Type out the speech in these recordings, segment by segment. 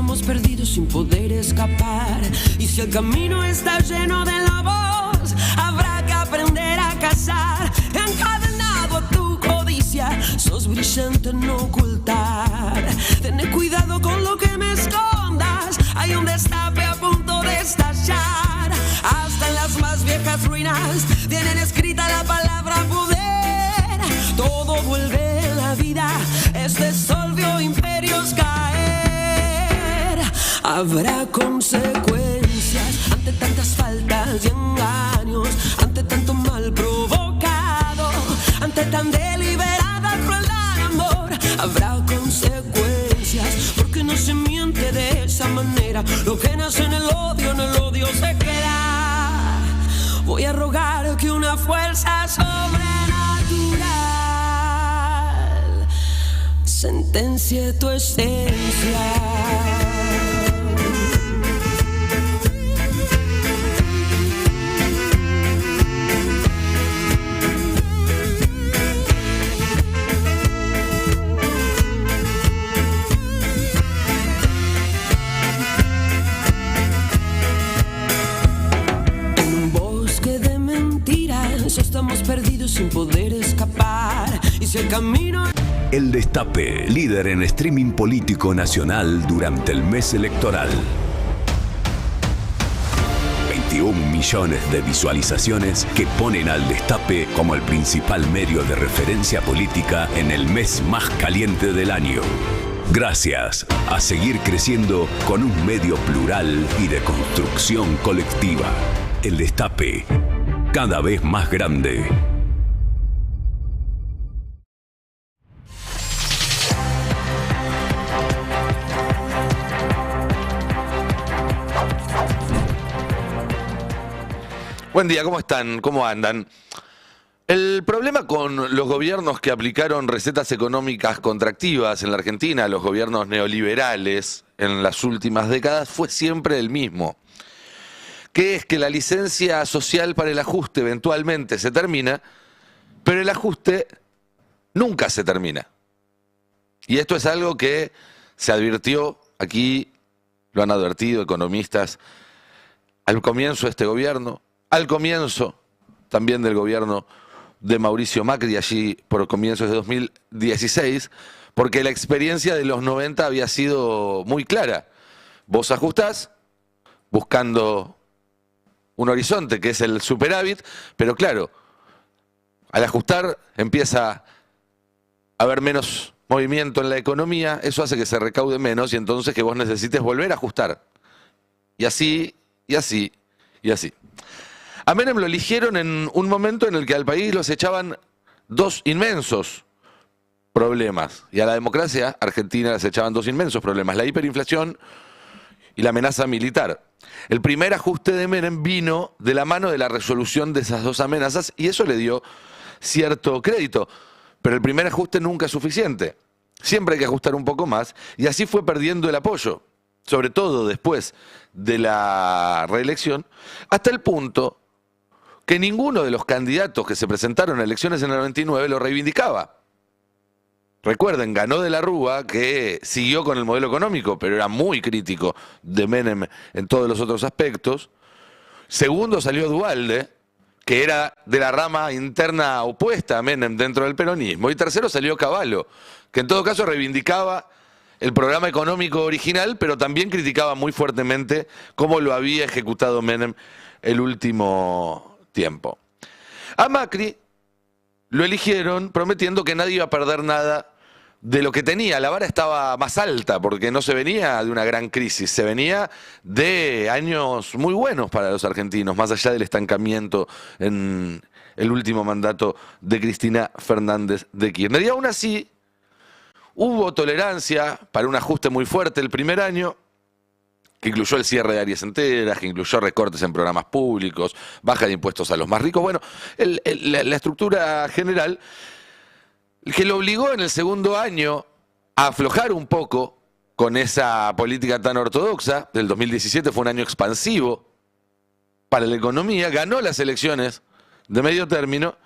estamos perdidos sin poder escapar. Y si el camino está lleno de lobos, habrá que aprender a cazar. Encadenado a tu codicia, sos brillante en ocultar. Ten cuidado con lo que me escondas, hay un destape a punto de estallar. Hasta en las más viejas ruinas tienen escrita la palabra poder. Todo vuelve en la vida, este sol vio imperios caer. Habrá consecuencias ante tantas faltas y engaños, ante tanto mal provocado, ante tan deliberada crueldad, amor. Habrá consecuencias porque no se miente de esa manera. Lo que nace en el odio se queda. Voy a rogar que una fuerza sobrenatural sentencie tu esencia. Estamos perdidos sin poder escapar. Y si el camino... El Destape, líder en streaming político nacional durante el mes electoral. 21 millones de visualizaciones que ponen al Destape como el principal medio de referencia política en el mes más caliente del año. Gracias a seguir creciendo con un medio plural y de construcción colectiva. El Destape, cada vez más grande. Buen día, ¿cómo están? ¿Cómo andan? El problema con los gobiernos que aplicaron recetas económicas contractivas en la Argentina, los gobiernos neoliberales en las últimas décadas, fue siempre el mismo. Que es que la licencia social para el ajuste eventualmente se termina, pero el ajuste nunca se termina. Y esto es algo que se advirtió, aquí lo han advertido economistas, al comienzo de este gobierno, al comienzo también del gobierno de Mauricio Macri, allí por comienzos de 2016, porque la experiencia de los 90 había sido muy clara. Vos ajustás buscando un horizonte que es el superávit, pero claro, al ajustar empieza a haber menos movimiento en la economía, eso hace que se recaude menos y entonces que vos necesites volver a ajustar. Y así, y así, y así. A Menem lo eligieron en un momento en el que al país los echaban dos inmensos problemas, y a la democracia argentina les echaban dos inmensos problemas, la hiperinflación y la amenaza militar. El primer ajuste de Menem vino de la mano de la resolución de esas dos amenazas y eso le dio cierto crédito. Pero el primer ajuste nunca es suficiente. Siempre hay que ajustar un poco más y así fue perdiendo el apoyo, sobre todo después de la reelección, hasta el punto que ninguno de los candidatos que se presentaron a elecciones en el 99 lo reivindicaba. Recuerden, ganó De la Rúa, que siguió con el modelo económico, pero era muy crítico de Menem en todos los otros aspectos. Segundo salió Duhalde, que era de la rama interna opuesta a Menem dentro del peronismo. Y tercero salió Cavallo, que en todo caso reivindicaba el programa económico original, pero también criticaba muy fuertemente cómo lo había ejecutado Menem el último tiempo. A Macri lo eligieron prometiendo que nadie iba a perder nada de lo que tenía. La vara estaba más alta porque no se venía de una gran crisis, se venía de años muy buenos para los argentinos, más allá del estancamiento en el último mandato de Cristina Fernández de Kirchner. Y aún así hubo tolerancia para un ajuste muy fuerte el primer año, que incluyó el cierre de áreas enteras, que incluyó recortes en programas públicos, baja de impuestos a los más ricos. Bueno, la estructura general que lo obligó en el segundo año a aflojar un poco con esa política tan ortodoxa. El 2017 fue un año expansivo para la economía, ganó las elecciones de medio término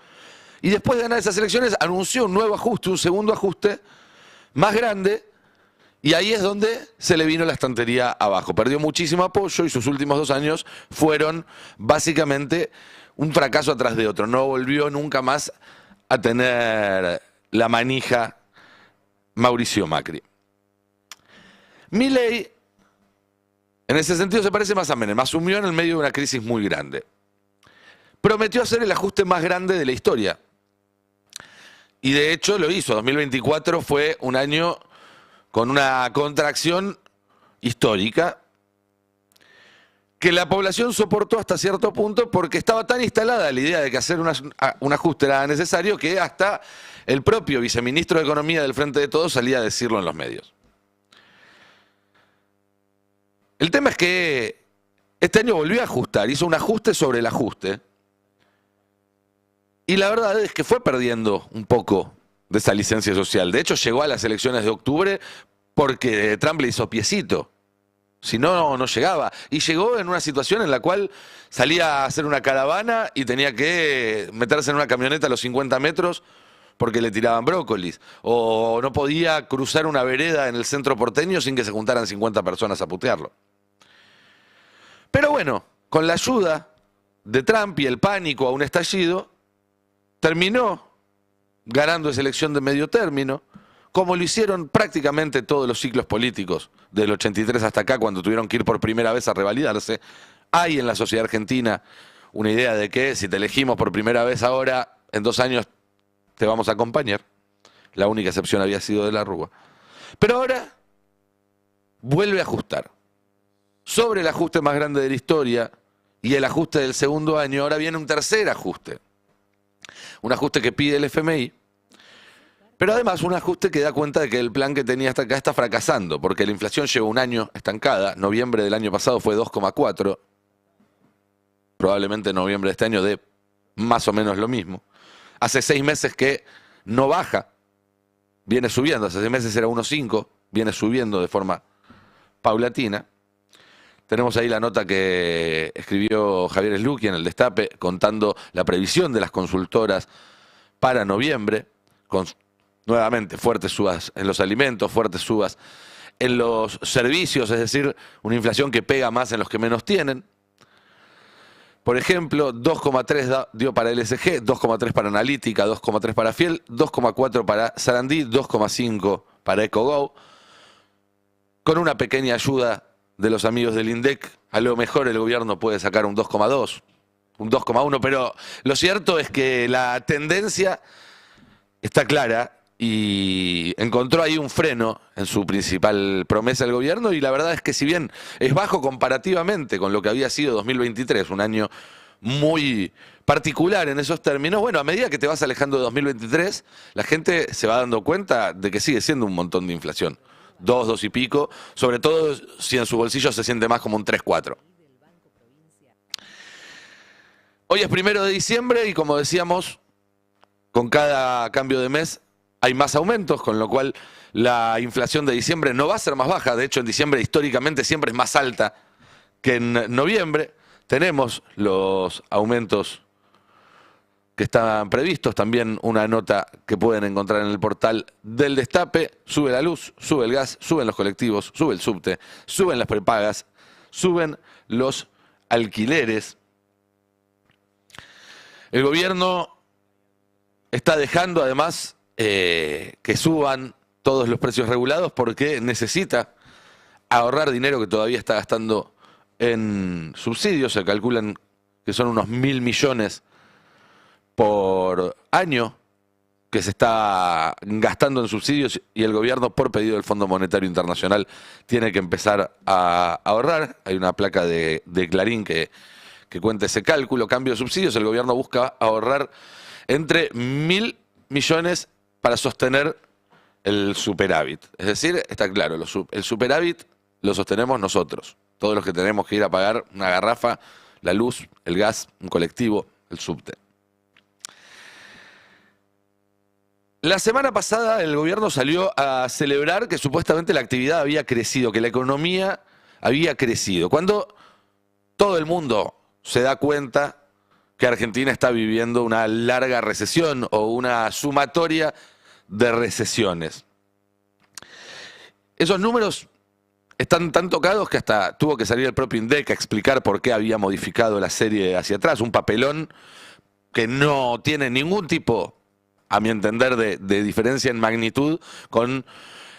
y después de ganar esas elecciones anunció un nuevo ajuste, un segundo ajuste más grande Y ahí es donde se le vino la estantería abajo. Perdió muchísimo apoyo y sus últimos 2 años fueron básicamente un fracaso atrás de otro. No volvió nunca más a tener la manija Mauricio Macri. Milei, en ese sentido, se parece más a Menem. Asumió en el medio de una crisis muy grande. Prometió hacer el ajuste más grande de la historia. Y de hecho lo hizo. 2024 fue un año con una contracción histórica que la población soportó hasta cierto punto porque estaba tan instalada la idea de que hacer un ajuste era necesario que hasta el propio viceministro de Economía del Frente de Todos salía a decirlo en los medios. El tema es que este año volvió a ajustar, hizo un ajuste sobre el ajuste. Y la verdad es que fue perdiendo un poco de esa licencia social. De hecho, llegó a las elecciones de octubre porque Trump le hizo piecito. Si no, no llegaba. Y llegó en una situación en la cual salía a hacer una caravana y tenía que meterse en una camioneta a los 50 metros porque le tiraban brócolis. O no podía cruzar una vereda en el centro porteño sin que se juntaran 50 personas a putearlo. Pero bueno, con la ayuda de Trump y el pánico a un estallido, terminó ganando esa elección de medio término, como lo hicieron prácticamente todos los ciclos políticos del 83 hasta acá, cuando tuvieron que ir por primera vez a revalidarse. Hay en la sociedad argentina una idea de que si te elegimos por primera vez ahora, en 2 años te vamos a acompañar. La única excepción había sido de la Rúa. Pero ahora vuelve a ajustar. Sobre el ajuste más grande de la historia y el ajuste del segundo año, ahora viene un tercer ajuste. Un ajuste que pide el FMI, pero además un ajuste que da cuenta de que el plan que tenía hasta acá está fracasando, porque la inflación lleva un año estancada. Noviembre del año pasado fue 2,4, probablemente noviembre de este año de más o menos lo mismo. Hace 6 meses que no baja, viene subiendo, hace 6 meses era 1,5, viene subiendo de forma paulatina. Tenemos ahí la nota que escribió Javier Slucki en el Destape contando la previsión de las consultoras para noviembre, con nuevamente fuertes subas en los alimentos, fuertes subas en los servicios, es decir, una inflación que pega más en los que menos tienen. Por ejemplo, 2,3 dio para LSG, 2,3 para Analítica, 2,3 para Fiel, 2,4 para Sarandí, 2,5 para EcoGo, con una pequeña ayuda de los amigos del INDEC. A lo mejor el gobierno puede sacar un 2,2, un 2,1, pero lo cierto es que la tendencia está clara y encontró ahí un freno en su principal promesa del gobierno, y la verdad es que si bien es bajo comparativamente con lo que había sido 2023, un año muy particular en esos términos, bueno, a medida que te vas alejando de 2023, la gente se va dando cuenta de que sigue siendo un montón de inflación. 2 y pico, sobre todo si en su bolsillo se siente más como un 3-4. Hoy es 1 de diciembre y como decíamos, con cada cambio de mes hay más aumentos, con lo cual la inflación de diciembre no va a ser más baja. De hecho, en diciembre históricamente siempre es más alta que en noviembre. Tenemos los aumentos que están previstos, también una nota que pueden encontrar en el portal del Destape. Sube la luz, sube el gas, suben los colectivos, sube el subte, suben las prepagas, suben los alquileres. El gobierno está dejando además que suban todos los precios regulados porque necesita ahorrar dinero que todavía está gastando en subsidios. Se calculan que son unos 1.000 millones por año que se está gastando en subsidios, y el gobierno, por pedido del Fondo Monetario Internacional, tiene que empezar a ahorrar. Hay una placa de Clarín que cuenta ese cálculo. Cambio de subsidios, el gobierno busca ahorrar entre 1.000 millones para sostener el superávit. Es decir, está claro, el superávit lo sostenemos nosotros, todos los que tenemos que ir a pagar una garrafa, la luz, el gas, un colectivo, el subte. La semana pasada el gobierno salió a celebrar que supuestamente la actividad había crecido, que la economía había crecido, cuando todo el mundo se da cuenta que Argentina está viviendo una larga recesión o una sumatoria de recesiones. esos números están tan tocados que hasta tuvo que salir el propio INDEC a explicar por qué había modificado la serie hacia atrás. Un papelón que no tiene ningún tipo, a mi entender, de diferencia en magnitud con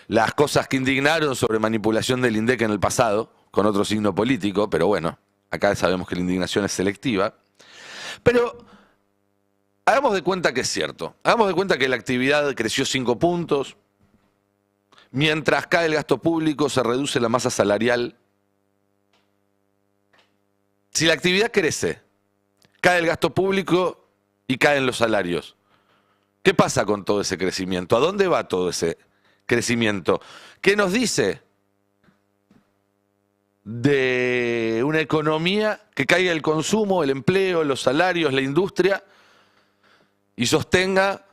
las cosas que indignaron sobre manipulación del INDEC en el pasado, con otro signo político, pero bueno, acá sabemos que la indignación es selectiva. Pero hagamos de cuenta que es cierto. Hagamos de cuenta que la actividad creció 5 puntos, mientras cae el gasto público, se reduce la masa salarial. Si la actividad crece, cae el gasto público y caen los salarios, ¿qué pasa con todo ese crecimiento? ¿A dónde va todo ese crecimiento? ¿Qué nos dice de una economía que caiga el consumo, el empleo, los salarios, la industria y sostenga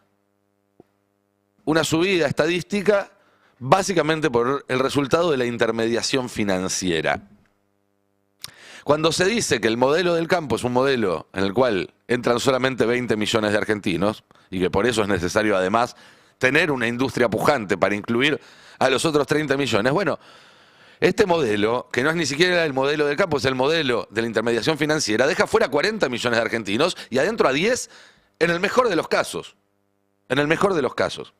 una subida estadística básicamente por el resultado de la intermediación financiera? Cuando se dice que el modelo del campo es un modelo en el cual entran solamente 20 millones de argentinos y que por eso es necesario además tener una industria pujante para incluir a los otros 30 millones, bueno, este modelo, que no es ni siquiera el modelo del campo, es el modelo de la intermediación financiera, deja fuera 40 millones de argentinos y adentro a 10 en el mejor de los casos. En el mejor de los casos.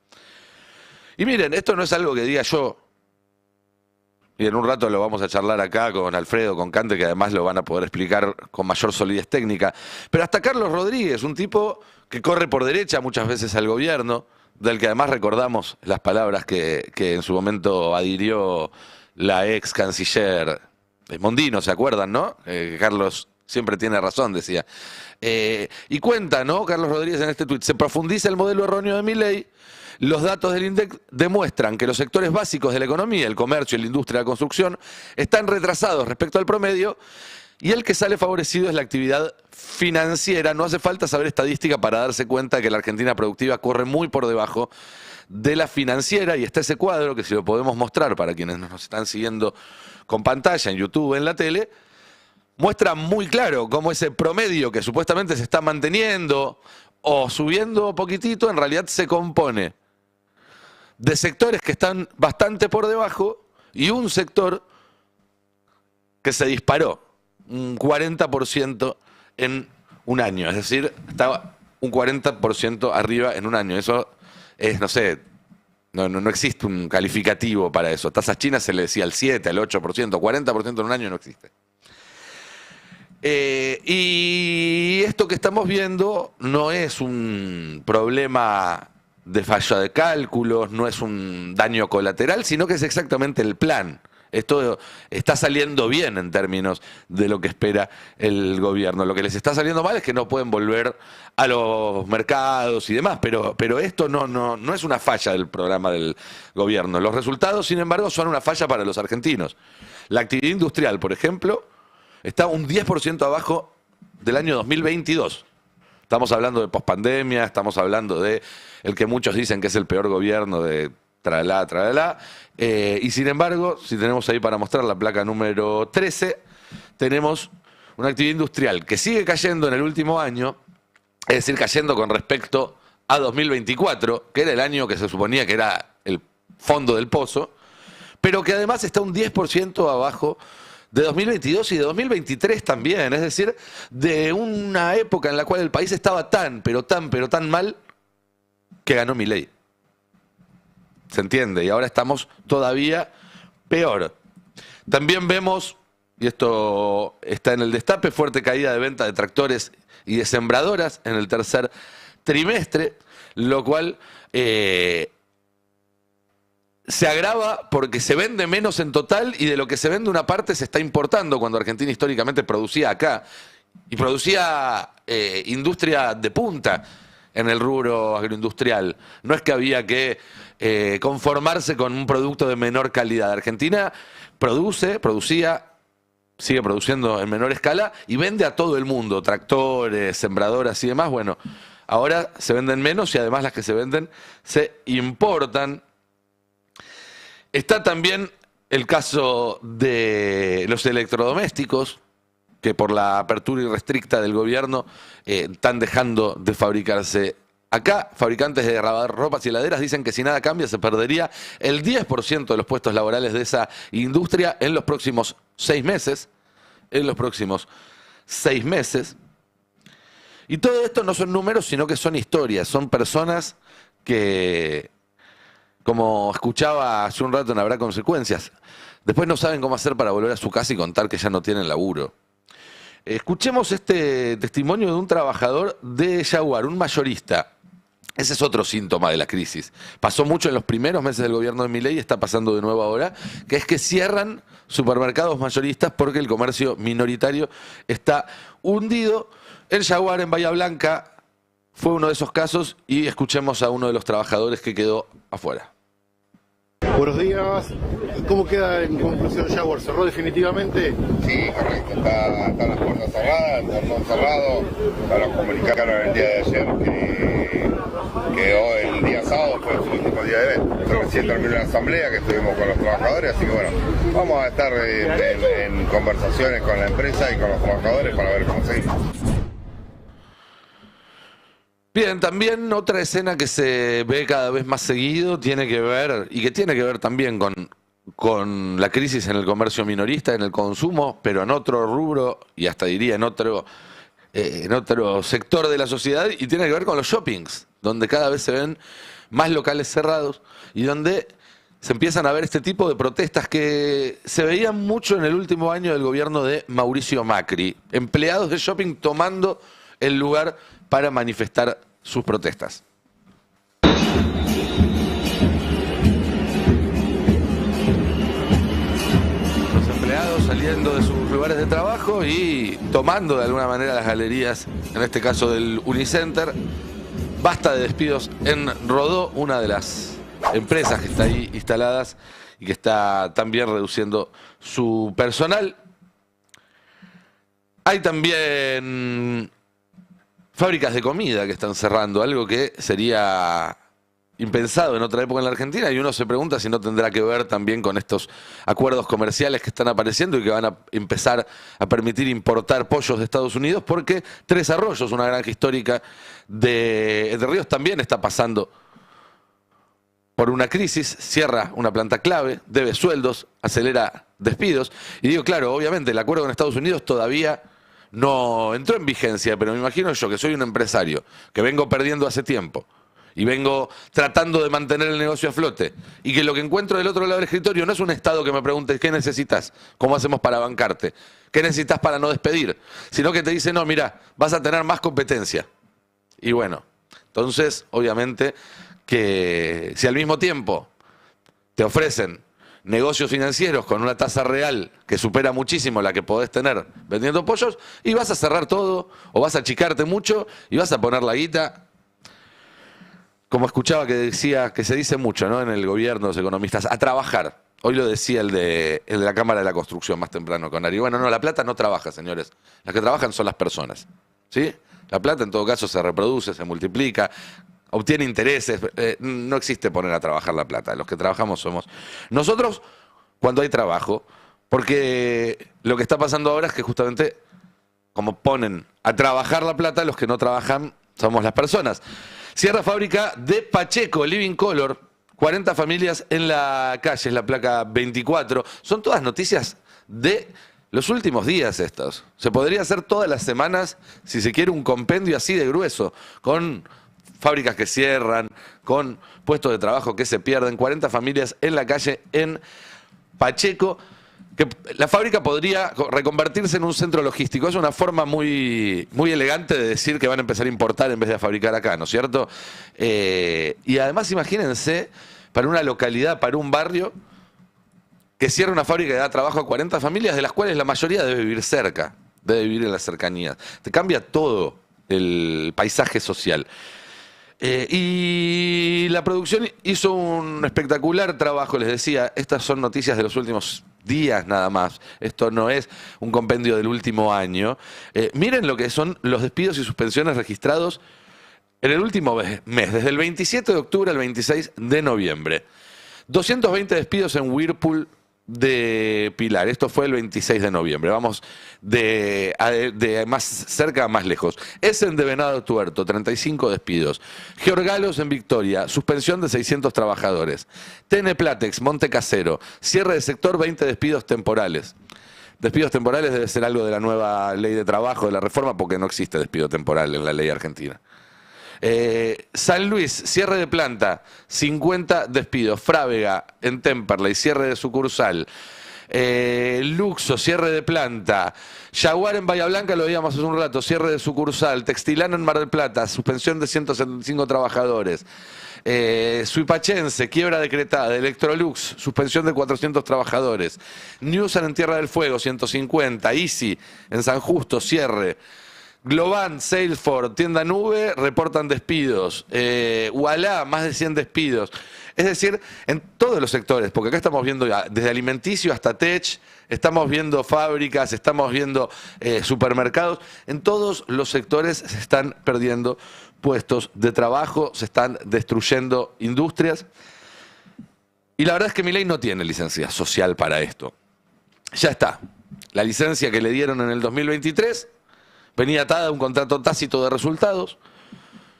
Y miren, esto no es algo que diga yo, y en un rato lo vamos a charlar acá con Alfredo, con Cante, que además lo van a poder explicar con mayor solidez técnica. Pero hasta Carlos Rodríguez, un tipo que corre por derecha muchas veces al gobierno, del que además recordamos las palabras que en su momento adhirió la ex canciller Mondino, ¿se acuerdan, no? Carlos siempre tiene razón, decía. Y cuenta, ¿no? Carlos Rodríguez en este tuit, se profundiza el modelo erróneo de Milei. Los datos del INDEC demuestran que los sectores básicos de la economía, el comercio y la industria de la construcción, están retrasados respecto al promedio y el que sale favorecido es la actividad financiera. No hace falta saber estadística para darse cuenta que la Argentina productiva corre muy por debajo de la financiera, y está ese cuadro que, si lo podemos mostrar para quienes nos están siguiendo con pantalla en YouTube, en la tele, muestra muy claro cómo ese promedio que supuestamente se está manteniendo o subiendo poquitito, en realidad se compone de sectores que están bastante por debajo y un sector que se disparó un 40% en un año. Es decir, estaba un 40% arriba en un año. Eso es, no sé, no existe un calificativo para eso. Tasas chinas se le decía al 7, al 8%, 40% en un año no existe. Y esto que estamos viendo no es un problema de falla de cálculos, no es un daño colateral, sino que es exactamente el plan. Esto está saliendo bien en términos de lo que espera el gobierno. Lo que les está saliendo mal es que no pueden volver a los mercados y demás, pero esto no es una falla del programa del gobierno. Los resultados, sin embargo, son una falla para los argentinos. La actividad industrial, por ejemplo, está un 10% abajo del año 2022. Estamos hablando de pospandemia, estamos hablando de el que muchos dicen que es el peor gobierno de tralala. Y sin embargo, si tenemos ahí para mostrar la placa número 13, tenemos una actividad industrial que sigue cayendo en el último año, es decir, cayendo con respecto a 2024, que era el año que se suponía que era el fondo del pozo, pero que además está un 10% abajo de 2022 y de 2023 también, es decir, de una época en la cual el país estaba tan mal que ganó Milei. ¿Se entiende? Y ahora estamos todavía peor. También vemos, y esto está en el destape, fuerte caída de venta de tractores y de sembradoras en el tercer trimestre, lo cual se agrava porque se vende menos en total y de lo que se vende una parte se está importando, cuando Argentina históricamente producía acá y producía industria de punta en el rubro agroindustrial. No es que había que conformarse con un producto de menor calidad. Argentina producía, sigue produciendo en menor escala y vende a todo el mundo, tractores, sembradoras y demás. Bueno, ahora se venden menos y además las que se venden se importan. Está también el caso de los electrodomésticos, que por la apertura irrestricta del gobierno están dejando de fabricarse Acá, fabricantes de ropas y heladeras dicen que si nada cambia se perdería el 10% de los puestos laborales de esa industria en los próximos 6 meses. En los próximos 6 meses. Y todo esto no son números, sino que son historias. Son personas que, como escuchaba hace un rato en Habrá Consecuencias, después no saben cómo hacer para volver a su casa y contar que ya no tienen laburo. Escuchemos este testimonio de un trabajador de Jaguar, un mayorista. Ese es otro síntoma de la crisis. Pasó mucho en los primeros meses del gobierno de Milei y está pasando de nuevo ahora, que es que cierran supermercados mayoristas porque el comercio minoritario está hundido. El Jaguar en Bahía Blanca fue uno de esos casos y escuchemos a uno de los trabajadores que quedó afuera. Buenos días. ¿Cómo queda en conclusión Jaguar? ¿Cerró definitivamente? Sí, correcto. Están las puertas cerradas, el portón cerrado. Nos comunicaron el día de ayer que hoy, el día sábado, fue su último día de evento. Recién terminó la asamblea que estuvimos con los trabajadores, así que bueno, vamos a estar en conversaciones con la empresa y con los trabajadores para ver cómo seguimos. Bien, también otra escena que se ve cada vez más seguido tiene que ver, y que tiene que ver también con la crisis en el comercio minorista, en el consumo, pero en otro rubro y hasta diría en otro sector de la sociedad, y tiene que ver con los shoppings, donde cada vez se ven más locales cerrados y donde se empiezan a ver este tipo de protestas que se veían mucho en el último año del gobierno de Mauricio Macri. Empleados de shopping tomando el lugar para manifestar sus protestas. Los empleados saliendo de sus lugares de trabajo y tomando de alguna manera las galerías, en este caso del Unicenter. Basta de despidos en Rodó, una de las empresas que está ahí instaladas y que está también reduciendo su personal. Hay también fábricas de comida que están cerrando, algo que sería impensado en otra época en la Argentina, y uno se pregunta si no tendrá que ver también con estos acuerdos comerciales que están apareciendo y que van a empezar a permitir importar pollos de Estados Unidos, porque Tres Arroyos, una granja histórica de Entre Ríos, también está pasando por una crisis, cierra una planta clave, debe sueldos, acelera despidos. Y digo, claro, obviamente el acuerdo con Estados Unidos todavía no entró en vigencia, pero me imagino yo que soy un empresario que vengo perdiendo hace tiempo y vengo tratando de mantener el negocio a flote, y que lo que encuentro del otro lado del escritorio no es un Estado que me pregunte ¿qué necesitas? ¿Cómo hacemos para bancarte? ¿Qué necesitas para no despedir? Sino que te dice, no, mira, vas a tener más competencia. Y bueno, entonces, obviamente, que si al mismo tiempo te ofrecen negocios financieros con una tasa real que supera muchísimo la que podés tener vendiendo pollos, y vas a cerrar todo, o vas a achicarte mucho, y vas a poner la guita. Como escuchaba que decía, que se dice mucho, ¿no?, en el gobierno, los economistas, a trabajar. Hoy lo decía el de la Cámara de la Construcción más temprano con Ari. Bueno, no, la plata no trabaja, señores. Las que trabajan son las personas, ¿sí? La plata en todo caso se reproduce, se multiplica, obtiene intereses. No existe poner a trabajar la plata. Los que trabajamos somos nosotros cuando hay trabajo. Porque lo que está pasando ahora es que justamente, como ponen a trabajar la plata, los que no trabajan somos las personas. Cierra fábrica de Pacheco, Living Color. 40 familias en la calle, es la placa 24. Son todas noticias de los últimos días estos. Se podría hacer todas las semanas, si se quiere, un compendio así de grueso, con fábricas que cierran, con puestos de trabajo que se pierden. 40 familias en la calle en Pacheco. Que la fábrica podría reconvertirse en un centro logístico. Es una forma muy, muy elegante de decir que van a empezar a importar en vez de a fabricar acá, ¿no es cierto? Y además imagínense, para una localidad, para un barrio, que cierra una fábrica que da trabajo a 40 familias, de las cuales la mayoría debe vivir cerca, debe vivir en las cercanías. Te cambia todo el paisaje social. Y la producción hizo un espectacular trabajo, les decía, estas son noticias de los últimos días nada más, esto no es un compendio del último año. Miren lo que son los despidos y suspensiones registrados en el último mes, desde el 27 de octubre al 26 de noviembre. 220 despidos en Whirlpool de Pilar. Esto fue el 26 de noviembre. Vamos de más cerca a más lejos. Essen de Venado Tuerto, 35 despidos. Georgalos en Victoria, suspensión de 600 trabajadores. TN Platex, Monte Casero, cierre de sector, 20 despidos temporales. Despidos temporales debe ser algo de la nueva ley de trabajo, de la reforma, porque no existe despido temporal en la ley argentina. San Luis, cierre de planta, 50 despidos. Frávega en Temperley, cierre de sucursal. Luxo, cierre de planta. Jaguar en Bahía Blanca, lo veíamos hace un rato, cierre de sucursal. Textilano en Mar del Plata, suspensión de 175 trabajadores. Suipachense, quiebra decretada. Electrolux, suspensión de 400 trabajadores. Newsan en Tierra del Fuego, 150. Easy en San Justo, cierre. Globant, Salesforce, Tienda Nube, reportan despidos. Ualá, más de 100 despidos. Es decir, en todos los sectores, porque acá estamos viendo desde alimenticio hasta tech, estamos viendo fábricas, estamos viendo supermercados. En todos los sectores se están perdiendo puestos de trabajo, se están destruyendo industrias. Y la verdad es que Milei no tiene licencia social para esto. Ya está. La licencia que le dieron en el 2023... venía atada a un contrato tácito de resultados.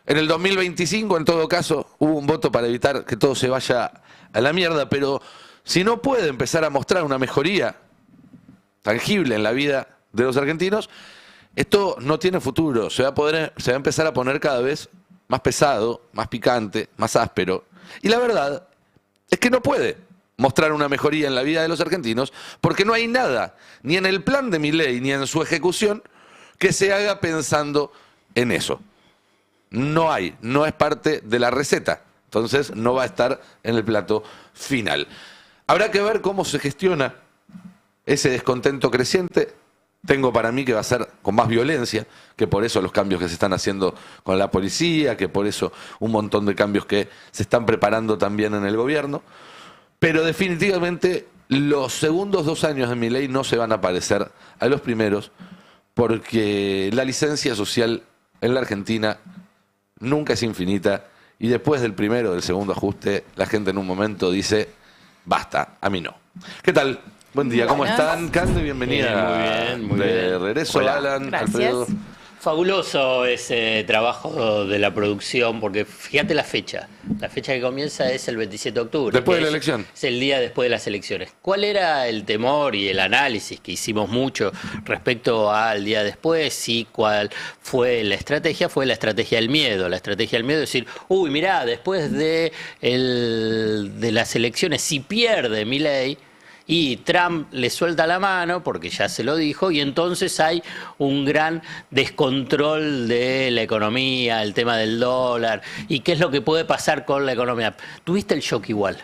En el 2025, en todo caso, hubo un voto para evitar que todo se vaya a la mierda, pero si no puede empezar a mostrar una mejoría tangible en la vida de los argentinos, esto no tiene futuro. Se va a empezar a poner cada vez más pesado, más picante, más áspero. Y la verdad es que no puede mostrar una mejoría en la vida de los argentinos, porque no hay nada, ni en el plan de Milei, ni en su ejecución, que se haga pensando en eso. No hay, no es parte de la receta. Entonces no va a estar en el plato final. Habrá que ver cómo se gestiona ese descontento creciente. Tengo para mí que va a ser con más violencia, que por eso los cambios que se están haciendo con la policía, que por eso un montón de cambios que se están preparando también en el gobierno. Pero definitivamente los segundos 2 años de Milei no se van a parecer a los primeros, porque la licencia social en la Argentina nunca es infinita y después del primero o del segundo ajuste la gente en un momento dice, basta, a mí no. ¿Qué tal? Buen día, ¿cómo están? Cande, bienvenida. Muy bien. De regreso, Hola. Alan, Gracias. Alfredo. Fabuloso ese trabajo de la producción, porque fíjate la fecha. La fecha que comienza es el 27 de octubre. Después que de la elección. Es el día después de las elecciones. ¿Cuál era el temor y el análisis que hicimos mucho respecto al día después? Sí, ¿cuál fue la estrategia? Fue la estrategia del miedo. La estrategia del miedo es decir, uy, mirá, después de las elecciones, si pierde Milei, y Trump le suelta la mano, porque ya se lo dijo, y entonces hay un gran descontrol de la economía, el tema del dólar, y qué es lo que puede pasar con la economía. Tuviste el shock igual,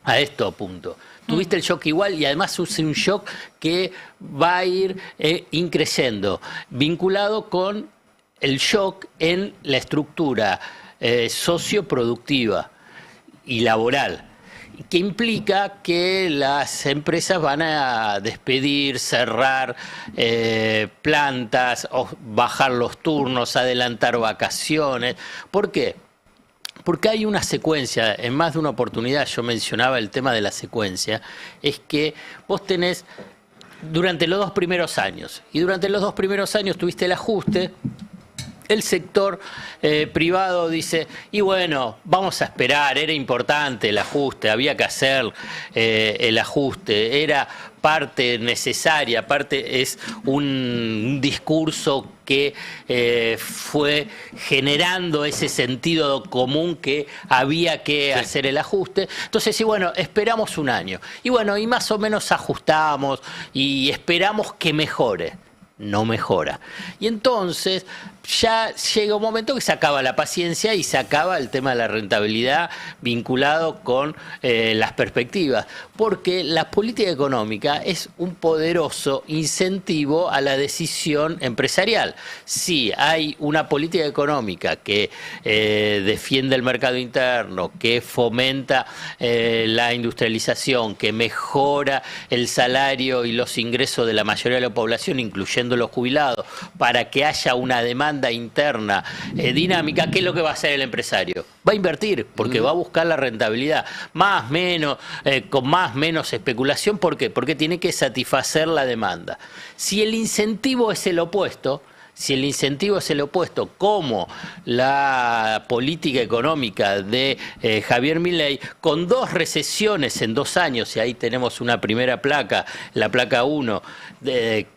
a esto punto. Tuviste el shock igual y además es un shock que va a ir increciendo, vinculado con el shock en la estructura socioproductiva y laboral, que implica que las empresas van a despedir, cerrar plantas, o bajar los turnos, adelantar vacaciones. ¿Por qué? Porque hay una secuencia, en más de una oportunidad yo mencionaba el tema de la secuencia, es que vos tenés durante los 2 primeros años, y durante los 2 primeros años tuviste el ajuste. El sector privado dice, y bueno, vamos a esperar, era importante el ajuste, había que hacer el ajuste, era parte necesaria, parte es un discurso que fue generando ese sentido común que había que hacer el ajuste. Entonces, y bueno, esperamos un año. Y bueno, y más o menos ajustamos y esperamos que mejore. No mejora. Y entonces ya llega un momento que se acaba la paciencia y se acaba el tema de la rentabilidad vinculado con las perspectivas, porque la política económica es un poderoso incentivo a la decisión empresarial. Si hay una política económica que defiende el mercado interno, que fomenta la industrialización, que mejora el salario y los ingresos de la mayoría de la población, incluyendo protegiendo a los jubilados, para que haya una demanda interna dinámica, ¿qué es lo que va a hacer el empresario? Va a invertir, porque va a buscar la rentabilidad, más, menos, con más, menos especulación. ¿Por qué? Porque tiene que satisfacer la demanda. Si el incentivo es el opuesto, como la política económica de Javier Milei, con 2 recesiones en 2 años, y ahí tenemos una primera placa, la placa 1,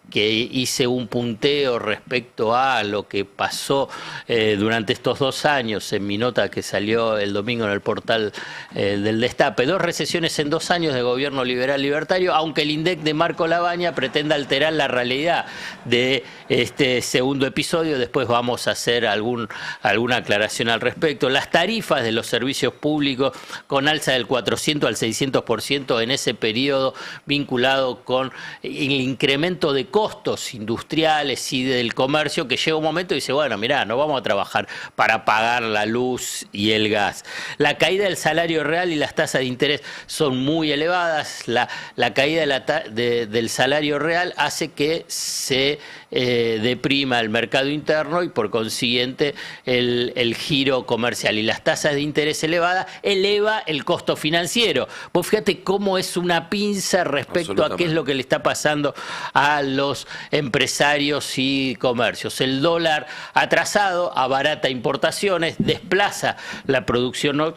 que hice un punteo respecto a lo que pasó durante estos 2 años en mi nota que salió el domingo en el portal del Destape. 2 recesiones en 2 años de gobierno liberal libertario, aunque el INDEC de Marco Labaña pretenda alterar la realidad de este segundo episodio. Después vamos a hacer alguna aclaración al respecto. Las tarifas de los servicios públicos con alza del 400 al 600% en ese periodo, vinculado con el incremento de costos industriales y del comercio, que llega un momento y dice, bueno, mirá, no vamos a trabajar para pagar la luz y el gas. La caída del salario real y las tasas de interés son muy elevadas. La caída del salario real hace que se deprima el mercado interno y por consiguiente el giro comercial, y las tasas de interés elevadas eleva el costo financiero. Vos fíjate cómo es una pinza respecto a qué es lo que le está pasando a los empresarios y comercios. El dólar atrasado abarata importaciones, desplaza la producción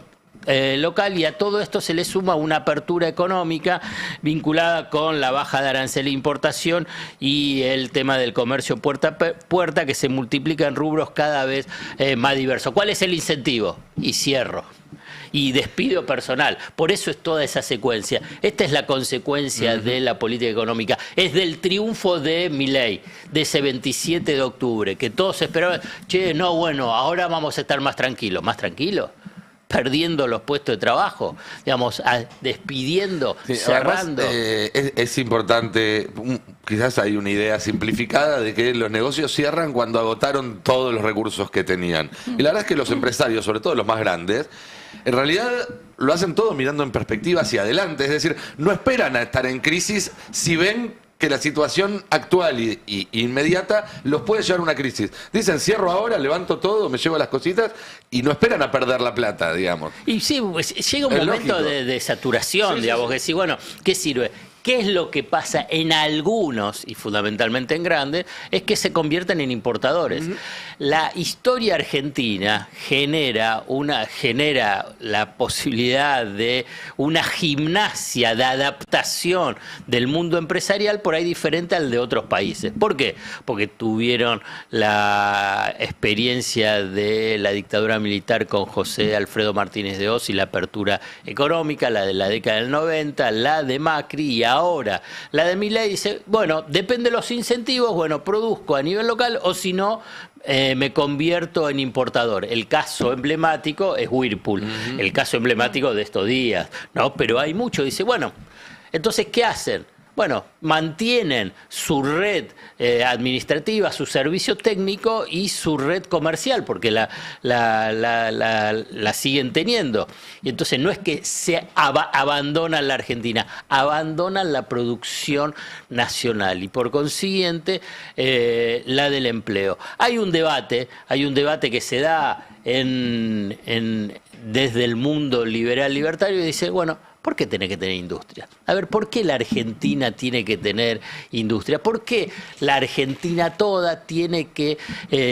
local, y a todo esto se le suma una apertura económica vinculada con la baja de arancel e importación y el tema del comercio puerta a puerta, que se multiplica en rubros cada vez más diversos. ¿Cuál es el incentivo? Y cierro. Y despido personal. Por eso es toda esa secuencia. Esta es la consecuencia de la política económica. Es del triunfo de Milei, de ese 27 de octubre, que todos esperaban, no, bueno, ahora vamos a estar más tranquilos. ¿Más tranquilos? Perdiendo los puestos de trabajo, digamos, despidiendo, cerrando. Además, es importante, quizás hay una idea simplificada de que los negocios cierran cuando agotaron todos los recursos que tenían. Y la verdad es que los empresarios, sobre todo los más grandes, en realidad lo hacen todo mirando en perspectiva hacia adelante. Es decir, no esperan a estar en crisis si ven que la situación actual y inmediata los puede llevar a una crisis. Dicen, cierro ahora, levanto todo, me llevo las cositas, y no esperan a perder la plata, digamos. Y sí, pues, llega un momento de saturación, digamos, que sí, bueno, ¿qué sirve? ¿Qué es lo que pasa en algunos, y fundamentalmente en grandes, es que se convierten en importadores? La historia argentina genera la posibilidad de una gimnasia de adaptación del mundo empresarial por ahí diferente al de otros países. ¿Por qué? Porque tuvieron la experiencia de la dictadura militar con José Alfredo Martínez de Oz y la apertura económica, la de la década del 90, la de Macri, y ahora la de Milei. Dice, bueno, depende de los incentivos, bueno, produzco a nivel local, o si no, me convierto en importador. El caso emblemático es Whirlpool, el caso emblemático de estos días, ¿no? Pero hay mucho. Dice, bueno, entonces, ¿qué hacen? Bueno, mantienen su red administrativa, su servicio técnico y su red comercial, porque la siguen teniendo. Y entonces no es que se abandonan la Argentina, abandonan la producción nacional y por consiguiente la del empleo. Hay un debate que se da desde el mundo liberal libertario, y dice, bueno, ¿por qué tiene que tener industria? A ver, ¿por qué la Argentina tiene que tener industria? ¿Por qué la Argentina toda tiene que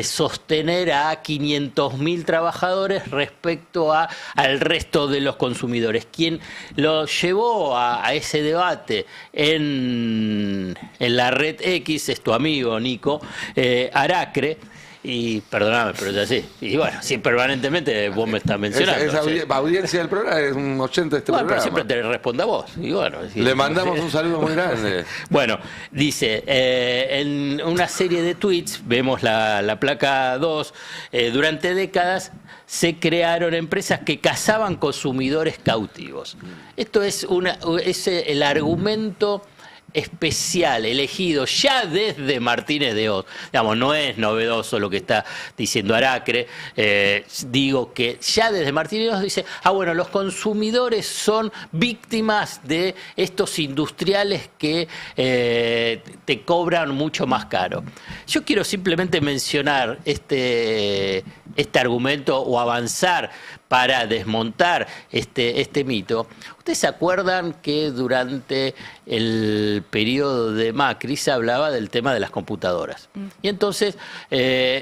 sostener a 500.000 trabajadores respecto al resto de los consumidores? Quien lo llevó a ese debate en la red X es tu amigo Nico Aracre. Y perdóname, pero es así. Y bueno, sí, permanentemente vos me estás mencionando. Esa audiencia del programa es un 80 de este programa. Pero siempre te responde a vos. Y bueno, le mandamos un saludo muy grande. Bueno, dice, en una serie de tweets, vemos la placa 2, durante décadas se crearon empresas que cazaban consumidores cautivos. Esto es el argumento especial elegido ya desde Martínez de Hoz. Digamos, no es novedoso lo que está diciendo Aracre. Digo que ya desde Martínez de Hoz dice, bueno, los consumidores son víctimas de estos industriales que te cobran mucho más caro. Yo quiero simplemente mencionar este argumento o avanzar para desmontar este mito. ¿Ustedes se acuerdan que durante el periodo de Macri se hablaba del tema de las computadoras? Y entonces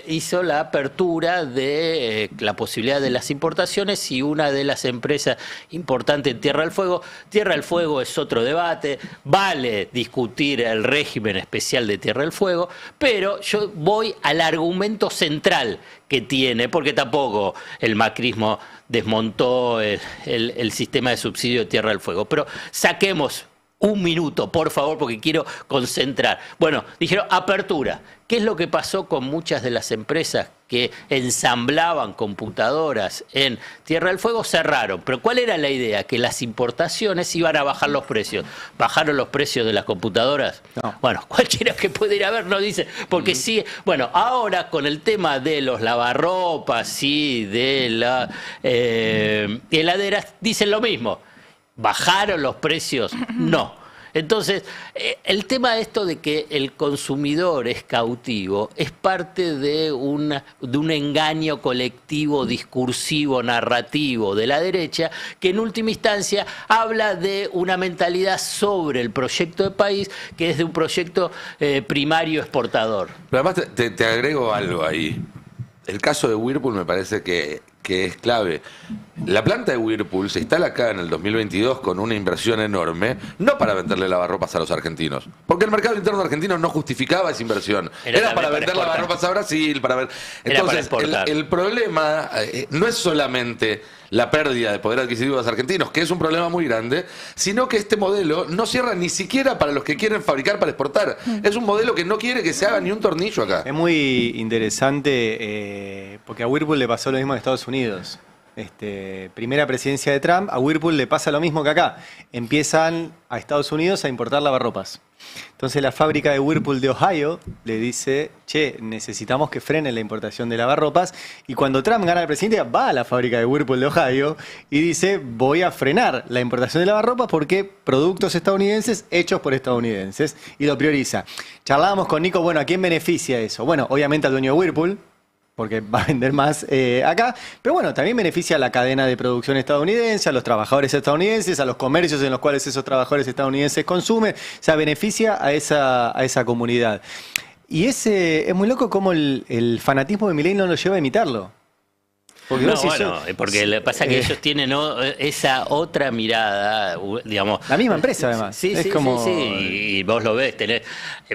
hizo la apertura de la posibilidad de las importaciones y una de las empresas importantes en Tierra del Fuego. Tierra del Fuego es otro debate, vale discutir el régimen especial de Tierra del Fuego, pero yo voy al argumento central que tiene, porque tampoco el macrismo desmontó el sistema de subsidio de Tierra del Fuego. Pero saquemos un minuto, por favor, porque quiero concentrar. Bueno, dijeron apertura. ¿Qué es lo que pasó con muchas de las empresas que ensamblaban computadoras en Tierra del Fuego? Cerraron. Pero ¿cuál era la idea? Que las importaciones iban a bajar los precios. ¿Bajaron los precios de las computadoras? No. Bueno, cualquiera que pueda ir a ver no dice, porque sí. Bueno, ahora con el tema de los lavarropas y de las heladeras, dicen lo mismo. ¿Bajaron los precios? No. Entonces, el tema de esto de que el consumidor es cautivo es parte de un engaño colectivo, discursivo, narrativo de la derecha, que en última instancia habla de una mentalidad sobre el proyecto de país, que es de un proyecto primario exportador. Pero además te agrego algo ahí. El caso de Whirlpool me parece que es clave. La planta de Whirlpool se instala acá en el 2022 con una inversión enorme, no para venderle lavarropas a los argentinos, porque el mercado interno argentino no justificaba esa inversión. Era para vender lavarropas a Brasil, Entonces, el problema no es solamente la pérdida de poder adquisitivo de los argentinos, que es un problema muy grande, sino que este modelo no cierra ni siquiera para los que quieren fabricar para exportar. Es un modelo que no quiere que se haga ni un tornillo acá. Es muy interesante porque a Whirlpool le pasó lo mismo en Estados Unidos. Primera presidencia de Trump, a Whirlpool le pasa lo mismo que acá. Empiezan a Estados Unidos a importar lavarropas. Entonces la fábrica de Whirlpool de Ohio le dice, che, necesitamos que frenen la importación de lavarropas. Y cuando Trump gana la presidencia, va a la fábrica de Whirlpool de Ohio y dice, voy a frenar la importación de lavarropas porque productos estadounidenses hechos por estadounidenses. Y lo prioriza. Charlábamos con Nico, bueno, ¿a quién beneficia eso? Bueno, obviamente al dueño de Whirlpool, porque va a vender más acá, pero bueno, también beneficia a la cadena de producción estadounidense, a los trabajadores estadounidenses, a los comercios en los cuales esos trabajadores estadounidenses consumen, o sea, beneficia a esa comunidad. Y es muy loco cómo el fanatismo de Milei no lo lleva a imitarlo. Porque porque lo que pasa es que ellos tienen esa otra mirada, digamos. La misma empresa, además. Sí, y vos lo ves,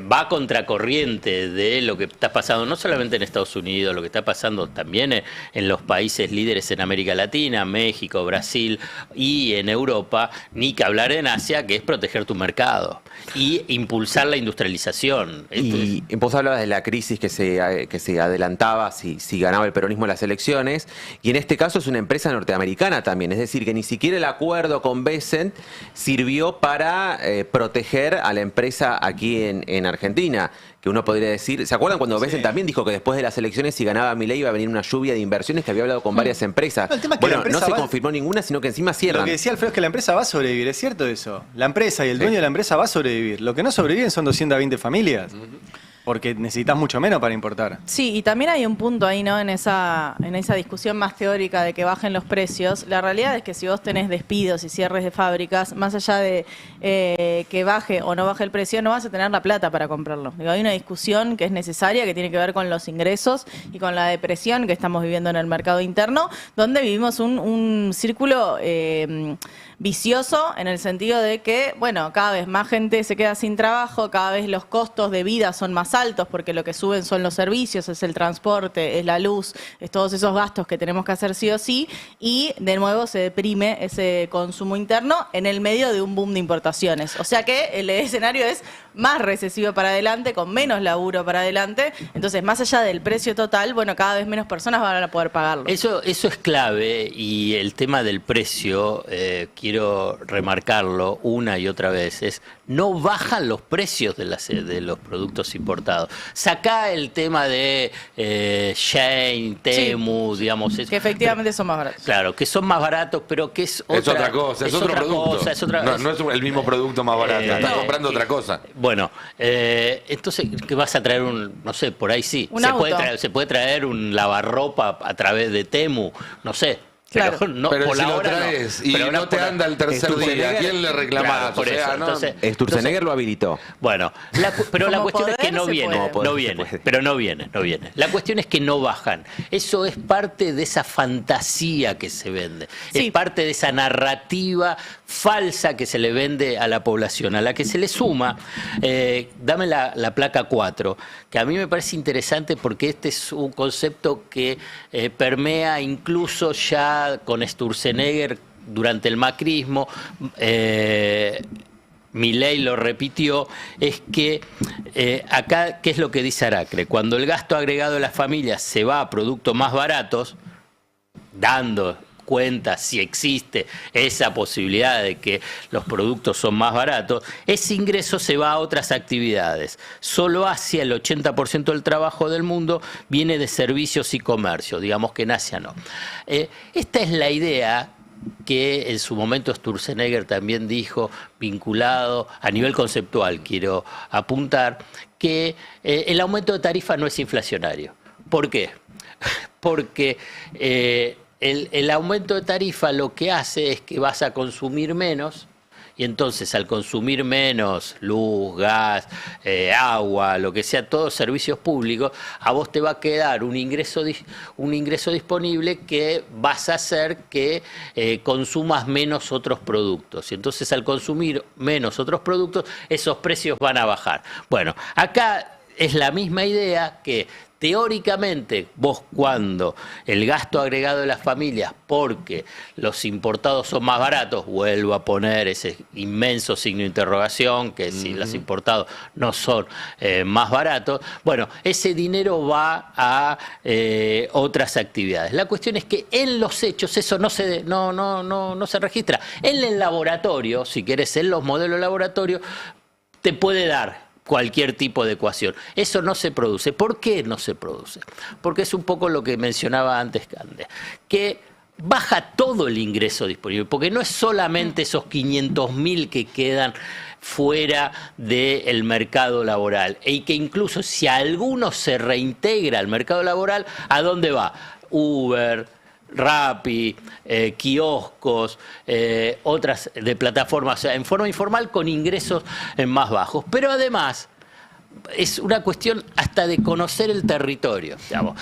va contracorriente de lo que está pasando, no solamente en Estados Unidos, lo que está pasando también en los países líderes en América Latina, México, Brasil y en Europa, ni que hablar en Asia, que es proteger tu mercado y impulsar la industrialización. Y vos hablabas de la crisis que se adelantaba si ganaba el peronismo en las elecciones. Y en este caso es una empresa norteamericana también, es decir, que ni siquiera el acuerdo con Bessent sirvió para proteger a la empresa aquí en Argentina, que uno podría decir, ¿se acuerdan cuando Bessent también dijo que después de las elecciones si ganaba Milei iba a venir una lluvia de inversiones, que había hablado con varias empresas? No se confirmó ninguna, sino que encima cierran. Lo que decía Alfredo es que la empresa va a sobrevivir, es cierto eso. La empresa y el dueño de la empresa va a sobrevivir. Lo que no sobreviven son 220 familias. Porque necesitas mucho menos para importar. Sí, y también hay un punto ahí, ¿no? En esa discusión más teórica de que bajen los precios. La realidad es que si vos tenés despidos y cierres de fábricas, más allá de que baje o no baje el precio, no vas a tener la plata para comprarlo. Digo, hay una discusión que es necesaria, que tiene que ver con los ingresos y con la depresión que estamos viviendo en el mercado interno, donde vivimos un círculo vicioso en el sentido de que, bueno, cada vez más gente se queda sin trabajo, cada vez los costos de vida son más altos, porque lo que suben son los servicios, es el transporte, es la luz, es todos esos gastos que tenemos que hacer sí o sí, y de nuevo se deprime ese consumo interno en el medio de un boom de importaciones. O sea que el escenario es más recesivo para adelante, con menos laburo para adelante. Entonces, más allá del precio total, bueno, cada vez menos personas van a poder pagarlo. Eso es clave, y el tema del precio, quiero remarcarlo una y otra vez, es no bajan los precios de los productos importados. Sacá el tema de Shein, Temu, sí, digamos. Que efectivamente son más baratos. Claro, que son más baratos, pero que es otra cosa, es otro producto. No es el mismo producto más barato, estás comprando otra cosa. Bueno, entonces, ¿qué vas a traer? No sé, por ahí sí. Se puede traer un lavarropa a través de Temu, no sé. Claro. Pero, no, pero por si la lo hora traes no. y Pero no te anda el tercer día, ¿a quién le reclamás? Claro, por eso. Entonces, Sturzenegger lo habilitó. Bueno, pero la cuestión es que no viene, puede. no viene. La cuestión es que no bajan. Eso es parte de esa fantasía que se vende. Sí. Es parte de esa narrativa falsa que se le vende a la población, a la que se le suma, dame la placa 4, que a mí me parece interesante porque este es un concepto que permea incluso ya con Sturzenegger durante el macrismo. Milei lo repitió, es que acá, ¿qué es lo que dice Aracre? Cuando el gasto agregado de las familias se va a productos más baratos, dando cuenta si existe esa posibilidad de que los productos son más baratos, ese ingreso se va a otras actividades. Solo Asia, el 80% del trabajo del mundo, viene de servicios y comercio, digamos que en Asia no. Esta es la idea que en su momento Sturzenegger también dijo, vinculado a nivel conceptual, quiero apuntar, que el aumento de tarifa no es inflacionario. ¿Por qué? Porque el aumento de tarifa lo que hace es que vas a consumir menos, y entonces al consumir menos luz, gas, agua, lo que sea, todos servicios públicos, a vos te va a quedar un ingreso disponible que vas a hacer que consumas menos otros productos. Y entonces al consumir menos otros productos, esos precios van a bajar. Bueno, acá es la misma idea que teóricamente, vos cuando el gasto agregado de las familias, porque los importados son más baratos, vuelvo a poner ese inmenso signo de interrogación, que si los importados no son más baratos, bueno, ese dinero va a otras actividades. La cuestión es que en los hechos eso no se registra. En el laboratorio, si querés, en los modelos de laboratorio, te puede dar cualquier tipo de ecuación. Eso no se produce. ¿Por qué no se produce? Porque es un poco lo que mencionaba antes Cande, que baja todo el ingreso disponible, porque no es solamente esos 500.000 que quedan fuera del mercado laboral, y que incluso si alguno se reintegra al mercado laboral, ¿a dónde va? Uber, Rappi, kioscos, otras de plataformas, o sea, en forma informal con ingresos más bajos. Pero además es una cuestión hasta de conocer el territorio. Digamos.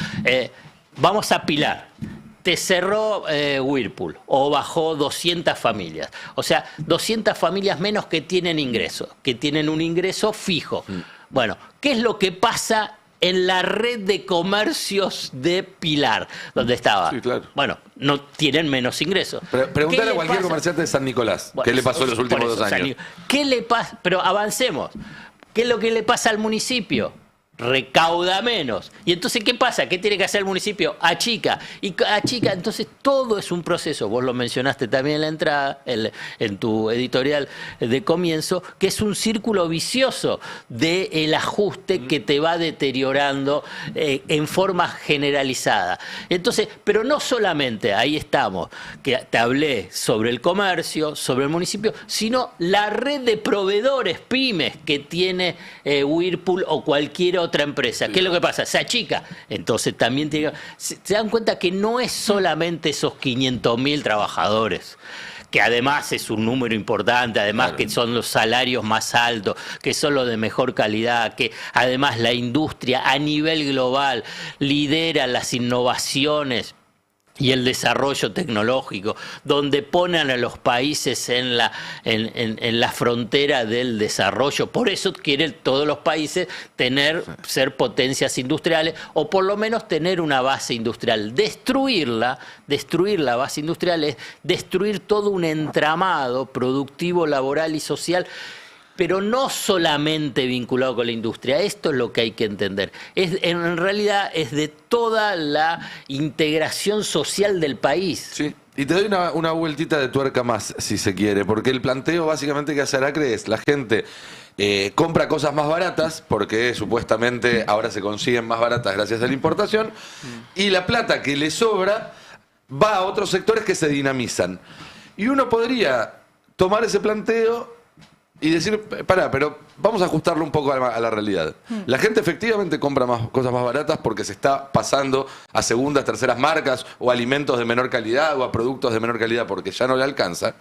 Vamos a Pilar. Te cerró Whirlpool o bajó 200 familias. O sea, 200 familias menos que tienen ingresos, que tienen un ingreso fijo. Bueno, ¿qué es lo que pasa en la red de comercios de Pilar, donde estaba? Sí, claro. Bueno, no tienen menos ingresos. Preguntale a cualquier comerciante de San Nicolás, bueno, ¿qué le pasó en los últimos 2 años? ¿Qué le pasa? Pero avancemos. ¿Qué es lo que le pasa al municipio? Recauda menos. ¿Y entonces qué pasa? ¿Qué tiene que hacer el municipio? Achica. Y achica, entonces todo es un proceso. Vos lo mencionaste también en la entrada, en tu editorial de comienzo, que es un círculo vicioso del ajuste que te va deteriorando en forma generalizada. Entonces, pero no solamente, ahí estamos, que te hablé sobre el comercio, sobre el municipio, sino la red de proveedores pymes que tiene Whirlpool o cualquier otra empresa. ¿Qué es lo que pasa? Se achica. Entonces también se dan cuenta que no es solamente esos 500.000 trabajadores, que además es un número importante, además que son los salarios más altos, que son los de mejor calidad, que además la industria a nivel global lidera las innovaciones y el desarrollo tecnológico, donde ponen a los países en la frontera del desarrollo. Por eso quieren todos los países ser potencias industriales, o por lo menos tener una base industrial. Destruir la base industrial es destruir todo un entramado productivo, laboral y social, pero no solamente vinculado con la industria. Esto es lo que hay que entender. En realidad es de toda la integración social del país. Sí. Y te doy una vueltita de tuerca más, si se quiere, porque el planteo básicamente que hace Aracre es: la gente compra cosas más baratas, porque supuestamente ahora se consiguen más baratas gracias a la importación, y la plata que le sobra va a otros sectores que se dinamizan. Y uno podría tomar ese planteo y decir, pero vamos a ajustarlo un poco a la realidad. La gente efectivamente compra cosas más baratas porque se está pasando a segundas, terceras marcas, o alimentos de menor calidad, o a productos de menor calidad porque ya no le alcanza.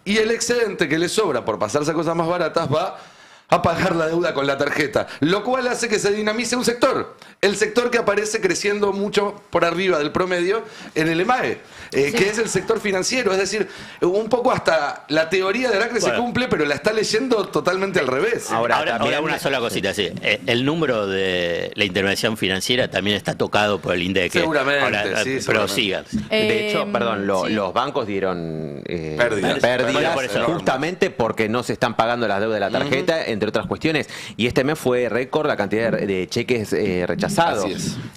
Y el excedente que le sobra por pasarse a cosas más baratas va a pagar la deuda con la tarjeta, lo cual hace que se dinamice un sector, el sector que aparece creciendo mucho por arriba del promedio en el EMAE, que es el sector financiero. Es decir, un poco hasta la teoría de Aracre se cumple, pero la está leyendo totalmente al revés. Ahora una sola cosita, sí. El número de la intervención financiera también está tocado por el INDEC. Seguramente, ahora, sí. Pero sigan. De hecho, los bancos dieron pérdidas justamente porque no se están pagando las deudas de la tarjeta, entre otras cuestiones. Y este mes fue récord la cantidad de cheques rechazados,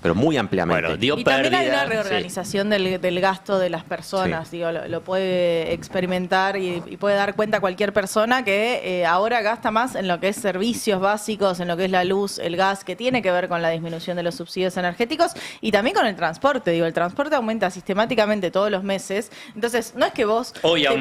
pero muy ampliamente. Bueno, dio y también hay una pérdida, reorganización del gasto de las personas. Digo, lo puede experimentar y puede dar cuenta cualquier persona que ahora gasta más en lo que es servicios básicos, en lo que es la luz, el gas, que tiene que ver con la disminución de los subsidios energéticos, y también con el transporte. Digo, el transporte aumenta sistemáticamente todos los meses. Entonces, no es que vos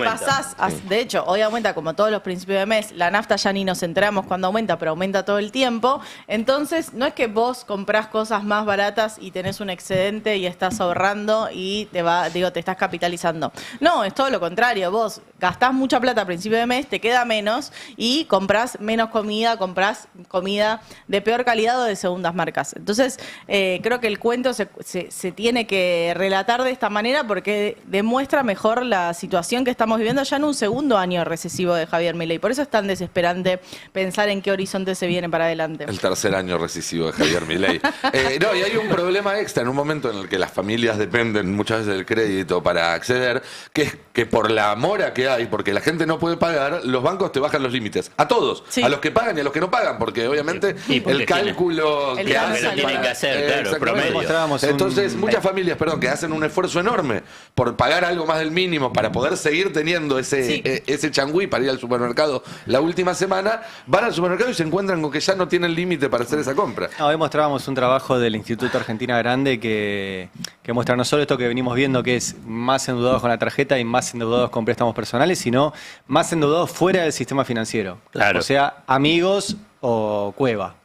pasás, de hecho, hoy aumenta como todos los principios de mes. La nafta ya ni nos enteramos cuando aumenta, pero aumenta todo el tiempo. Entonces, no es que vos comprás cosas más baratas y tenés un excedente y estás ahorrando y te estás capitalizando. No, es todo lo contrario. Vos gastás mucha plata a principio de mes, te queda menos y comprás menos comida, comprás comida de peor calidad o de segundas marcas. Entonces, creo que el cuento se tiene que relatar de esta manera porque demuestra mejor la situación que estamos viviendo ya en un segundo año recesivo de Javier Milei. Por eso es tan desesperante pensar en qué horizonte se viene para adelante. El tercer año recesivo de Javier Milei. Y hay un problema extra en un momento en el que las familias dependen muchas veces del crédito para acceder, que es que por la mora que hay, porque la gente no puede pagar, los bancos te bajan los límites. A todos. Sí. A los que pagan y a los que no pagan, porque obviamente el cálculo que hacen tienen que hacer, claro, promedio. Entonces, muchas familias, que hacen un esfuerzo enorme por pagar algo más del mínimo para poder seguir teniendo ese changüí para ir al supermercado la última semana, van al supermercado y se encuentran con que ya no tienen límite para hacer esa compra. Hoy mostrábamos un trabajo del Instituto Argentina Grande que muestra no solo esto que venimos viendo, que es más endeudados con la tarjeta y más endeudados con préstamos personales, sino más endeudados fuera del sistema financiero. Claro. O sea, amigos o cueva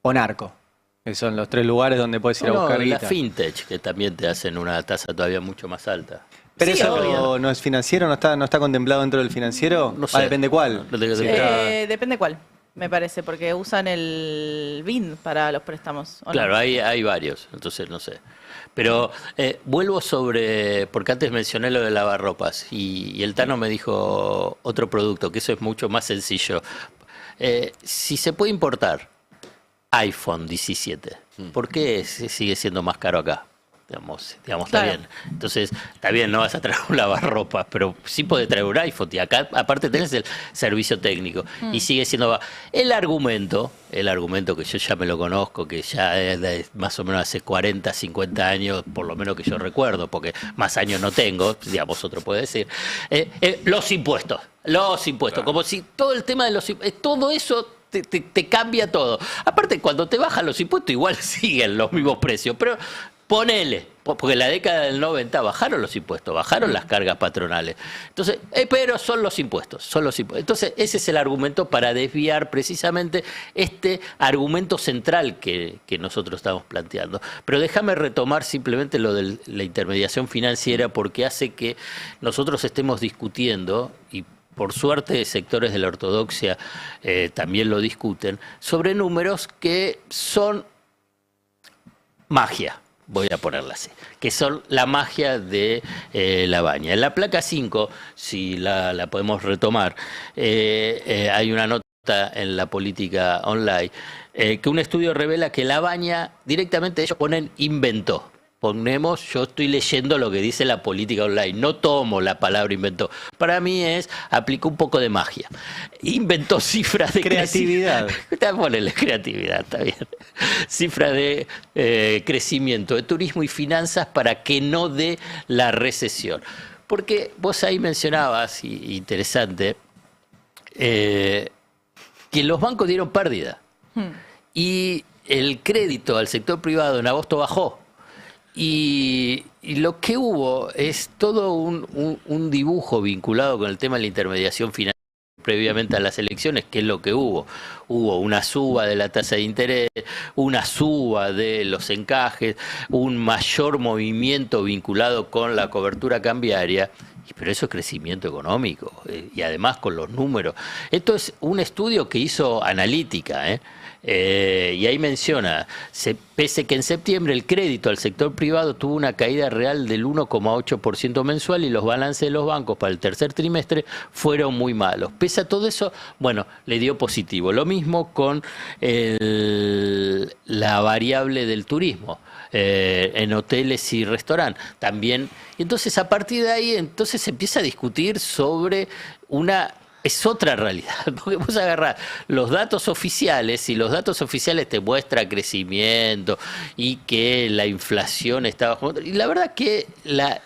o narco. Que son los tres lugares donde puedes ir a buscar guita. La fintech, que también te hacen una tasa todavía mucho más alta. Pero eso no es financiero, no está contemplado dentro del financiero. No sé. Depende cuál. Depende cuál, me parece, porque usan el BIN para los préstamos. Claro, no? hay varios, entonces no sé. Pero vuelvo porque antes mencioné lo de lavarropas y el Tano me dijo otro producto, que eso es mucho más sencillo. Si se puede importar iPhone 17, ¿por qué sigue siendo más caro acá? Digamos, claro. Está bien. Entonces, está bien, no vas a traer un lavarropas, pero sí podés traer un iPhone. Y acá, aparte, tenés el servicio técnico. Y sigue siendo... El argumento que yo ya me lo conozco, que ya es de más o menos hace 40, 50 años, por lo menos que yo recuerdo, porque más años no tengo, digamos, otro puede decir, los impuestos. Claro. Como si todo el tema de los impuestos, todo eso... Te cambia todo. Aparte, cuando te bajan los impuestos, igual siguen los mismos precios, pero ponele, porque en la década del 90 bajaron los impuestos, bajaron las cargas patronales. Entonces, pero son los impuestos. Entonces, ese es el argumento para desviar precisamente este argumento central que nosotros estamos planteando. Pero déjame retomar simplemente lo de la intermediación financiera, porque hace que nosotros estemos discutiendo, y por suerte sectores de la ortodoxia también lo discuten, sobre números que son magia. voy a ponerla así, que son la magia de Lavagna. En la placa 5, si la podemos retomar, hay una nota en la política online, que un estudio revela que Lavagna, directamente ellos ponen inventó. Yo estoy leyendo lo que dice la política online, no tomo la palabra inventó. Para mí aplicó un poco de magia. Inventó cifras de creatividad. Ponele creatividad, está bien. Cifras de crecimiento de turismo y finanzas para que no dé la recesión. Porque vos ahí mencionabas, interesante, que los bancos dieron pérdida. Y el crédito al sector privado en agosto bajó. Y lo que hubo es todo un dibujo vinculado con el tema de la intermediación financiera previamente a las elecciones, que es lo que hubo. Hubo una suba de la tasa de interés, una suba de los encajes, un mayor movimiento vinculado con la cobertura cambiaria. Pero eso es crecimiento económico y además con los números. Esto es un estudio que hizo Analítica, y ahí menciona, pese que en septiembre el crédito al sector privado tuvo una caída real del 1,8% mensual y los balances de los bancos para el tercer trimestre fueron muy malos. Pese a todo eso, bueno, le dio positivo. Lo mismo con la variable del turismo. En hoteles y restaurantes también. Y entonces a partir de ahí entonces se empieza a discutir sobre es otra realidad, porque vos agarrás los datos oficiales y los datos oficiales te muestran crecimiento y que la inflación está bajo control. Y la verdad que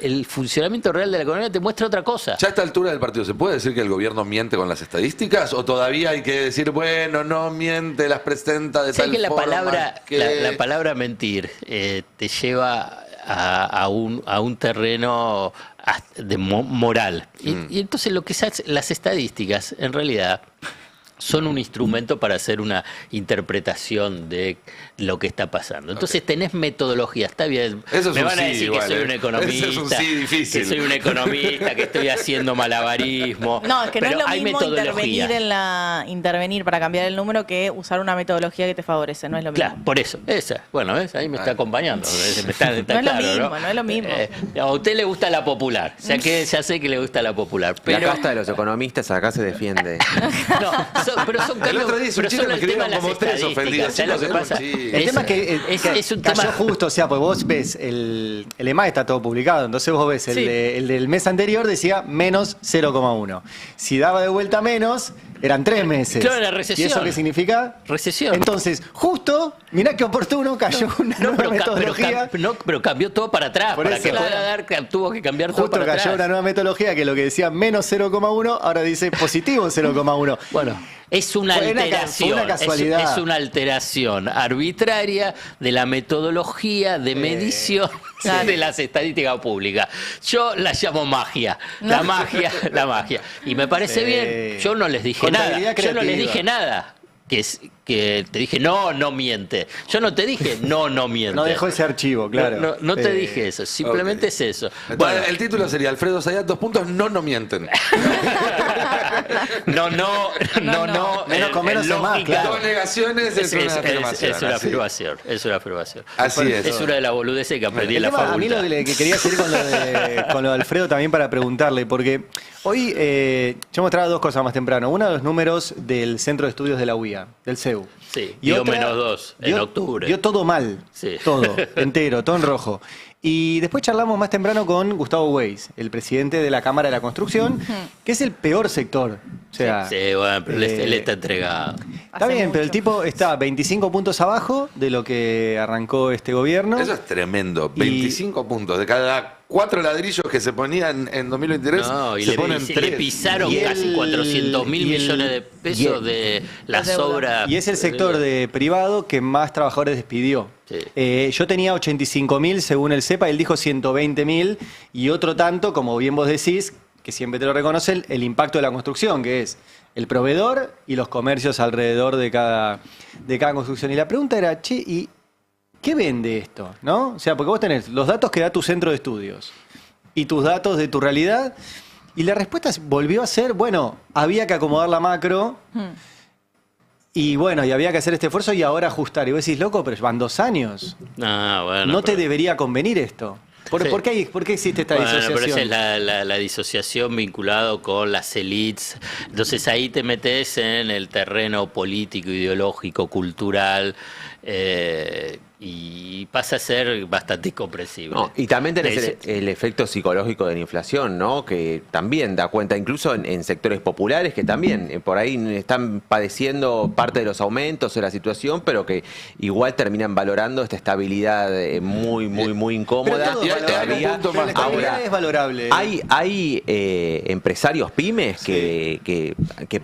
el funcionamiento real de la economía te muestra otra cosa. ¿Ya a esta altura del partido se puede decir que el gobierno miente con las estadísticas? ¿O todavía hay que decir, bueno, no miente, las presenta de tal que forma la palabra mentir te lleva a un terreno de moral. Y entonces lo que se hace, las estadísticas en realidad son un instrumento para hacer una interpretación de lo que está pasando. Entonces tenés metodología, está bien. Eso es me un van a decir igual, que soy un economista, eso es un difícil. que soy un economista, que estoy haciendo malabarismo. No, es que pero no es lo hay mismo intervenir para cambiar el número que usar una metodología que te favorece, no es lo mismo. Claro, por eso, bueno, ¿ves? Ahí me está acompañando. Está no es claro, lo mismo, no es lo mismo. A usted le gusta la popular, ya sé que le gusta la popular. Pero La casta de los economistas acá se defiende. no, pero son El otro día hice un chiste, me escribieron como 3 ofendidos. ¿Sabes lo que pasa? El tema es que es un cayó tema justo, o sea, pues vos ves, el EMAE está todo publicado, entonces vos ves el del mes anterior decía menos 0,1. Si daba de vuelta menos, eran 3 meses. Claro, la recesión. ¿Y eso qué significa? Recesión. Entonces, justo, mirá qué oportuno cayó una nueva metodología. Pero cambió todo para atrás. Por para eso. que pueda dar, tuvo que cambiar todo Justo para cayó atrás. una nueva metodología que lo que decía menos 0,1, ahora dice positivo 0,1. Bueno, es una Fue una alteración. casualidad. Es una alteración arbitraria de la metodología de medición de las estadísticas públicas. Yo la llamo magia. La magia. Y me parece bien. Yo no les dije nada. Yo no les dije nada. Que te dije, no miente. Yo no te dije, no miente. No dejó ese archivo, claro. No te dije eso, simplemente es eso. Bueno, Bueno, el título sería Alfredo Zayat, 2 puntos, no mienten. no. Menos con menos es más, claro. Dos negaciones es una afirmación. Es una así. afirmación, es una afirmación. Así es. Es una de las boludeces que aprendí en la A mí facultad. lo que quería hacer con lo de Alfredo también para preguntarle, porque hoy yo mostraba 2 cosas más temprano. Una, los números del Centro de Estudios de la UIA, del CEU. Sí, Y dio otra, -2 en octubre. Dio todo mal, Sí. todo, entero, todo en rojo. Y después charlamos más temprano con Gustavo Weiss, el presidente de la Cámara de la Construcción, que es el peor sector. O sea, Sí, bueno, pero él está entregado. está Hace bien, pero el mucho. tipo está 25 puntos abajo de lo que arrancó este gobierno. Eso es tremendo. 25 puntos. De cada 4 ladrillos que se ponían en 2023, No, y se le ponen 3. pisaron Y casi el- 400.000 y el- millones de pesos de las deuda. obras. Y es el sector de privado que más trabajadores despidió. Sí. Yo tenía 85.000 según el CEPA, él dijo 120.000 y otro tanto, como bien vos decís, que siempre te lo reconocen, el impacto de la construcción, que es el proveedor y los comercios alrededor de cada construcción. Y la pregunta era, che, ¿y qué vende esto? ¿No? O sea, porque vos tenés los datos que da tu centro de estudios y tus datos de tu realidad, y la respuesta volvió a ser, bueno, había que acomodar la macro. Y bueno, y había que hacer este esfuerzo y ahora ajustar. Y vos decís, loco, pero van 2 años. Bueno, No te debería convenir esto. ¿Por qué existe esta disociación? Pero esa es la disociación vinculado con las élites. Entonces ahí te metes en el terreno político, ideológico, cultural, y pasa a ser bastante incomprensible. No, y también tenés el efecto psicológico de la inflación, ¿no? Que también da cuenta, incluso en sectores populares, que también por ahí están padeciendo parte de los aumentos de la situación, pero que igual terminan valorando esta estabilidad muy incómoda. Ahora es valorable. Hay empresarios pymes que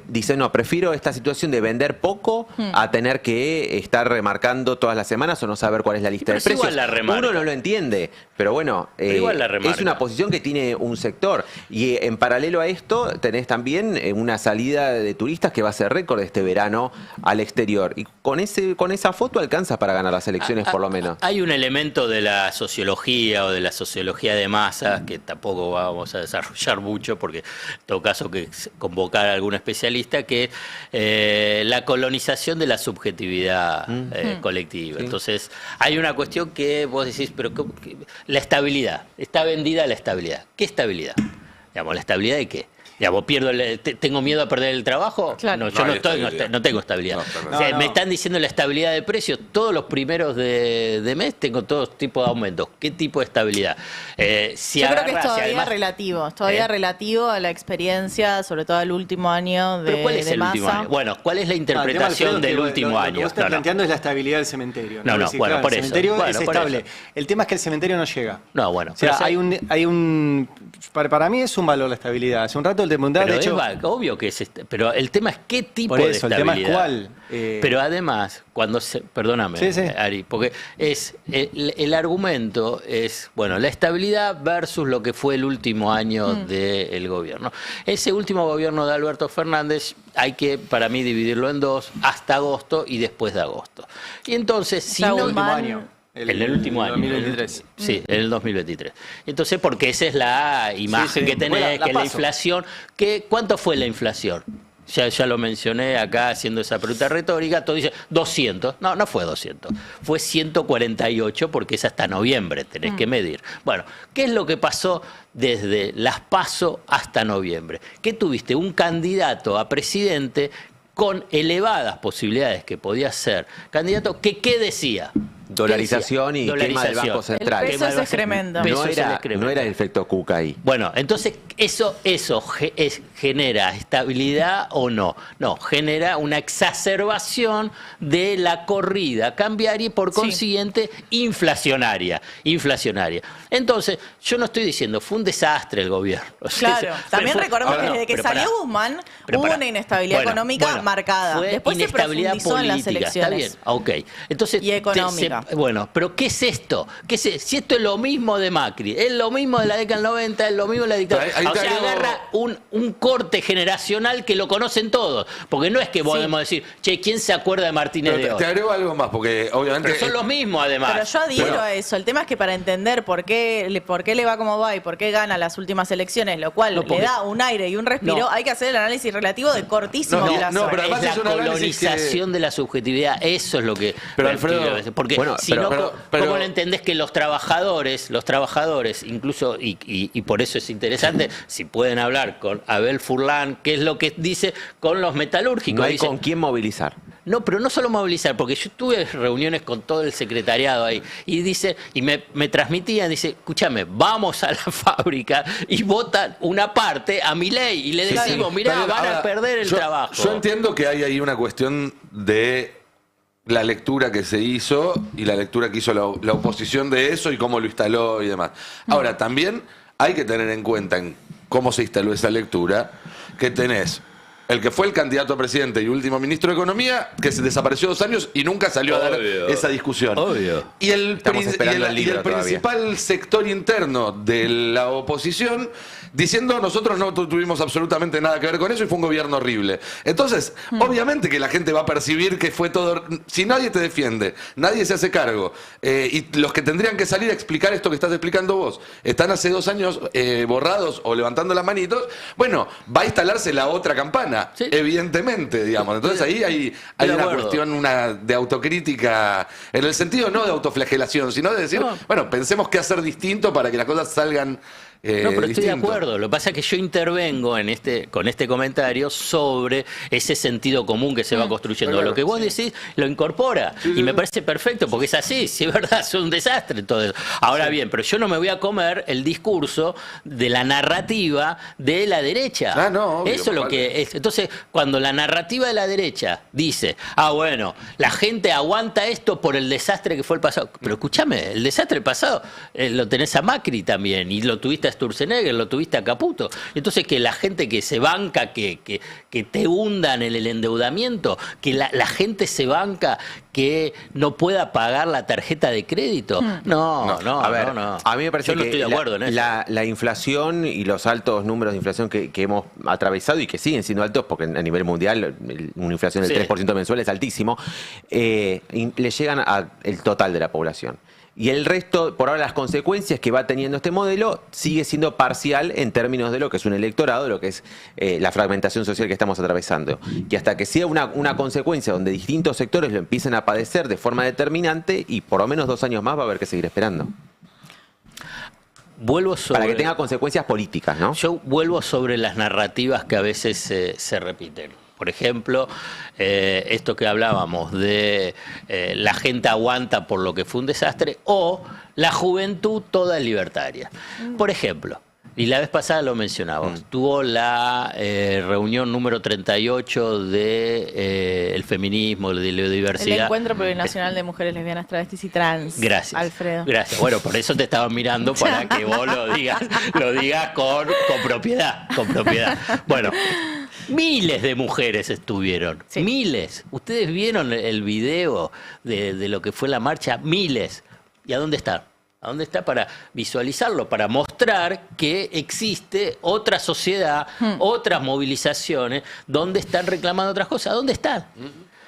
dicen, no, prefiero esta situación de vender poco a tener que estar remarcando todas las semanas o no saber cuál es la lista de precios. Uno no lo entiende, pero bueno, es una posición que tiene un sector. Y en paralelo a esto tenés también una salida de turistas que va a ser récord este verano al exterior. Y con esa foto alcanza para ganar las elecciones por lo menos. Hay un elemento de la sociología o de la sociología de masas que tampoco vamos a desarrollar mucho porque en todo caso que convocar a algún especialista, que la colonización de la subjetividad colectiva. Sí. Entonces hay una cuestión que vos decís, pero la estabilidad, está vendida la estabilidad. ¿Qué estabilidad? Digamos, ¿la estabilidad de qué? Digamos, ¿tengo miedo a perder el trabajo? Claro. No, yo no tengo estabilidad. Me están diciendo la estabilidad de precios. Todos los primeros de mes tengo todo tipo de aumentos. ¿Qué tipo de estabilidad? Yo creo que es todavía relativo. Es todavía relativo a la experiencia, sobre todo al último año de ¿Pero cuál es el último año? Bueno, ¿cuál es la interpretación del último año? Lo que vos estás planteando es la estabilidad del cementerio. Bueno, por eso. El cementerio es estable. El tema es que el cementerio no llega. No, bueno. O sea, para mí es un valor la estabilidad. Hace un rato el Mundial, de hecho, obvio que es pero el tema es qué tipo de estabilidad. El tema es cuál. Pero además, perdóname, Ari, porque el argumento es, bueno, la estabilidad versus lo que fue el último año del gobierno. Ese último gobierno de Alberto Fernández hay que, para mí, dividirlo en dos, hasta agosto y después de agosto. Y entonces, si no... último año. En el último año. 2023. Sí, en el 2023. Entonces, porque esa es la imagen que tenés, que la inflación. ¿Cuánto fue la inflación? Ya lo mencioné acá haciendo esa pregunta retórica. Todo dice 200. No fue 200. Fue 148 porque es hasta noviembre, tenés que medir. Bueno, ¿qué es lo que pasó desde las PASO hasta noviembre? Que tuviste un candidato a presidente con elevadas posibilidades que podía ser candidato, ¿qué decía? Dolarización y quema del Banco Central. El peso es excremento. No era el efecto Cuca ahí. Bueno, entonces eso genera estabilidad o no. No, genera una exacerbación de la corrida cambiaria y por consiguiente inflacionaria. Entonces, yo no estoy diciendo, fue un desastre el gobierno. Claro, también recordemos que desde que salió Guzmán hubo una inestabilidad económica marcada. Después se profundizó en las elecciones. Está bien, ok. Entonces, y económica. Bueno, pero ¿qué es esto? Si esto es lo mismo de Macri, es lo mismo de la década del 90, es lo mismo de la dictadura. O sea, agarra un corte generacional que lo conocen todos. Porque no es que podemos decir, che, ¿quién se acuerda de Martínez de hoy? Te agrego algo más, porque obviamente... Pero son los mismos, además. Pero yo adhiero a eso. El tema es que para entender por qué le va como va y por qué gana las últimas elecciones, lo cual le da un aire y un respiro, hay que hacer el análisis relativo de cortísimo plazo. Pero además es la colonización de la subjetividad. Eso es lo que... Pero Alfredo... Porque si no, ¿cómo lo entendés que los trabajadores, incluso, y por eso es interesante, si pueden hablar con Abel Furlan, qué es lo que dice con los metalúrgicos? No hay con quién movilizar. No, pero no solo movilizar, porque yo tuve reuniones con todo el secretariado ahí y me transmitían, dice, escúchame, vamos a la fábrica y votan una parte a Milei y le decimos, mirá, van a perder el trabajo. Yo entiendo que hay ahí una cuestión de la lectura que se hizo y la lectura que hizo la oposición de eso y cómo lo instaló y demás. Ahora, también hay que tener en cuenta en cómo se instaló esa lectura, que tenés el que fue el candidato a presidente y último ministro de Economía, que se desapareció 2 años y nunca salió a dar esa discusión. Y el principal sector interno de la oposición diciendo nosotros no tuvimos absolutamente nada que ver con eso y fue un gobierno horrible. Entonces, obviamente que la gente va a percibir que fue todo... Si nadie te defiende, nadie se hace cargo, y los que tendrían que salir a explicar esto que estás explicando vos, están hace 2 años borrados o levantando las manitos, bueno, va a instalarse la otra campana, evidentemente, digamos. Entonces ahí hay una cuestión de autocrítica, en el sentido no de autoflagelación, sino de decir, bueno, pensemos qué hacer distinto para que las cosas salgan no, pero distinto. estoy de acuerdo. Lo que pasa es que yo intervengo con este comentario sobre ese sentido común que se va construyendo. Claro, lo que vos decís lo incorpora. Y me parece perfecto, porque es así. Si es verdad, es un desastre todo eso. Ahora bien, pero yo no me voy a comer el discurso de la narrativa de la derecha. Obvio, eso es lo que es. Entonces, cuando la narrativa de la derecha dice, bueno, la gente aguanta esto por el desastre que fue el pasado. Pero escúchame, el desastre pasado lo tenés a Macri también, y lo tuviste a Sturzenegger, lo tuviste a Caputo. Entonces, que la gente que se banca, que te hundan en el endeudamiento, que la gente se banca que no pueda pagar la tarjeta de crédito. No. A mí me parece yo no que estoy de acuerdo en eso. La inflación y los altos números de inflación que hemos atravesado y que siguen siendo altos, porque a nivel mundial una inflación del 3% mensual es altísimo, le llegan al total de la población. Y el resto, por ahora, las consecuencias que va teniendo este modelo sigue siendo parcial en términos de lo que es un electorado, de lo que es la fragmentación social que estamos atravesando. Que hasta que sea una consecuencia donde distintos sectores lo empiecen a padecer de forma determinante, y por lo menos 2 años más va a haber que seguir esperando. Para que tenga consecuencias políticas, ¿no? Yo vuelvo sobre las narrativas que a veces se repiten. Por ejemplo, esto que hablábamos de la gente aguanta por lo que fue un desastre, o la juventud toda libertaria. Por ejemplo, y la vez pasada lo mencionábamos, tuvo la reunión número 38 de el feminismo, de la diversidad. El Encuentro Plurinacional de Mujeres Lesbianas, Travestis y Trans. Gracias. Alfredo. Gracias. Bueno, por eso te estaba mirando, para que vos lo digas con propiedad. Bueno. Miles de mujeres estuvieron, miles. Ustedes vieron el video de lo que fue la marcha, miles. ¿Y a dónde está? ¿A dónde está? Para visualizarlo, para mostrar que existe otra sociedad, otras movilizaciones, donde están reclamando otras cosas. ¿A dónde están?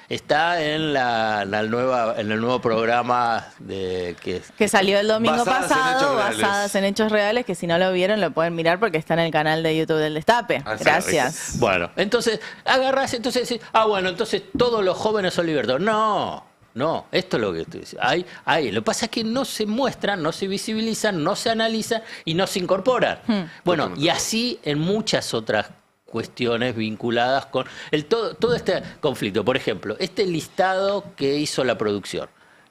Está en el nuevo programa que salió el domingo pasado, basadas en hechos reales, que si no lo vieron lo pueden mirar porque está en el canal de YouTube del Destape. Gracias. Bueno, entonces agarrás, entonces decís, bueno, entonces todos los jóvenes son libertados. No, esto es lo que estoy diciendo. Lo que pasa es que no se muestran, no se visibilizan, no se analizan y no se incorporan. Bueno, y así en muchas otras cuestiones vinculadas con todo este conflicto. Por ejemplo, este listado que hizo la producción,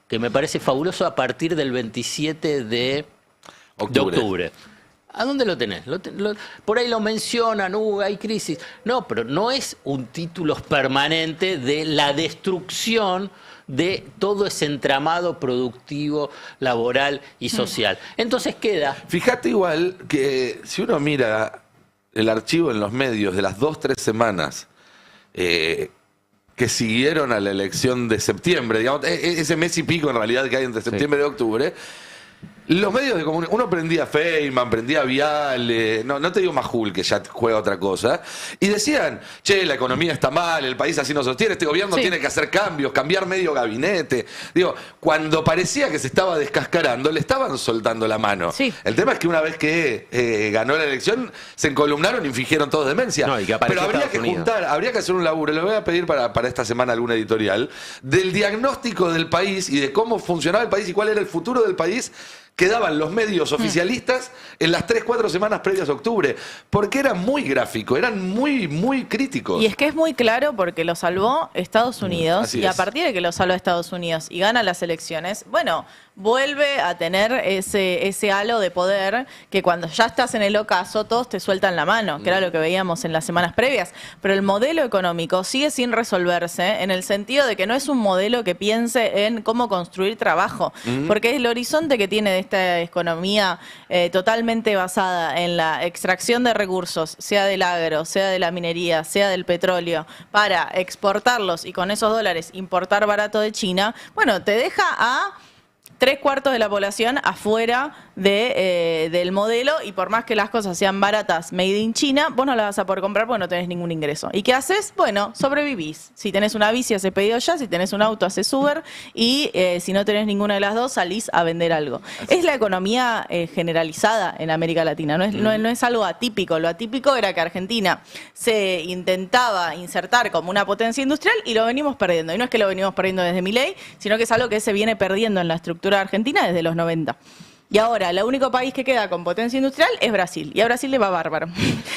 que me parece fabuloso, a partir del 27 de octubre. ¿A dónde lo tenés? Por ahí lo mencionan, hay crisis. No, pero no es un título permanente de la destrucción de todo ese entramado productivo, laboral y social. Entonces queda... Fíjate igual que si uno mira el archivo en los medios de las 2-3 semanas que siguieron a la elección de septiembre, digamos, ese mes y pico en realidad que hay entre septiembre y octubre, los medios de comunicación, uno prendía Feynman, prendía Viale, no te digo Majul, que ya juega otra cosa, y decían, la economía está mal, el país así no sostiene, este gobierno tiene que hacer cambios, cambiar medio gabinete. Digo, cuando parecía que se estaba descascarando, le estaban soltando la mano. El tema es que una vez que ganó la elección, se encolumnaron y fingieron todos demencia. Pero habría que juntar, habría que hacer un laburo, le voy a pedir para esta semana alguna editorial, del diagnóstico del país y de cómo funcionaba el país y cuál era el futuro del país que daban los medios oficialistas en las 3-4 semanas previas a octubre, porque era muy gráfico, eran muy, muy críticos. Y es que es muy claro porque lo salvó Estados Unidos, y a partir de que lo salvó Estados Unidos y gana las elecciones, bueno, vuelve a tener ese halo de poder que cuando ya estás en el ocaso todos te sueltan la mano, que era lo que veíamos en las semanas previas. Pero el modelo económico sigue sin resolverse, en el sentido de que no es un modelo que piense en cómo construir trabajo, porque el horizonte que tiene de esta economía totalmente basada en la extracción de recursos, sea del agro, sea de la minería, sea del petróleo, para exportarlos y con esos dólares importar barato de China, bueno, te deja a 3/4 de la población afuera del modelo, y por más que las cosas sean baratas, made in China, vos no las vas a poder comprar porque no tenés ningún ingreso. ¿Y qué haces? Bueno, sobrevivís. Si tenés una bici, haces pedido ya, si tenés un auto, haces Uber, y si no tenés ninguna de las dos, salís a vender algo. Es la economía generalizada en América Latina, no es algo atípico. Lo atípico era que Argentina se intentaba insertar como una potencia industrial y lo venimos perdiendo. Y no es que lo venimos perdiendo desde Milei, sino que es algo que se viene perdiendo en la estructura argentina desde los 90. Y ahora, el único país que queda con potencia industrial es Brasil. Y a Brasil le va bárbaro.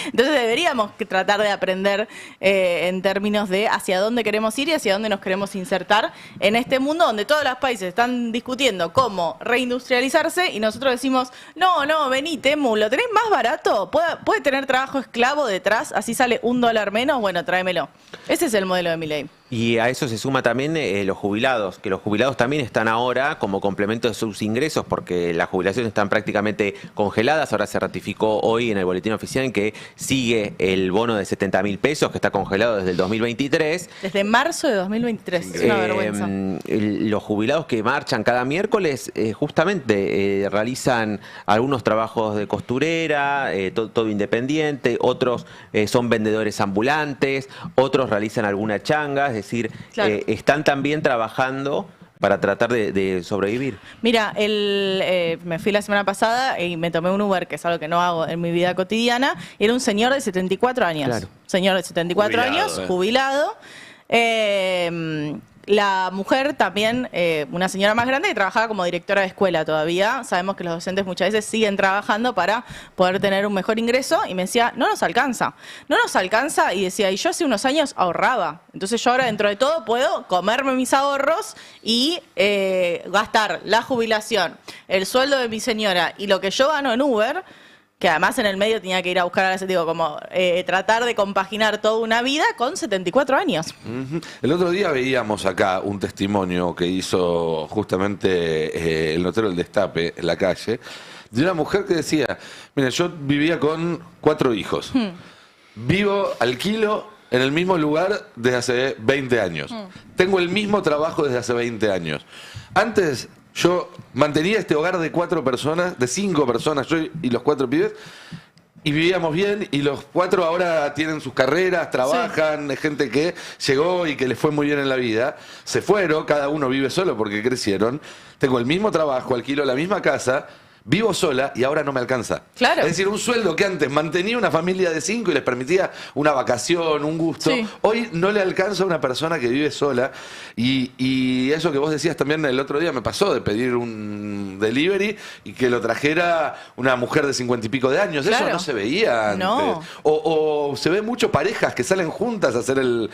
Entonces deberíamos tratar de aprender en términos de hacia dónde queremos ir y hacia dónde nos queremos insertar en este mundo donde todos los países están discutiendo cómo reindustrializarse y nosotros decimos, no, vení, Temu, ¿lo tenés más barato? ¿Puede tener trabajo esclavo detrás? Así sale $1 menos. Bueno, tráemelo. Ese es el modelo de Milei. Y a eso se suma también los jubilados, que los jubilados también están ahora como complemento de sus ingresos porque las jubilaciones están prácticamente congeladas. Ahora se ratificó hoy en el boletín oficial que sigue el bono de 70.000 pesos que está congelado desde el 2023. Desde marzo de 2023, es una vergüenza. Los jubilados que marchan cada miércoles justamente realizan algunos trabajos de costurera, todo independiente, otros son vendedores ambulantes, otros realizan alguna changa, es decir, claro, están también trabajando para tratar de sobrevivir. Mira, me fui la semana pasada y me tomé un Uber, que es algo que no hago en mi vida cotidiana. Era un señor de 74 años. Claro. Señor de 74 años, jubilado. La mujer también, una señora más grande que trabajaba como directora de escuela todavía. Sabemos que los docentes muchas veces siguen trabajando para poder tener un mejor ingreso. Y me decía, no nos alcanza. Y decía, y yo hace unos años ahorraba. Entonces yo ahora dentro de todo puedo comerme mis ahorros y gastar la jubilación, el sueldo de mi señora y lo que yo gano en Uber, que además en el medio tenía que ir a buscar, tratar de compaginar toda una vida con 74 años. El otro día veíamos acá un testimonio que hizo justamente el notero del Destape en la calle, de una mujer que decía, mira, yo vivía con 4 hijos, alquilo en el mismo lugar desde hace 20 años, tengo el mismo trabajo desde hace 20 años. Antes yo mantenía este hogar de 4 personas, de 5 personas, yo y los 4 pibes, y vivíamos bien, y los 4 ahora tienen sus carreras, trabajan, sí, gente que llegó y que les fue muy bien en la vida, se fueron, cada uno vive solo porque crecieron, tengo el mismo trabajo, alquilo la misma casa, vivo sola y ahora no me alcanza. Claro. Es decir, un sueldo que antes mantenía una familia de 5 y les permitía una vacación, un gusto, sí, hoy no le alcanza a una persona que vive sola. Y eso que vos decías también el otro día me pasó, de pedir un delivery y que lo trajera una mujer de 50 y pico de años. Claro. Eso no se veía antes. No. O se ve mucho parejas que salen juntas a hacer el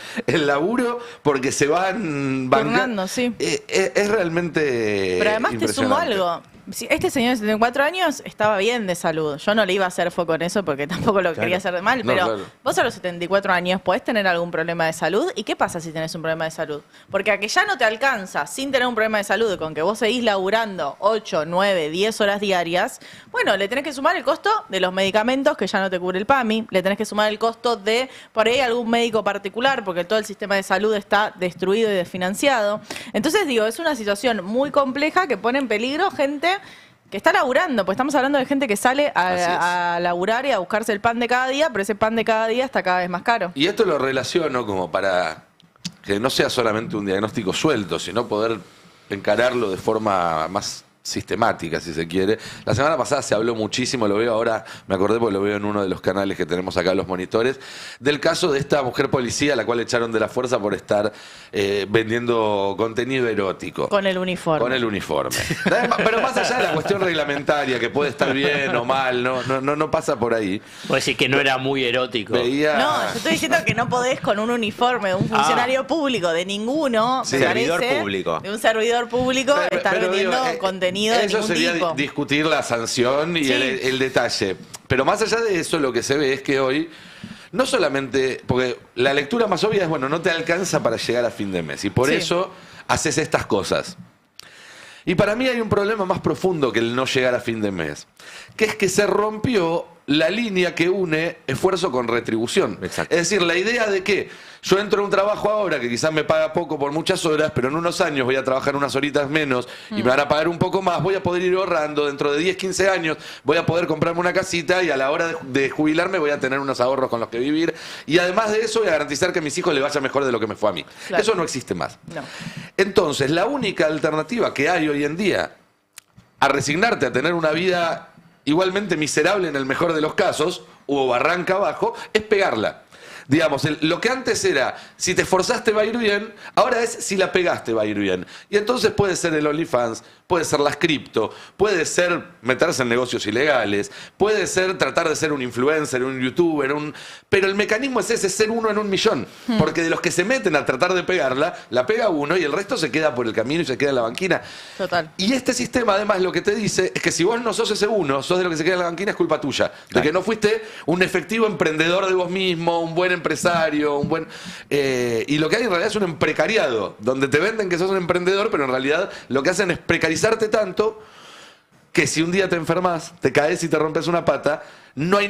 laburo porque se van turnando, sí. Es realmente Pero además te sumo algo. Este señor de 74 años estaba bien de salud. Yo no le iba a hacer foco en eso porque tampoco lo quería hacer mal, pero vos a los 74 años podés tener algún problema de salud. ¿Y qué pasa si tenés un problema de salud? Porque a que ya no te alcanza sin tener un problema de salud, con que vos seguís laburando 8, 9, 10 horas diarias, bueno, le tenés que sumar el costo de los medicamentos que ya no te cubre el PAMI, le tenés que sumar el costo de, por ahí, algún médico particular, porque todo el sistema de salud está destruido y desfinanciado. Entonces, es una situación muy compleja que pone en peligro gente que está laburando, pues estamos hablando de gente que sale a laburar y a buscarse el pan de cada día, pero ese pan de cada día está cada vez más caro. Y esto lo relaciono como para que no sea solamente un diagnóstico suelto, sino poder encararlo de forma más sistemática, si se quiere. La semana pasada se habló muchísimo, lo veo ahora, me acordé porque lo veo en uno de los canales que tenemos acá, los monitores, del caso de esta mujer policía a la cual echaron de la fuerza por estar vendiendo contenido erótico. Con el uniforme. Con el uniforme. Pero más allá de la cuestión reglamentaria, que puede estar bien o mal, no pasa por ahí. Puedo decir que no era muy erótico. No, yo estoy diciendo que no podés con un uniforme de un funcionario público, de ninguno, sí, servidor público. De un servidor público, estar vendiendo contenido. Eso sería discutir la sanción y el detalle. Pero más allá de eso, lo que se ve es que hoy, no solamente, porque la lectura más obvia es, no te alcanza para llegar a fin de mes. Y por eso haces estas cosas. Y para mí hay un problema más profundo que el no llegar a fin de mes, que es que se rompió la línea que une esfuerzo con retribución. Exacto. Es decir, la idea de que Yo entro a un trabajo ahora que quizás me paga poco por muchas horas, pero en unos años voy a trabajar unas horitas menos y me van a pagar un poco más, voy a poder ir ahorrando, dentro de 10, 15 años voy a poder comprarme una casita y a la hora de jubilarme voy a tener unos ahorros con los que vivir y además de eso voy a garantizar que a mis hijos les vaya mejor de lo que me fue a mí. Claro. Eso no existe más. No. Entonces, la única alternativa que hay hoy en día a resignarte a tener una vida igualmente miserable en el mejor de los casos, o barranca abajo, es pegarla. Digamos, lo que antes era, si te esforzaste va a ir bien, ahora es si la pegaste va a ir bien. Y entonces puede ser el OnlyFans, puede ser las cripto, puede ser meterse en negocios ilegales, puede ser tratar de ser un influencer, un youtuber, pero el mecanismo es ese, ser uno en un millón. Porque de los que se meten a tratar de pegarla, la pega uno y el resto se queda por el camino y se queda en la banquina. Total. Y este sistema además lo que te dice es que si vos no sos ese uno, sos de lo que se queda en la banquina, es culpa tuya. De que no fuiste un efectivo emprendedor de vos mismo, un buen empresario, un buen... y lo que hay en realidad es un precariado, donde te venden que sos un emprendedor, pero en realidad lo que hacen es precarizarte tanto que si un día te enfermas, te caes y te rompes una pata, no hay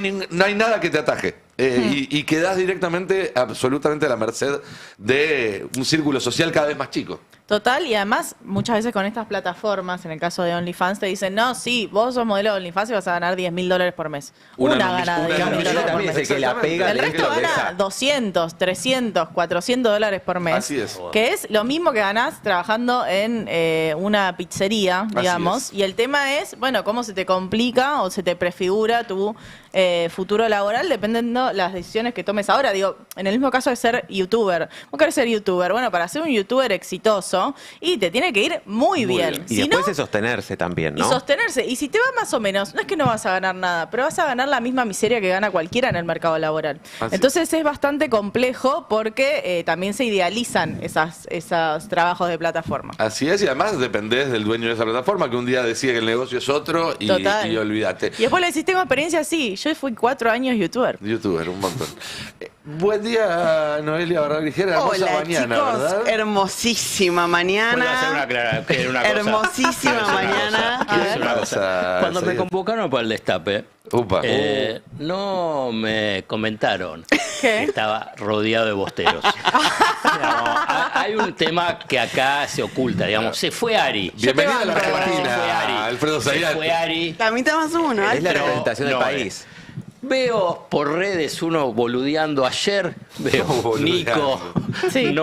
nada que te ataje. Y quedás directamente, absolutamente a la merced de un círculo social cada vez más chico. Total, y además muchas veces con estas plataformas, en el caso de OnlyFans, te dicen, no, sí, vos sos modelo de OnlyFans y vas a ganar $10.000 por mes. Una gana de $10.000 por mes. Es el que la pega. El resto gana 200, 300, $400 por mes. Así es. Que es lo mismo que ganás trabajando en una pizzería, digamos. Y el tema es, bueno, cómo se te complica o se te prefigura tu futuro laboral dependiendo las decisiones que tomes ahora. Digo, en el mismo caso de ser youtuber. Vos querés ser youtuber. Bueno, para ser un youtuber exitoso, y te tiene que ir muy bien. Y si después no, es sostenerse también, ¿no? Y sostenerse. Y si te va más o menos, no es que no vas a ganar nada, pero vas a ganar la misma miseria que gana cualquiera en el mercado laboral. Entonces es bastante complejo porque también se idealizan esos trabajos de plataforma. Así es, y además dependés del dueño de esa plataforma que un día decide que el negocio es otro y olvídate. Y después le decís, tengo experiencia, sí. Yo fui 4 años youtuber. Youtuber, un montón. Buen día, Noelia Barral Ligera. Hermosa mañana, chicos, ¿verdad? Hermosísima mañana. Puedo hacer una cosa. Hermosísima mañana. Una cosa. Cuando me convocaron para el destape, no me comentaron que estaba rodeado de bosteros. Digamos, hay un tema que acá se oculta, digamos. Se fue Ari. Bienvenida a la Se fue Argentina, Ari. Alfredo Se Zayat. fue Ari. La mitad más uno, Es la Pero representación del no país. Veo por redes uno boludeando ayer, veo Nico, Sí.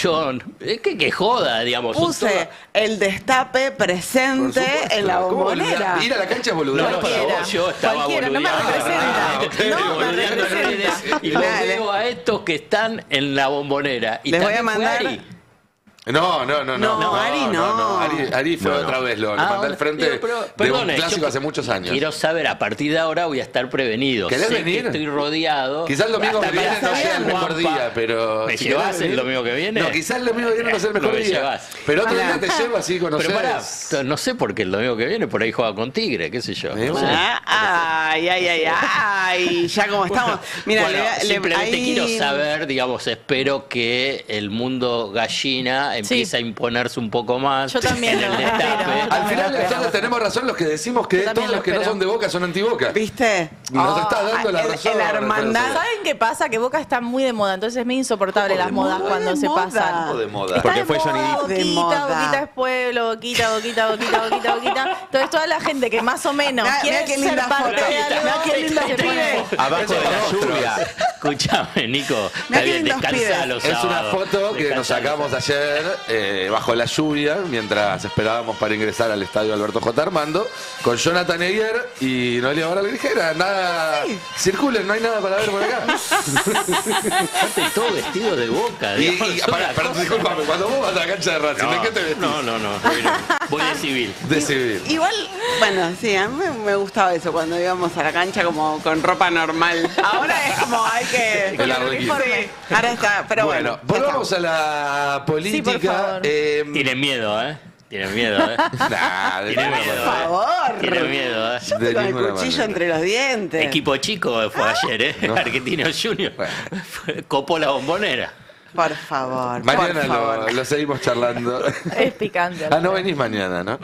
John, que joda, digamos. Puse el destape presente en la bombonera. Ir a la cancha es boludear. No, Cualquiera. yo estaba Cualquiera, no me boludeando. representa. No me Boludeando en representa. redes y los Dale. veo a estos que están en la bombonera. Y Les voy a también fue mandar- Ari. No, Ari no. Ari fue otra vez, lo mandé al frente digo, pero, de perdone, un clásico yo hace muchos años. Quiero saber, a partir de ahora voy a estar prevenido. ¿Querés Sé venir? que estoy rodeado. Quizás el domingo que Hasta viene no me sea el mejor Juanpa. día, pero... ¿Me si llevas querés el venir- domingo que viene? No, quizás el domingo que viene no sea el mejor No me día. llevas. Pero otro día te llevo así, Pero conoces. pará, no sé por qué el domingo que viene por ahí juega con Tigre, qué sé yo. No sé. Ay, ya como estamos. Mira, Bueno, simplemente ahí- quiero saber, digamos, espero que el mundo gallina empiece a imponerse un poco más. Yo también en el lo destape. espero. Al final entonces tenemos razón los que decimos que Yo también todos los lo que no espero. son de Boca son antiboca. ¿Viste? Nos está dando la el- razón. la hermandad. ¿Saben qué pasa? Que Boca está muy de moda, entonces es medio insoportable las modas cuando de se moda? pasan. Poco de moda. Está Porque de fue moda, Johnny Depp. Boquita, De moda. Boquita es pueblo, Boquita. Entonces toda la gente que más o menos Mirá, quiere mirá qué ser linda parte foto. de algo, Mirá qué lindo se pibe. pone- Abajo de la lluvia. Escúchame, Nico. Mirá Está qué bien, lindos descansa pibes. los Es una sábados. foto que nos Descansa los sacamos ayer bajo la lluvia mientras esperábamos para ingresar al estadio Alberto J. Armando con Jonathan Eguer y Noelia Barral Ligera. Nada, circulen, no hay nada para ver por acá. Aparte, todo vestido de Boca. digamos, es una cosa. Disculpame, cuando vos vas a la cancha de Racing, ¿de qué te vestís? No. Voy de civil. De civil. Igual, bueno, sí, a mí me gustaba eso cuando íbamos a la cancha como con ropa normal. Ahora es como hay que... Con la roquita. Sí, ahora está, pero bueno. Bueno, volvamos a la política. Sí, por favor. Tienen miedo, ¿eh? Tienen miedo, ¿eh? Nah, de Tienen ninguna miedo, manera. Por favor. Tienen miedo, ¿eh? De Con el ninguna cuchillo manera. entre los dientes. Equipo chico fue ayer, ¿eh? Argentinos Juniors. Copó la bombonera. Por favor. Mañana por favor. lo seguimos charlando. Es picante. No venís mañana, ¿no?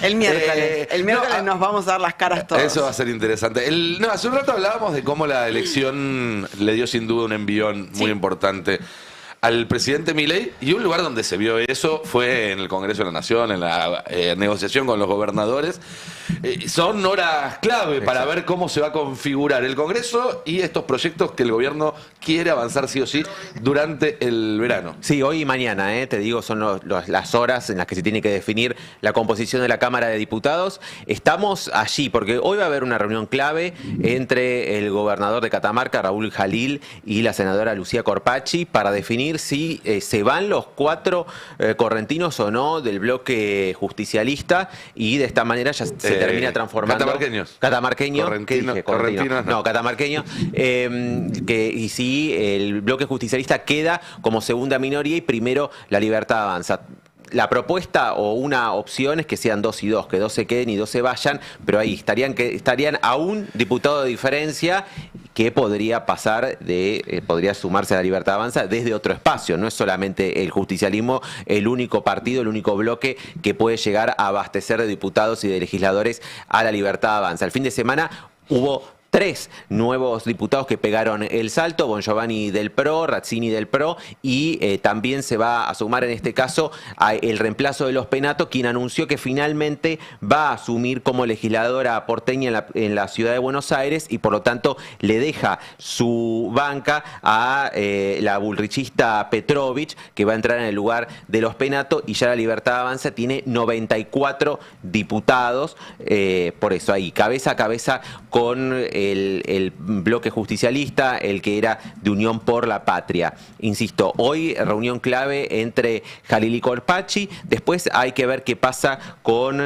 El miércoles. El miércoles nos vamos a dar las caras todos. Eso va a ser interesante. Hace un rato hablábamos de cómo la elección le dio sin duda un envión muy importante al presidente Milei, y un lugar donde se vio eso fue en el Congreso de la Nación, en la negociación con los gobernadores. Son horas clave para ver cómo se va a configurar el Congreso y estos proyectos que el gobierno quiere avanzar sí o sí durante el verano. Sí, hoy y mañana, te digo, son las horas en las que se tiene que definir la composición de la Cámara de Diputados. Estamos allí porque hoy va a haber una reunión clave entre el gobernador de Catamarca, Raúl Jalil, y la senadora Lucía Corpacci para definir si se van los 4 correntinos o no del bloque justicialista, y de esta manera ya se termina transformando. Catamarqueños. ¿Qué dije? Correntinos. No, catamarqueños. Y si el bloque justicialista queda como segunda minoría y primero La Libertad Avanza. La propuesta o una opción es que sean 2 y 2, que 2 se queden y 2 se vayan, pero ahí estarían a un diputado de diferencia que podría pasar podría sumarse a La Libertad Avanza desde otro espacio. No es solamente el justicialismo el único partido, el único bloque que puede llegar a abastecer de diputados y de legisladores a La Libertad Avanza. El fin de semana hubo 3 nuevos diputados que pegaron el salto: Bongiovanni del PRO, Razzini del PRO, y también se va a sumar en este caso el reemplazo de Los Penato, quien anunció que finalmente va a asumir como legisladora porteña en la ciudad de Buenos Aires, y por lo tanto le deja su banca a la bullrichista Petrovich, que va a entrar en el lugar de Los Penato, y ya La Libertad Avanza tiene 94 diputados, por eso ahí cabeza a cabeza con el bloque justicialista, el que era de Unión por la Patria. Insisto, hoy reunión clave entre Jalil y Corpacci. Después hay que ver qué pasa con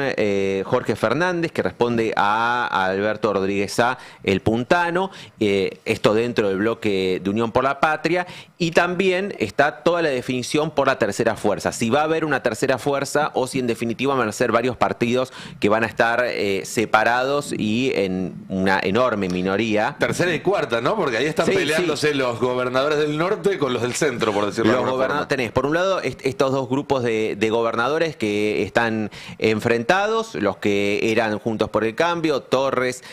Jorge Fernández, que responde a Alberto Rodríguez A, el puntano. Esto dentro del bloque de Unión por la Patria. Y también está toda la definición por la tercera fuerza. Si va a haber una tercera fuerza o si en definitiva van a ser varios partidos que van a estar separados y en una enorme minoría. Tercera y cuarta, ¿no? Porque ahí están peleándose los gobernadores del norte con los del centro, por decirlo de alguna forma. Tenés, por un lado, estos 2 grupos de gobernadores que están enfrentados, los que eran Juntos por el Cambio, Torres,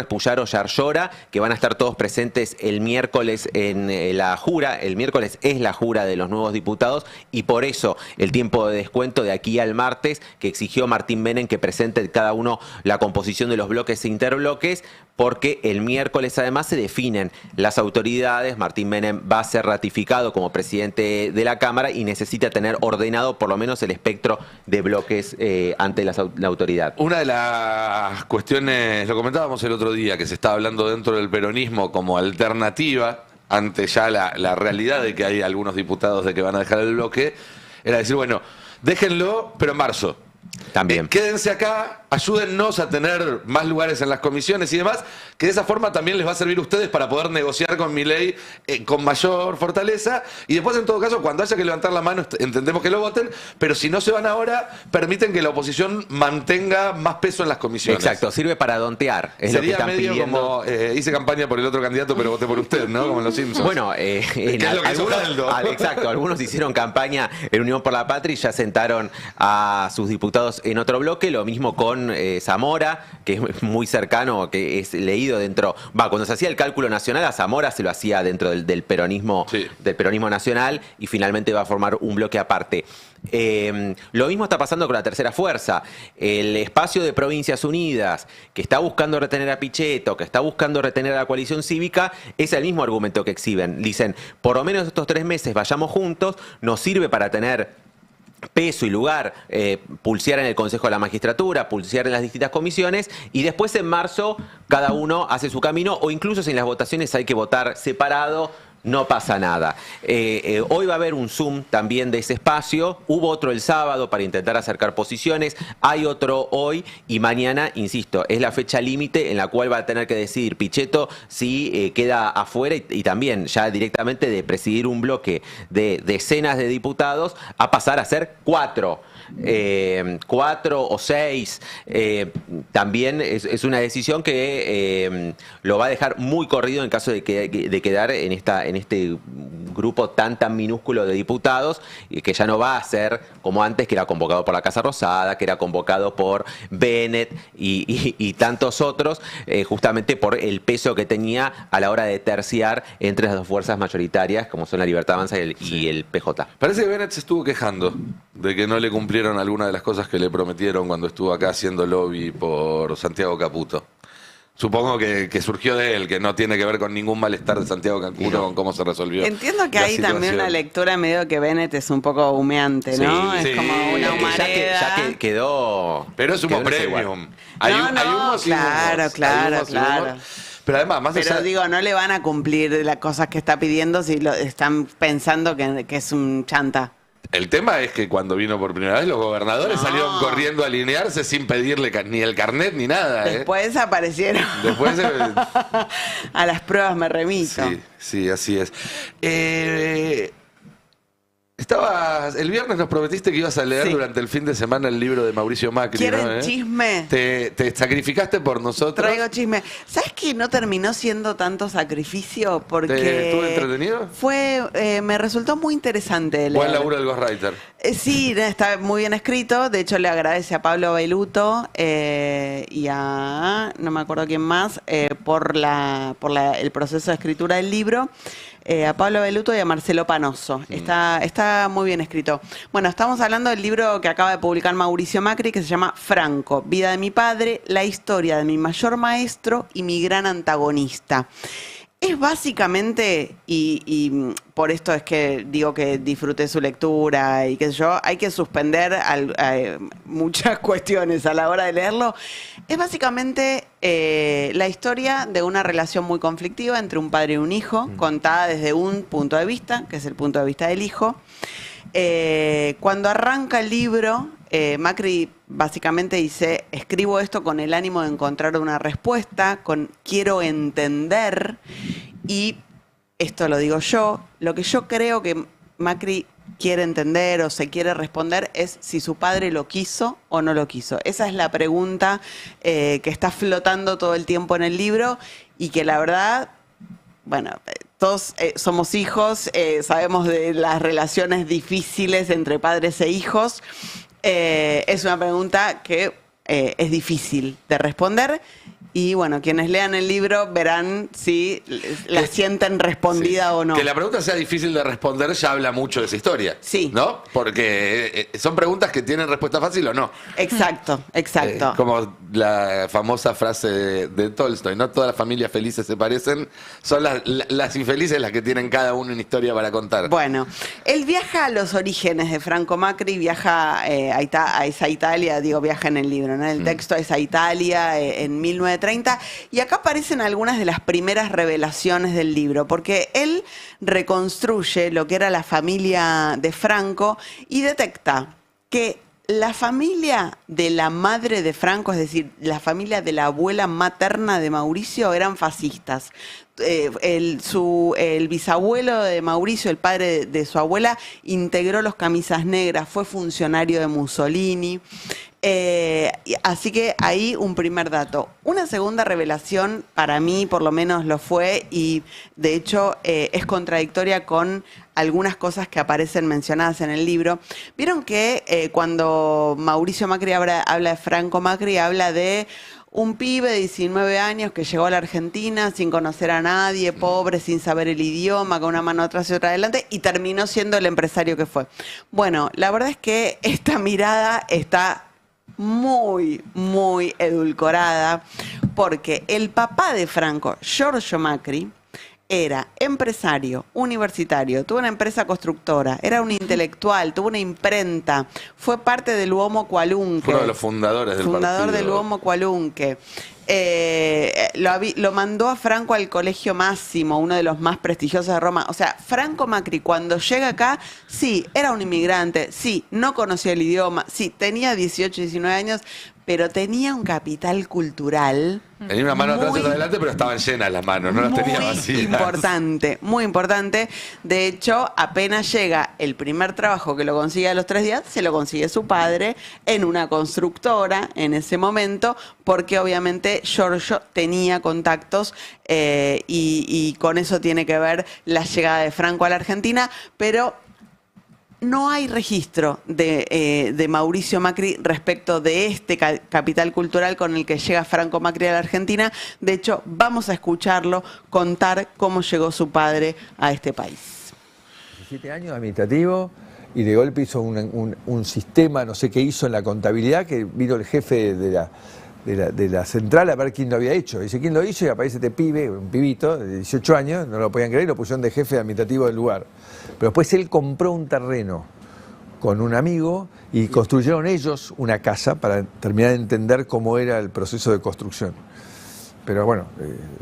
Puyaro, Yarlora, que van a estar todos presentes el miércoles en la jura. El miércoles es la jura de los nuevos diputados, y por eso el tiempo de descuento de aquí al martes, que exigió Martín Menem que presente cada uno la composición de los bloques e interbloques, porque el miércoles además se definen las autoridades. Martín Menem va a ser ratificado como presidente de la Cámara y necesita tener ordenado por lo menos el espectro de bloques ante la autoridad. Una de las cuestiones, lo comentábamos el otro día, que se está hablando dentro del peronismo como alternativa ante ya la realidad de que hay algunos diputados de que van a dejar el bloque, era decir, bueno, déjenlo, pero en marzo. También. Quédense acá, ayúdennos a tener más lugares en las comisiones y demás, que de esa forma también les va a servir a ustedes para poder negociar con Milei con mayor fortaleza, y después en todo caso cuando haya que levantar la mano entendemos que lo voten, pero si no se van ahora, permiten que la oposición mantenga más peso en las comisiones. Exacto, sirve para dontear. Es Sería lo que están medio pidiendo. como hice campaña por el otro candidato pero voté por usted, ¿no? Como en Los Simpsons. Bueno, exacto, algunos hicieron campaña en Unión por la Patria y ya sentaron a sus diputados en otro bloque. Lo mismo con Zamora, que es muy cercano, que es leído dentro. Cuando se hacía el cálculo nacional, a Zamora se lo hacía dentro del peronismo, del peronismo nacional, y finalmente va a formar un bloque aparte. Lo mismo está pasando con la tercera fuerza. El espacio de Provincias Unidas, que está buscando retener a Pichetto, que está buscando retener a la coalición cívica, es el mismo argumento que exhiben. Dicen, por lo menos estos 3 meses vayamos juntos, nos sirve para tener peso y lugar, pulsear en el Consejo de la Magistratura, pulsear en las distintas comisiones, y después en marzo cada uno hace su camino, o incluso si en las votaciones hay que votar separado, no pasa nada. Hoy va a haber un Zoom también de ese espacio. Hubo otro el sábado para intentar acercar posiciones. Hay otro hoy y mañana, insisto, es la fecha límite en la cual va a tener que decidir Pichetto si queda afuera y también ya directamente de presidir un bloque de decenas de diputados a pasar a ser 4. 4 o 6. También es una decisión que lo va a dejar muy corrido en caso de quedar en en este grupo tan minúsculo de diputados, que ya no va a ser como antes, que era convocado por la Casa Rosada, que era convocado por Bennett y tantos otros, justamente por el peso que tenía a la hora de terciar entre las dos fuerzas mayoritarias, como son la Libertad Avanza y el PJ. Parece que Bennett se estuvo quejando de que no le cumplieron alguna de las cosas que le prometieron cuando estuvo acá haciendo lobby por Santiago Caputo. Supongo que surgió de él, que no tiene que ver con ningún malestar de Santiago Caputo con cómo se resolvió. Entiendo que hay también una lectura medio que Bennett es un poco humeante, ¿no? Sí, es como una humareda. Ya que quedó... Pero es humo premium. Hay humos y claro, humos. claro, Hay humos y claro. humos. Pero además, más Pero allá... digo, no le van a cumplir las cosas que está pidiendo si lo están pensando que es un chanta. El tema es que cuando vino por primera vez los gobernadores salieron corriendo a alinearse sin pedirle ni el carnet ni nada. Después aparecieron. Después a las pruebas me remito. Sí, así es. El viernes nos prometiste que ibas a leer durante el fin de semana el libro de Mauricio Macri. ¿Quieren chisme? Te sacrificaste por nosotros. Traigo chisme. ¿Sabes que no terminó siendo tanto sacrificio? Porque ¿Estuvo entretenido? Me resultó muy interesante leer. Buen laburo del ghostwriter. Sí, está muy bien escrito. De hecho, le agradece a Pablo Beluto y a no me acuerdo quién más por el proceso de escritura del libro. A Pablo Beluto y a Marcelo Panoso. Está muy bien escrito. Bueno, estamos hablando del libro que acaba de publicar Mauricio Macri, que se llama Franco, Vida de mi padre, la historia de mi mayor maestro y mi gran antagonista. Es básicamente, y por esto es que digo que disfruté su lectura y qué sé yo, hay que suspender muchas cuestiones a la hora de leerlo. Es básicamente la historia de una relación muy conflictiva entre un padre y un hijo, contada desde un punto de vista, que es el punto de vista del hijo. Cuando arranca el libro, Macri básicamente dice, escribo esto con el ánimo de encontrar una respuesta, quiero entender, y esto lo digo yo, lo que yo creo que Macri quiere entender o se quiere responder es si su padre lo quiso o no lo quiso. Esa es la pregunta que está flotando todo el tiempo en el libro y que la verdad, bueno, todos somos hijos, sabemos de las relaciones difíciles entre padres e hijos. Es una pregunta que es difícil de responder y bueno, quienes lean el libro verán si la sienten respondida o no. Que la pregunta sea difícil de responder ya habla mucho de esa historia. Sí. ¿No? Porque son preguntas que tienen respuesta fácil o no. Exacto. Como la famosa frase de Tolstoy, no todas las familias felices se parecen, son las infelices las que tienen cada uno una historia para contar. Bueno, él viaja a los orígenes de Franco Macri, viaja a esa Italia, viaja en el libro, ¿no? El texto a esa Italia en 1930, y acá aparecen algunas de las primeras revelaciones del libro, porque él reconstruye lo que era la familia de Franco y detecta que la familia de la madre de Franco, es decir, la familia de la abuela materna de Mauricio, eran fascistas. El bisabuelo de Mauricio, el padre de su abuela, integró los camisas negras, fue funcionario de Mussolini. Así que ahí un primer dato. Una segunda revelación, para mí por lo menos lo fue, y de hecho es contradictoria con algunas cosas que aparecen mencionadas en el libro. Vieron que cuando Mauricio Macri habla de Franco Macri, habla de un pibe de 19 años que llegó a la Argentina sin conocer a nadie, pobre, sin saber el idioma, con una mano atrás y otra adelante, y terminó siendo el empresario que fue. Bueno, la verdad es que esta mirada está muy, muy edulcorada, porque el papá de Franco, Giorgio Macri, era empresario, universitario, tuvo una empresa constructora, era un intelectual, tuvo una imprenta, fue parte del Uomo Qualunque. Fue uno de los fundadores del partido. Del Uomo Qualunque. Lo mandó a Franco al Colegio Máximo, uno de los más prestigiosos de Roma. O sea, Franco Macri cuando llega acá, sí, era un inmigrante, sí, no conocía el idioma, sí, tenía 18, 19 años, pero tenía un capital cultural. Tenía una mano atrás y otra adelante, pero estaban llenas las manos, no las tenía vacías. Muy importante. De hecho, apenas llega el primer trabajo que lo consigue a los 3 días, se lo consigue su padre en una constructora en ese momento, porque obviamente donde Giorgio tenía contactos y con eso tiene que ver la llegada de Franco a la Argentina, pero no hay registro de Mauricio Macri respecto de este capital cultural con el que llega Franco Macri a la Argentina. De hecho, vamos a escucharlo contar cómo llegó su padre a este país. 17 años administrativo y de golpe hizo un sistema, no sé qué hizo en la contabilidad, que vino el jefe de la central a ver quién lo había hecho. Dice, ¿quién lo hizo? Y aparece este pibe, un pibito de 18 años, no lo podían creer, lo pusieron de jefe administrativo del lugar. Pero después él compró un terreno con un amigo y construyeron ellos una casa para terminar de entender cómo era el proceso de construcción. Pero bueno,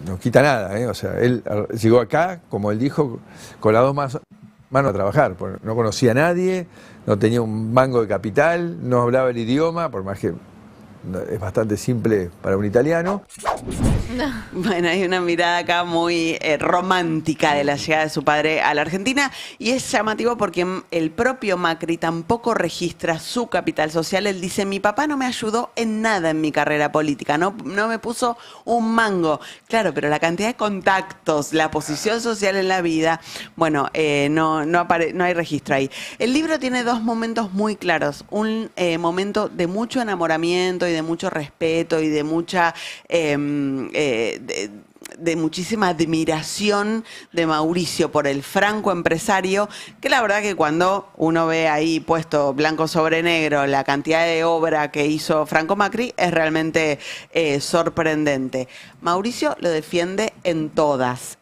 no quita nada, ¿eh? O sea, él llegó acá, como él dijo, con las dos manos a trabajar, porque no conocía a nadie, no tenía un mango de capital, no hablaba el idioma, por más que es bastante simple para un italiano. Bueno, hay una mirada acá muy romántica de la llegada de su padre a la Argentina y es llamativo porque el propio Macri tampoco registra su capital social. Él dice, mi papá no me ayudó en nada en mi carrera política, no me puso un mango. Claro, pero la cantidad de contactos, la posición social en la vida, bueno, no hay registro ahí. El libro tiene dos momentos muy claros. Un momento de mucho enamoramiento y de mucho respeto y de mucha de muchísima admiración de Mauricio por el Franco empresario, que la verdad que cuando uno ve ahí puesto blanco sobre negro la cantidad de obra que hizo Franco Macri es realmente sorprendente. Mauricio lo defiende en todas.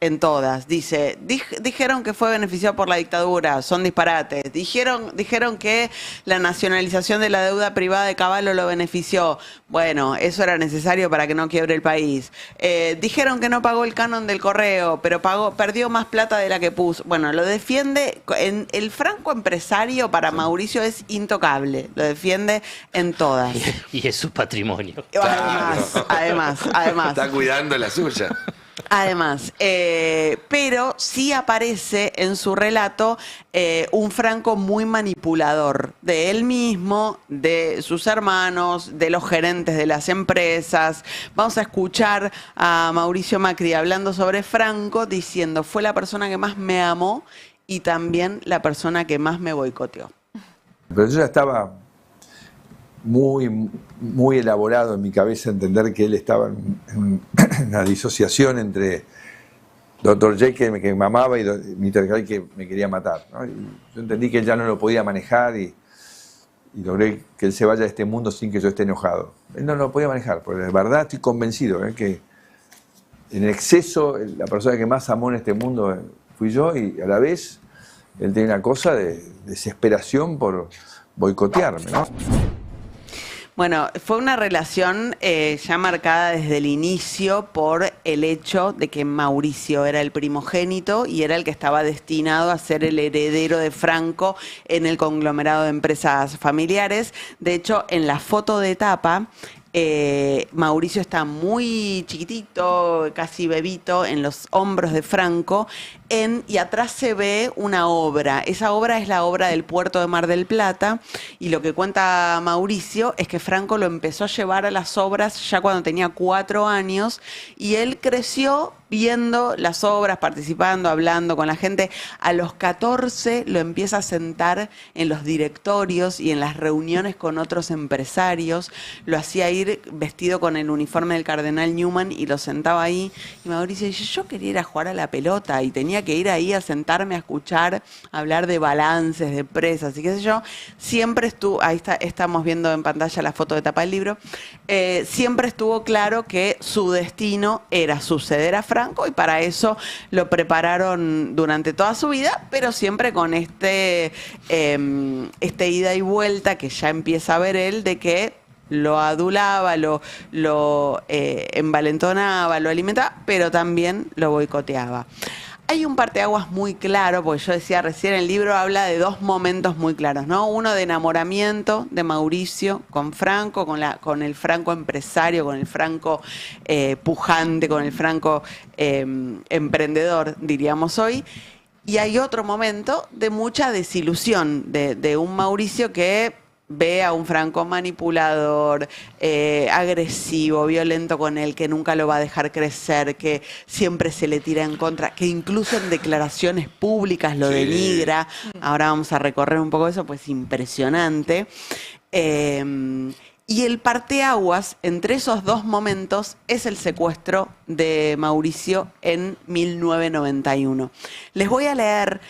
Dice, dijeron que fue beneficiado por la dictadura, son disparates. Dijeron que la nacionalización de la deuda privada de Cavallo lo benefició. Bueno, eso era necesario para que no quiebre el país. Dijeron que no pagó el canon del correo, pero perdió más plata de la que puso. Bueno, lo defiende. El Franco empresario para Mauricio es intocable. Lo defiende en todas. Y es su patrimonio. Además. Está cuidando la suya. Además, pero sí aparece en su relato un Franco muy manipulador de él mismo, de sus hermanos, de los gerentes de las empresas. Vamos a escuchar a Mauricio Macri hablando sobre Franco, diciendo, fue la persona que más me amó y también la persona que más me boicoteó. Pero yo ya estaba muy elaborado en mi cabeza entender que él estaba en una disociación entre Dr. J, que me amaba, y Mr. Guy, que me quería matar, ¿no? Y yo entendí que él ya no lo podía manejar y logré que él se vaya de este mundo sin que yo esté enojado. Él no lo podía manejar, porque de verdad estoy convencido que en exceso la persona que más amó en este mundo fui yo, y a la vez él tiene una cosa de desesperación por boicotearme, ¿no? Bueno, fue una relación ya marcada desde el inicio por el hecho de que Mauricio era el primogénito y era el que estaba destinado a ser el heredero de Franco en el conglomerado de empresas familiares. De hecho, en la foto de tapa, Mauricio está muy chiquitito, casi bebito, en los hombros de Franco, y atrás se ve una obra. Esa obra es la obra del puerto de Mar del Plata, y lo que cuenta Mauricio es que Franco lo empezó a llevar a las obras ya cuando tenía 4 años, y él creció viendo las obras, participando, hablando con la gente. A los 14 lo empieza a sentar en los directorios y en las reuniones con otros empresarios. Lo hacía ir vestido con el uniforme del cardenal Newman y lo sentaba ahí. Y Mauricio dice, yo quería ir a jugar a la pelota y tenía que ir ahí a sentarme a escuchar, a hablar de balances, de empresas y qué sé yo. Siempre estuvo, ahí estamos viendo en pantalla la foto de tapa del libro, siempre estuvo claro que su destino era suceder a Franco, y para eso lo prepararon durante toda su vida, pero siempre con este ida y vuelta que ya empieza a ver él, de que lo adulaba, lo envalentonaba, lo alimentaba, pero también lo boicoteaba. Hay un parteaguas muy claro, porque yo decía recién, el libro habla de 2 momentos muy claros, ¿no? Uno de enamoramiento de Mauricio con Franco, con el Franco empresario, con el Franco pujante, con el Franco emprendedor, diríamos hoy. Y hay otro momento de mucha desilusión de un Mauricio que ve a un Franco manipulador, agresivo, violento con él, que nunca lo va a dejar crecer, que siempre se le tira en contra, que incluso en declaraciones públicas lo denigra. Ahora vamos a recorrer un poco eso, pues impresionante. Y el parteaguas entre esos dos momentos es el secuestro de Mauricio en 1991. Les voy a leer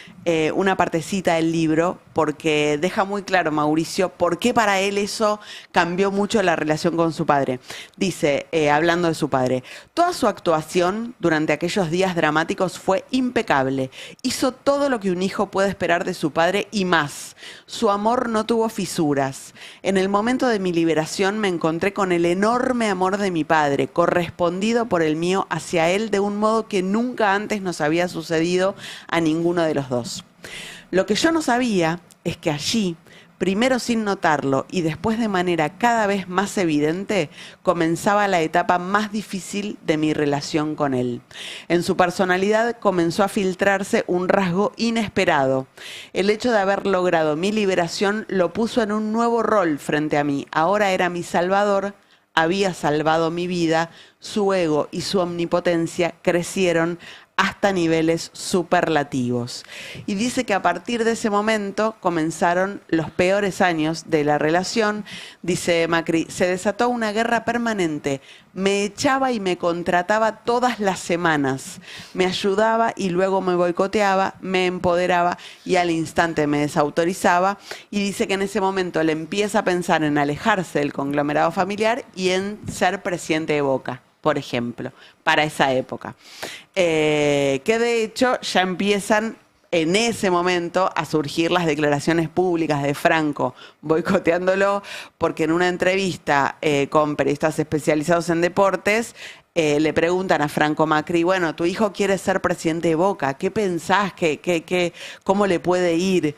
una partecita del libro porque deja muy claro Mauricio por qué para él eso cambió mucho la relación con su padre. Dice, hablando de su padre, toda su actuación durante aquellos días dramáticos fue impecable. Hizo todo lo que un hijo puede esperar de su padre y más. Su amor no tuvo fisuras. En el momento de mi liberación me encontré con el enorme amor de mi padre, correspondido por el mío hacia él de un modo que nunca antes nos había sucedido a ninguno de los dos. Lo que yo no sabía es que allí, primero sin notarlo y después de manera cada vez más evidente, comenzaba la etapa más difícil de mi relación con él. En su personalidad comenzó a filtrarse un rasgo inesperado. El hecho de haber logrado mi liberación lo puso en un nuevo rol frente a mí. Ahora era mi salvador, había salvado mi vida, su ego y su omnipotencia crecieron hasta niveles superlativos. Y dice que a partir de ese momento comenzaron los peores años de la relación. Dice Macri, se desató una guerra permanente. Me echaba y me contrataba todas las semanas. Me ayudaba y luego me boicoteaba, me empoderaba y al instante me desautorizaba. Y dice que en ese momento le empieza a pensar en alejarse del conglomerado familiar y en ser presidente de Boca, por ejemplo, para esa época. Que de hecho ya empiezan en ese momento a surgir las declaraciones públicas de Franco boicoteándolo, porque en una entrevista con periodistas especializados en deportes, le preguntan a Franco Macri, bueno, tu hijo quiere ser presidente de Boca, ¿qué pensás? ¿Cómo le puede ir?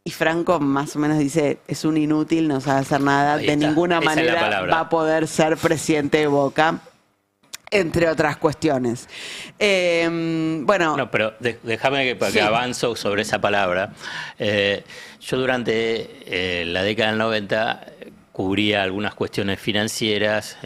Y Franco más o menos dice, es un inútil, no sabe hacer nada, de ninguna manera va a poder ser presidente de Boca, entre otras cuestiones. Bueno. No, pero déjame que avanzo sobre esa palabra. Yo durante la década del 90 cubría algunas cuestiones financieras,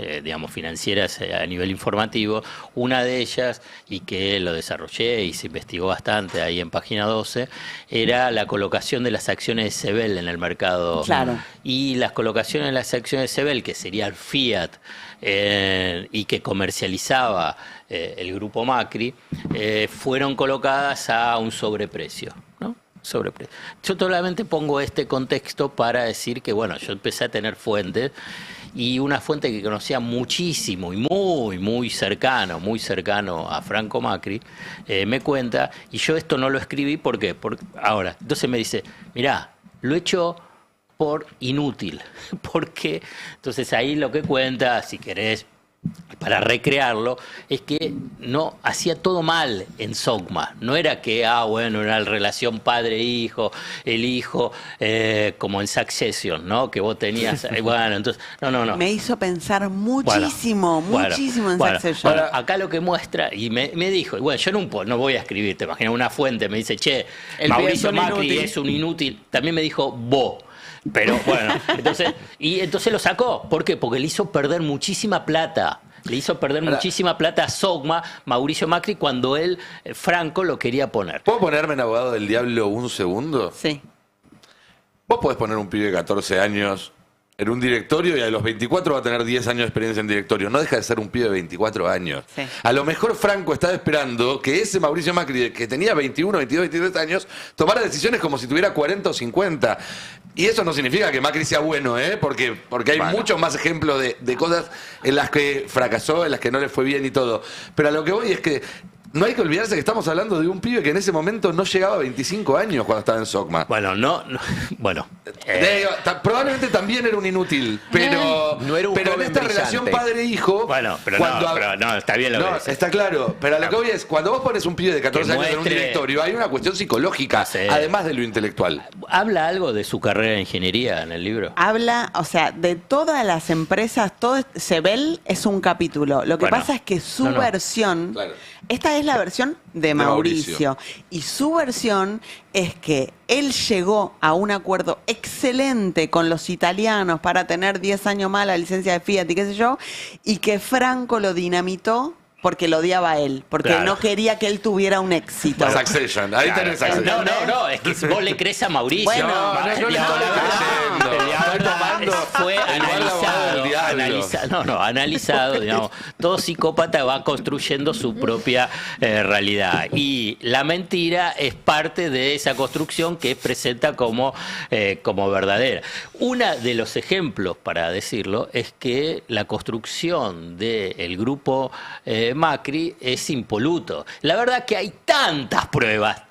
financieras a nivel informativo. Una de ellas, y que lo desarrollé y se investigó bastante ahí en página 12, era la colocación de las acciones de Sebel en el mercado. Claro. Y las colocaciones de las acciones de Sebel, que sería el Fiat, y que comercializaba el grupo Macri, fueron colocadas a un sobreprecio, ¿no? Sobreprecio. Yo solamente pongo este contexto para decir que, bueno, yo empecé a tener fuentes, y una fuente que conocía muchísimo y muy cercano a Franco Macri, me cuenta, y yo esto no lo escribí, ¿por qué? Ahora, entonces me dice, mirá, lo he hecho por inútil. Porque entonces ahí lo que cuenta, si querés, para recrearlo, es que no hacía todo mal en Sogma. No era que, bueno, era la relación padre-hijo, el hijo, como en Succession, ¿no? Que vos tenías, bueno, entonces, no. Me hizo pensar muchísimo en Succession. Bueno, acá lo que muestra, y me dijo, bueno, yo no voy a escribir, te imaginas, una fuente me dice, che, Mauricio Macri es un inútil. También me dijo, vos. Pero bueno, entonces lo sacó. ¿Por qué? Porque le hizo perder muchísima plata. Le hizo perder muchísima plata a Sogma, Mauricio Macri, cuando él, Franco, lo quería poner. ¿Puedo ponerme en abogado del diablo un segundo? Sí. Vos podés poner un pibe de 14 años en un directorio y a los 24 va a tener 10 años de experiencia en directorio. No deja de ser un pibe de 24 años. Sí. A lo mejor Franco estaba esperando que ese Mauricio Macri, que tenía 21, 22, 23 años, tomara decisiones como si tuviera 40 o 50. Y eso no significa que Macri sea bueno, porque hay muchos más ejemplos de cosas en las que fracasó, en las que no le fue bien y todo. Pero a lo que voy es que no hay que olvidarse que estamos hablando de un pibe que en ese momento no llegaba a 25 años cuando estaba en Sogma. Bueno, probablemente también era un inútil, pero no era un pero en joven esta brillante. relación padre-hijo... Bueno, pero no, está bien lo que dices. Está claro, pero a lo que voy es, cuando vos pones un pibe de 14 años en un directorio, hay una cuestión psicológica, además de lo intelectual. ¿Habla algo de su carrera de ingeniería en el libro? Habla, o sea, de todas las empresas, Sebel es un capítulo. Lo que pasa es que su versión... Claro. Esta es la versión de Mauricio. Y su versión es que él llegó a un acuerdo excelente con los italianos para tener 10 años más la licencia de Fiat y qué sé yo, y que Franco lo dinamitó porque lo odiaba a él, porque no quería que él tuviera un éxito. Succession, ahí tenés Succession. No, es que vos le crees a Mauricio. Bueno, no le estoy creyendo. Fue analizado, digamos. Todo psicópata va construyendo su propia realidad. Y la mentira es parte de esa construcción que presenta como verdadera. Uno de los ejemplos, para decirlo, es que la construcción del grupo Macri es impoluto. La verdad que hay tantas pruebas,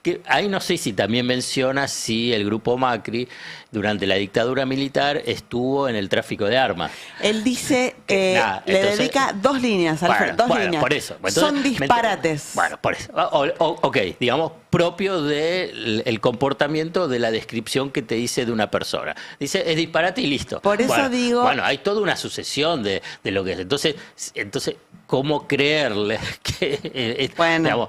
que ahí no sé si también menciona si el grupo Macri durante la dictadura militar estuvo en el tráfico de armas. Él dice, le dedica 2 líneas, Alfredo, dos líneas. Por eso. Entonces, son disparates. Por eso. Ok, digamos, propio del comportamiento de la descripción que te dice de una persona. Dice, es disparate y listo. Por eso digo... Bueno, hay toda una sucesión de lo que es. Entonces, ¿cómo creerle que... digamos,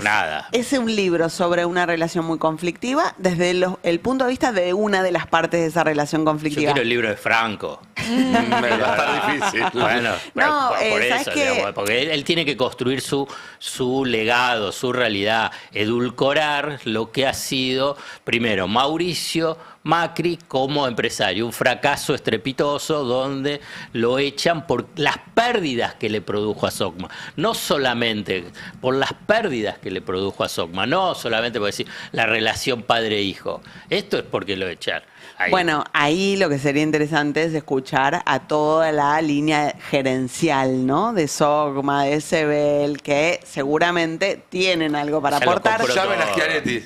nada. Es un libro sobre una relación muy conflictiva desde el punto de vista de una de las partes de esa relación conflictiva. Yo quiero el libro de Franco. Me va a estar difícil. Bueno, por ¿sabes eso, qué? digamos, porque él tiene que construir su legado, su realidad, edulcorar lo que ha sido, primero, Mauricio Macri como empresario, un fracaso estrepitoso donde lo echan por las pérdidas que le produjo a Socma, no solamente por las pérdidas que le produjo a Socma, no solamente por decir la relación padre-hijo, esto es porque lo echan. Ahí. Bueno, ahí lo que sería interesante es escuchar a toda la línea gerencial, ¿no? De Socma, de Sebel, que seguramente tienen algo para aportar. Llamen a Schiaretti.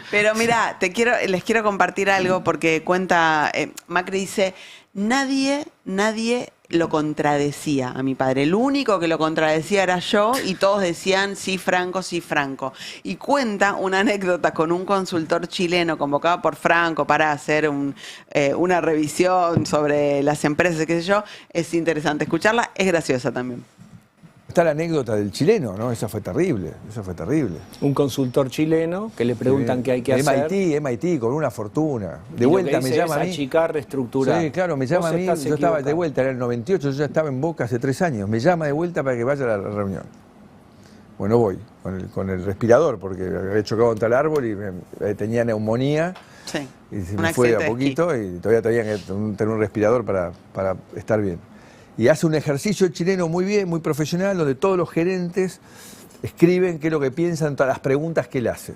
Pero mira, les quiero compartir algo porque cuenta, Macri dice, nadie lo contradecía a mi padre. El único que lo contradecía era yo y todos decían sí, Franco, sí, Franco. Y cuenta una anécdota con un consultor chileno convocado por Franco para hacer una revisión sobre las empresas, qué sé yo. Es interesante escucharla, es graciosa también. Está la anécdota del chileno, ¿no? Esa fue terrible, Un consultor chileno que le preguntan qué hay que hacer. MIT, con una fortuna. De vuelta me llama a mí. Achicar, reestructurar. Sí, claro, me llama a mí. Yo estaba de vuelta, era el 98, yo ya estaba en Boca hace 3 años. Me llama de vuelta para que vaya a la reunión. Bueno, voy, con el respirador, porque había chocado contra el árbol y tenía neumonía. Sí. Y se me fue a poquito y todavía tenía que tener un respirador para estar bien. Y hace un ejercicio chileno muy bien, muy profesional, donde todos los gerentes escriben qué es lo que piensan, todas las preguntas que él hace.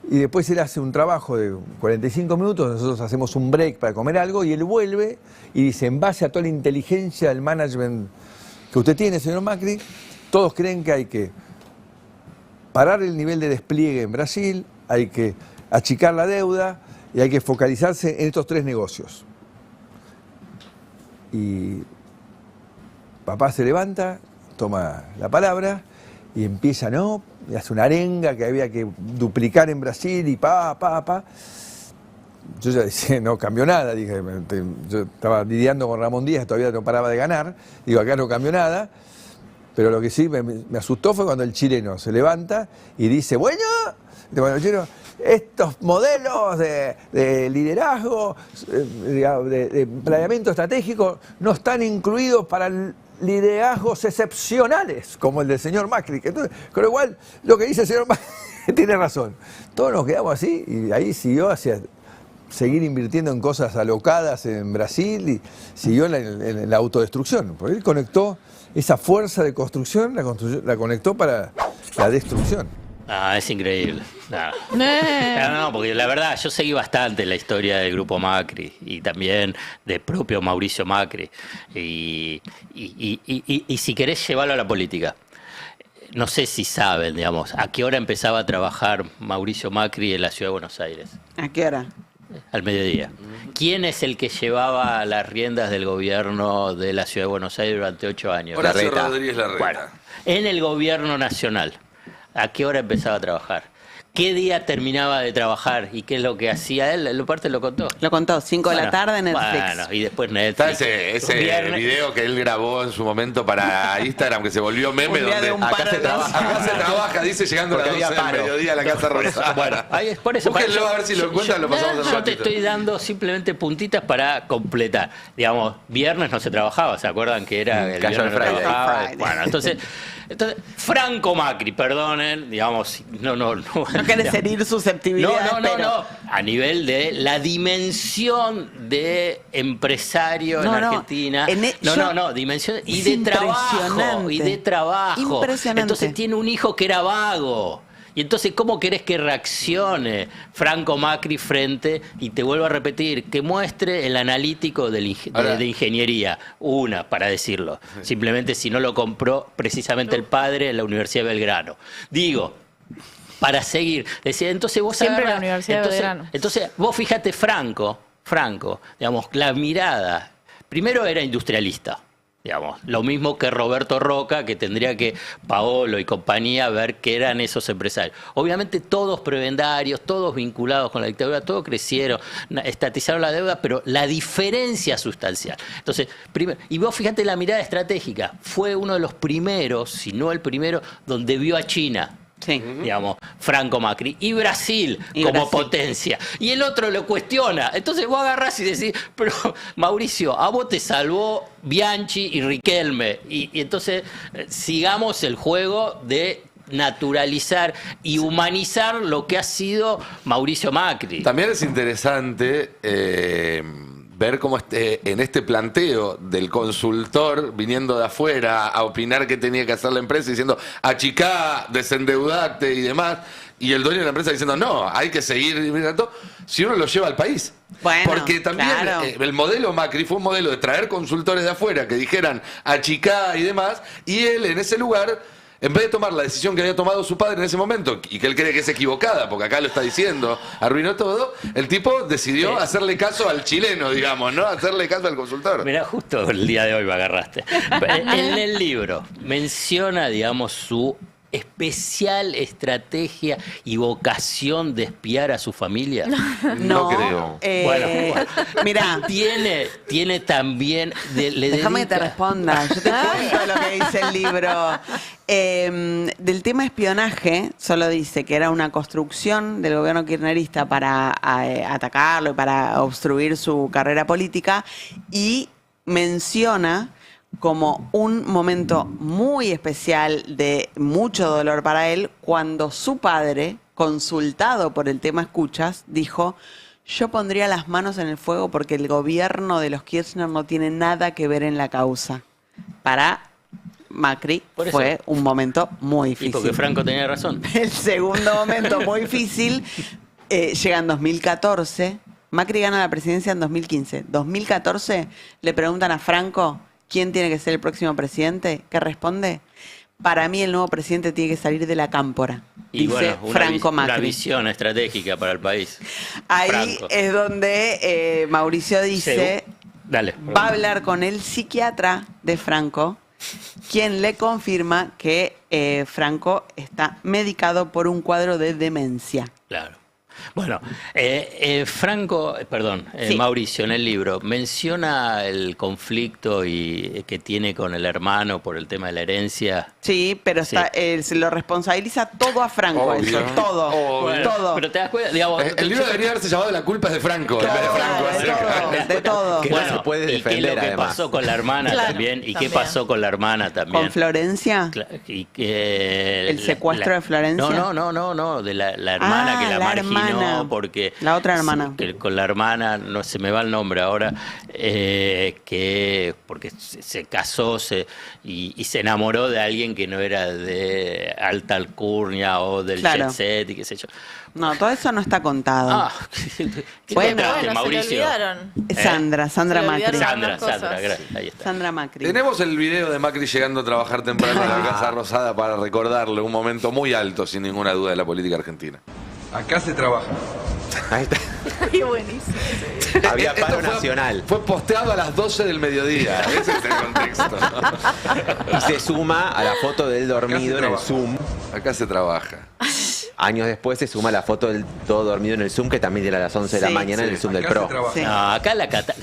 Y después él hace un trabajo de 45 minutos, nosotros hacemos un break para comer algo y él vuelve y dice, en base a toda la inteligencia del management que usted tiene, señor Macri, todos creen que hay que parar el nivel de despliegue en Brasil, hay que achicar la deuda y hay que focalizarse en estos 3 negocios. Y papá se levanta, toma la palabra y empieza, ¿no? Y hace una arenga que había que duplicar en Brasil y Yo ya decía, no cambió nada, dije, yo estaba lidiando con Ramón Díaz, todavía no paraba de ganar, digo, acá no cambió nada, pero lo que sí me asustó fue cuando el chileno se levanta y dice, bueno, estos modelos de liderazgo, de planeamiento estratégico, no están incluidos para liderazgos excepcionales, como el del señor Macri. Entonces, con lo cual, lo que dice el señor Macri tiene razón. Todos nos quedamos así y ahí siguió hacia seguir invirtiendo en cosas alocadas en Brasil y siguió en la autodestrucción. Porque él conectó esa fuerza de construcción, la conectó para la destrucción. Es increíble. No, porque la verdad, yo seguí bastante la historia del grupo Macri y también del propio Mauricio Macri. Y si querés llevarlo a la política, no sé si saben, digamos, a qué hora empezaba a trabajar Mauricio Macri en la Ciudad de Buenos Aires. ¿A qué hora? Al mediodía. ¿Quién es el que llevaba las riendas del gobierno de la Ciudad de Buenos Aires durante 8 años? Horacio Rodríguez Larreta. Bueno, en el gobierno nacional. ¿A qué hora empezaba a trabajar? qué día terminaba de trabajar y qué es lo que hacía él. El parte lo contó. Lo contó, 5 de la tarde en Netflix. Bueno, y después Netflix. Está ese video que él grabó en su momento para Instagram, que se volvió meme, donde acá se trabaja, dice, llegando a las 12 del mediodía a la Casa Rosada. Bueno, ahí es por eso. Búsquenlo a ver si lo encuentran, lo pasamos al Yo te estoy dando simplemente puntitas para completar. Digamos, viernes no se trabajaba, ¿se acuerdan que era el viernes no trabajaba? Bueno, entonces, Franco Macri, perdonen, digamos, no querés herir susceptibilidades. No. A nivel de la dimensión de empresario en Argentina. Dimensión y de trabajo. Impresionante. Entonces tiene un hijo que era vago. Y entonces, ¿cómo querés que reaccione Franco Macri frente, y te vuelvo a repetir, que muestre el analítico de ingeniería? Una, para decirlo. Simplemente si no lo compró precisamente el padre en la Universidad de Belgrano. Digo, para seguir. Decía, entonces vos siempre en la Universidad de Belgrano. Entonces, vos fíjate, Franco, digamos, la mirada, primero era industrialista. Digamos, lo mismo que Roberto Roca, que tendría que Paolo y compañía ver qué eran esos empresarios. Obviamente todos prebendarios, todos vinculados con la dictadura, todos crecieron, estatizaron la deuda, pero la diferencia sustancial. Entonces, primero, y vos fíjate la mirada estratégica, fue uno de los primeros, si no el primero, donde vio a China. Sí. Digamos, Franco Macri y Brasil como potencia. Y el otro lo cuestiona. Entonces vos agarrás y decís, pero Mauricio, a vos te salvó Bianchi y Riquelme. Y entonces sigamos el juego de naturalizar y humanizar lo que ha sido Mauricio Macri. También es interesante ver cómo en este planteo del consultor viniendo de afuera a opinar qué tenía que hacer la empresa, diciendo achicá, desendeudate y demás, y el dueño de la empresa diciendo no, hay que seguir mirando, si uno lo lleva al país. Bueno, porque también el modelo Macri fue un modelo de traer consultores de afuera que dijeran achicá y demás, y él en ese lugar, en vez de tomar la decisión que había tomado su padre en ese momento, y que él cree que es equivocada, porque acá lo está diciendo, arruinó todo, el tipo decidió hacerle caso al chileno, digamos, ¿no? Hacerle caso al consultor. Mirá, justo el día de hoy me agarraste. En el libro menciona, digamos, su especial estrategia y vocación de espiar a su familia. No creo. Bueno, mirá. Tiene también... Déjame que te responda. Yo te cuento lo que dice el libro. Del tema espionaje, solo dice que era una construcción del gobierno kirchnerista para atacarlo y para obstruir su carrera política, y menciona como un momento muy especial de mucho dolor para él cuando su padre, consultado por el tema escuchas, dijo: yo pondría las manos en el fuego porque el gobierno de los Kirchner no tiene nada que ver en la causa. Para Macri fue un momento muy difícil. Y porque Franco tenía razón. El segundo momento muy difícil llega en 2014. Macri gana la presidencia en 2015. 2014 le preguntan a Franco quién tiene que ser el próximo presidente. ¿Qué responde? Para mí el nuevo presidente tiene que salir de la cámpora. Y dice Franco Macri. Una visión estratégica para el país. Ahí Franco. es donde Mauricio dice, Dale. va a hablar con el psiquiatra de Franco, quien le confirma que Franco está medicado por un cuadro de demencia. Claro. Bueno, Mauricio en el libro menciona el conflicto que tiene con el hermano por el tema de la herencia. Sí, pero se lo responsabiliza todo a Franco. Obvio. Eso, todo. Bueno, todo. Pero te das cuenta, digamos, El libro debería haberse llamado La culpa es de Franco. Todo, en vez de Franco. de todo. Que no se puede y defender, qué es lo que además. pasó con la hermana también, y qué pasó con la hermana también. ¿Con Florencia? Y que ¿El secuestro de Florencia? No, de la hermana que la marginó, porque la otra hermana. Que con la hermana, no se me va el nombre ahora, que porque se casó y se enamoró de alguien que no era de alta alcurnia o del jet set y qué sé yo. No, todo eso no está contado. Bueno, Mauricio. se le olvidaron. Sandra Macri. Sandra, gracias. Ahí está. Sandra Macri. Tenemos el video de Macri llegando a trabajar temprano en la Casa Rosada para recordarle un momento muy alto, sin ninguna duda, de la política argentina. Acá se trabaja. Ahí está. Ay, buenísimo. Había paro nacional. Fue posteado a las 12 del mediodía. Ese es el contexto. Y se suma a la foto del dormido en el Zoom. Acá se trabaja. años después se suma la foto del todo dormido en el Zoom, que también era a las 11 de la mañana en el Zoom del PRO. No, acá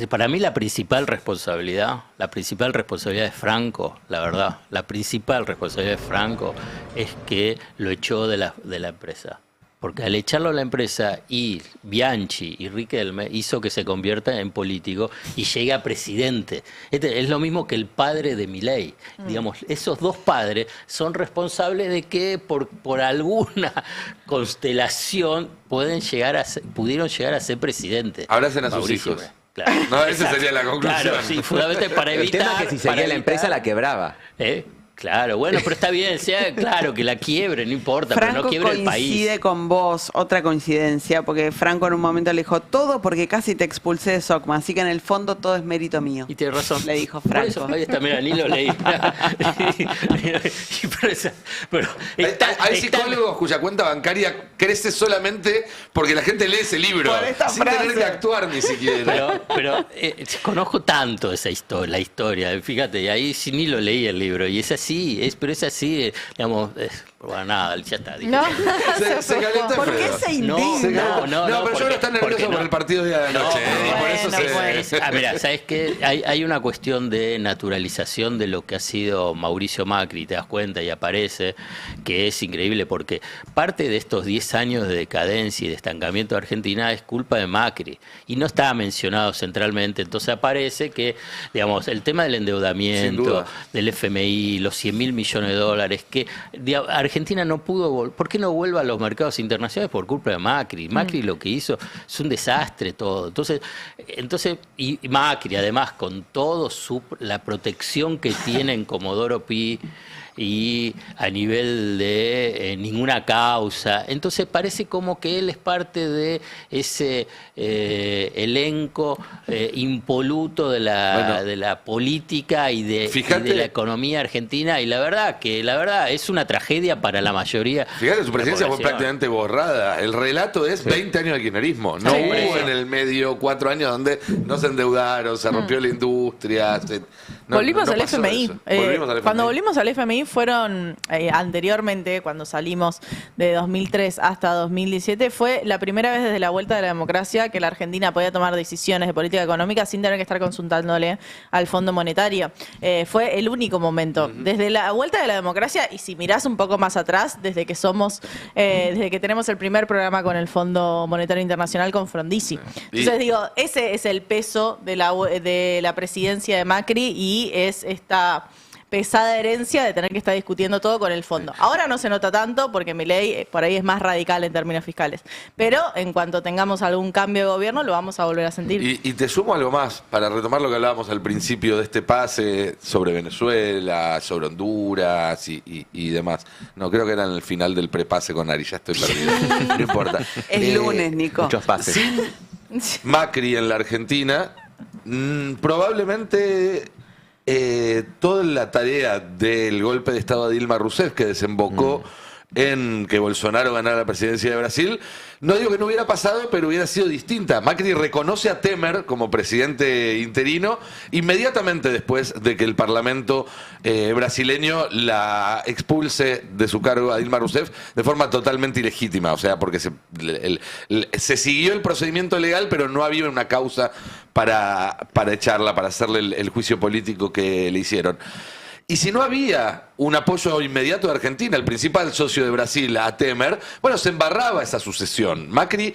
para mí la principal responsabilidad es Franco, la verdad. La principal responsabilidad de Franco es que lo echó de la empresa. Porque al echarlo a la empresa, y Bianchi y Riquelme hizo que se convierta en político y llegue a presidente. Es lo mismo que el padre de Milei. Digamos, esos dos padres son responsables de que por alguna constelación pudieron llegar a ser presidente. Abracen a sus hijos. Claro. No, esa sería la conclusión. Claro, sí, fundamentalmente para evitar... El tema es que si seguía la empresa la quebraba. Claro, bueno, pero está bien, sea claro que la quiebre, no importa, Franco pero no quiebre el país. coincide con vos, otra coincidencia, porque Franco en un momento le dijo, todo porque casi te expulsé de SOCMA, así que en el fondo todo es mérito mío. Y tiene razón. Le dijo Franco. Por eso, ahí está, mira, ni lo leí. Hay psicólogos cuya cuenta bancaria crece solamente porque la gente lee ese libro, sin tener que actuar ni siquiera. Pero conozco tanto esa historia, la historia, fíjate, y ahí sí ni lo leí el libro, y es así, pero es así, digamos, bueno, nada, ya está. No, se calentó. ¿Por qué se indigna? No, pero yo ahora está nervioso por el partido de la noche. Por eso mira, ¿sabes qué? Hay una cuestión de naturalización de lo que ha sido Mauricio Macri, te das cuenta y aparece, que es increíble, porque parte de estos 10 años de decadencia y de estancamiento de Argentina es culpa de Macri, y no está mencionado centralmente, entonces aparece que, digamos, el tema del endeudamiento, del FMI, los 100.000 millones de dólares, que Argentina no pudo, ¿por qué no vuelve a los mercados internacionales? Por culpa de Macri. Macri lo que hizo es un desastre todo. Entonces y Macri además con todo la protección que tiene en Comodoro Pi y a nivel de ninguna causa. Entonces parece como que él es parte de ese elenco impoluto de la política y de la economía argentina, y la verdad es una tragedia para la mayoría. Fíjate, su presidencia fue prácticamente borrada. El relato es 20 años de kirchnerismo. No hubo en el medio 4 años donde no se endeudaron, se rompió la industria. Volvimos al FMI. Cuando volvimos al FMI fueron, anteriormente, cuando salimos de 2003 hasta 2017, fue la primera vez desde la vuelta de la democracia que la Argentina podía tomar decisiones de política económica sin tener que estar consultándole al Fondo Monetario. Fue el único momento. Desde la vuelta de la democracia, y si mirás un poco más atrás, desde que tenemos el primer programa con el Fondo Monetario Internacional con Frondizi. Entonces digo, ese es el peso de la presidencia de Macri, y es esta pesada herencia de tener que estar discutiendo todo con el fondo. Ahora no se nota tanto porque Milei por ahí es más radical en términos fiscales. Pero en cuanto tengamos algún cambio de gobierno lo vamos a volver a sentir. Y te sumo algo más, para retomar lo que hablábamos al principio de este pase sobre Venezuela, sobre Honduras y demás. No, creo que era en el final del prepase con Ari, ya estoy perdido. No importa. Es lunes, Nico. Muchos pases. Sin Macri en la Argentina, probablemente toda la tarea del golpe de Estado a Dilma Rousseff, que desembocó en que Bolsonaro ganara la presidencia de Brasil, no digo que no hubiera pasado, pero hubiera sido distinta. Macri reconoce a Temer como presidente interino inmediatamente después de que el Parlamento brasileño la expulse de su cargo a Dilma Rousseff de forma totalmente ilegítima. O sea, porque se siguió el procedimiento legal, pero no había una causa para echarla, para hacerle el juicio político que le hicieron. Y si no había un apoyo inmediato de Argentina, el principal socio de Brasil, a Temer, bueno, se embarraba esa sucesión. Macri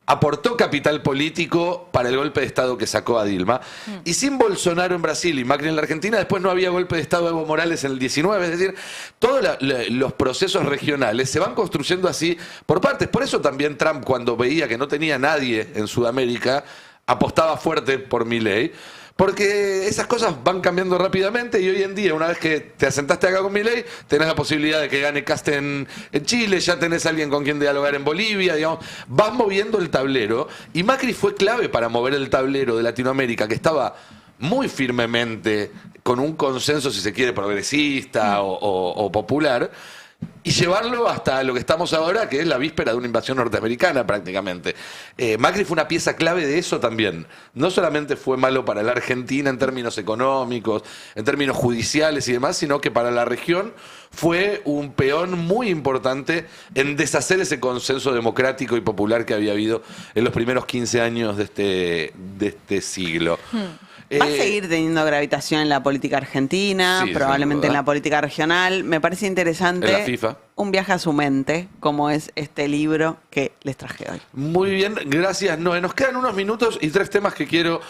aportó capital político para el golpe de Estado que sacó a Dilma. Y sin Bolsonaro en Brasil y Macri en la Argentina, después no había golpe de Estado de Evo Morales en el 19. Es decir, todos los procesos regionales se van construyendo así por partes. Por eso también Trump, cuando veía que no tenía nadie en Sudamérica, apostaba fuerte por Milei. Porque esas cosas van cambiando rápidamente y hoy en día, una vez que te asentaste acá con Milei, tenés la posibilidad de que gane Kast en Chile, ya tenés a alguien con quien dialogar en Bolivia, digamos, vas moviendo el tablero, y Macri fue clave para mover el tablero de Latinoamérica, que estaba muy firmemente con un consenso, si se quiere, progresista o popular. y llevarlo hasta lo que estamos ahora, que es la víspera de una invasión norteamericana prácticamente. Macri fue una pieza clave de eso también. No solamente fue malo para la Argentina en términos económicos, en términos judiciales y demás, sino que para la región fue un peón muy importante en deshacer ese consenso democrático y popular que había habido en los primeros 15 años de este siglo. Va a seguir teniendo gravitación en la política argentina, Sí, probablemente en la política regional. Me parece interesante En la FIFA. un viaje a su mente, como es este libro que les traje hoy. Muy bien, gracias Noé. Nos quedan unos minutos y 3 temas que quiero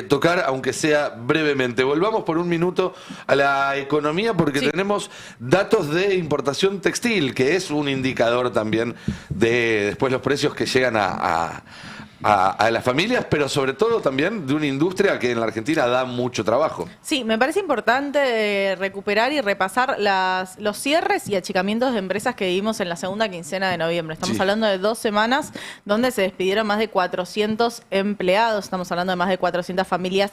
tocar, aunque sea brevemente. Volvamos por un minuto a la economía porque tenemos datos de importación textil, que es un indicador también de después los precios que llegan a las familias, pero sobre todo también de una industria que en la Argentina da mucho trabajo. Sí, me parece importante recuperar y repasar los cierres y achicamientos de empresas que vimos en la segunda quincena de noviembre. Estamos hablando de 2 semanas donde se despidieron más de 400 empleados. Estamos hablando de más de 400 familias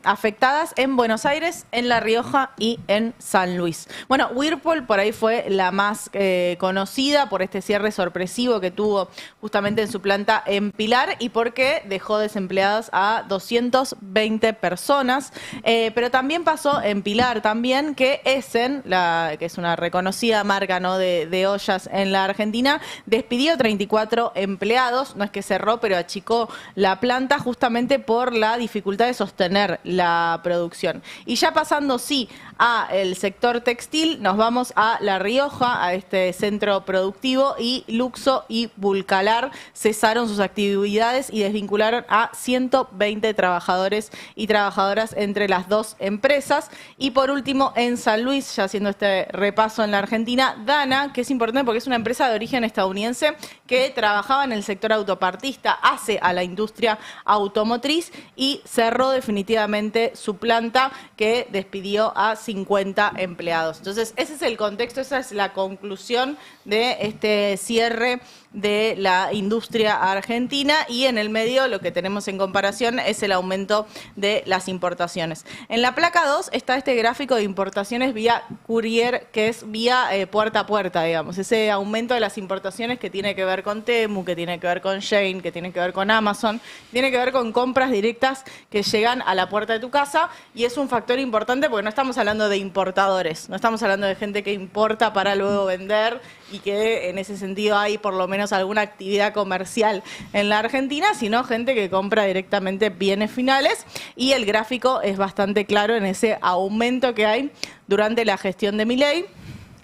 afectadas en Buenos Aires, en La Rioja y en San Luis. Bueno, Whirlpool por ahí fue la más conocida por este cierre sorpresivo que tuvo justamente en su planta en Pilar y porque dejó desempleadas a 220 personas. Pero también pasó en Pilar también que Essen, que es una reconocida marca, ¿no?, de ollas en la Argentina, despidió 34 empleados. No es que cerró, pero achicó la planta justamente por la dificultad de sostener la producción. Y ya pasando, a el sector textil, nos vamos a La Rioja, a este centro productivo, y Luxo y Vulcalar cesaron sus actividades y desvincularon a 120 trabajadores y trabajadoras entre las 2 empresas. Y por último, en San Luis, ya haciendo este repaso en la Argentina, Dana, que es importante porque es una empresa de origen estadounidense que trabajaba en el sector autopartista, hace a la industria automotriz y cerró definitivamente su planta, que despidió a 50 empleados. Entonces, ese es el contexto, esa es la conclusión de este cierre de la industria argentina, y en el medio lo que tenemos en comparación es el aumento de las importaciones. En la placa 2 está este gráfico de importaciones vía courier, que es vía puerta a puerta, digamos, ese aumento de las importaciones que tiene que ver con Temu, que tiene que ver con Shein, que tiene que ver con Amazon, tiene que ver con compras directas que llegan a la puerta de tu casa, y es un factor importante porque no estamos hablando de importadores, no estamos hablando de gente que importa para luego vender, y que en ese sentido hay por lo menos alguna actividad comercial en la Argentina, sino gente que compra directamente bienes finales, y el gráfico es bastante claro en ese aumento que hay durante la gestión de Milei.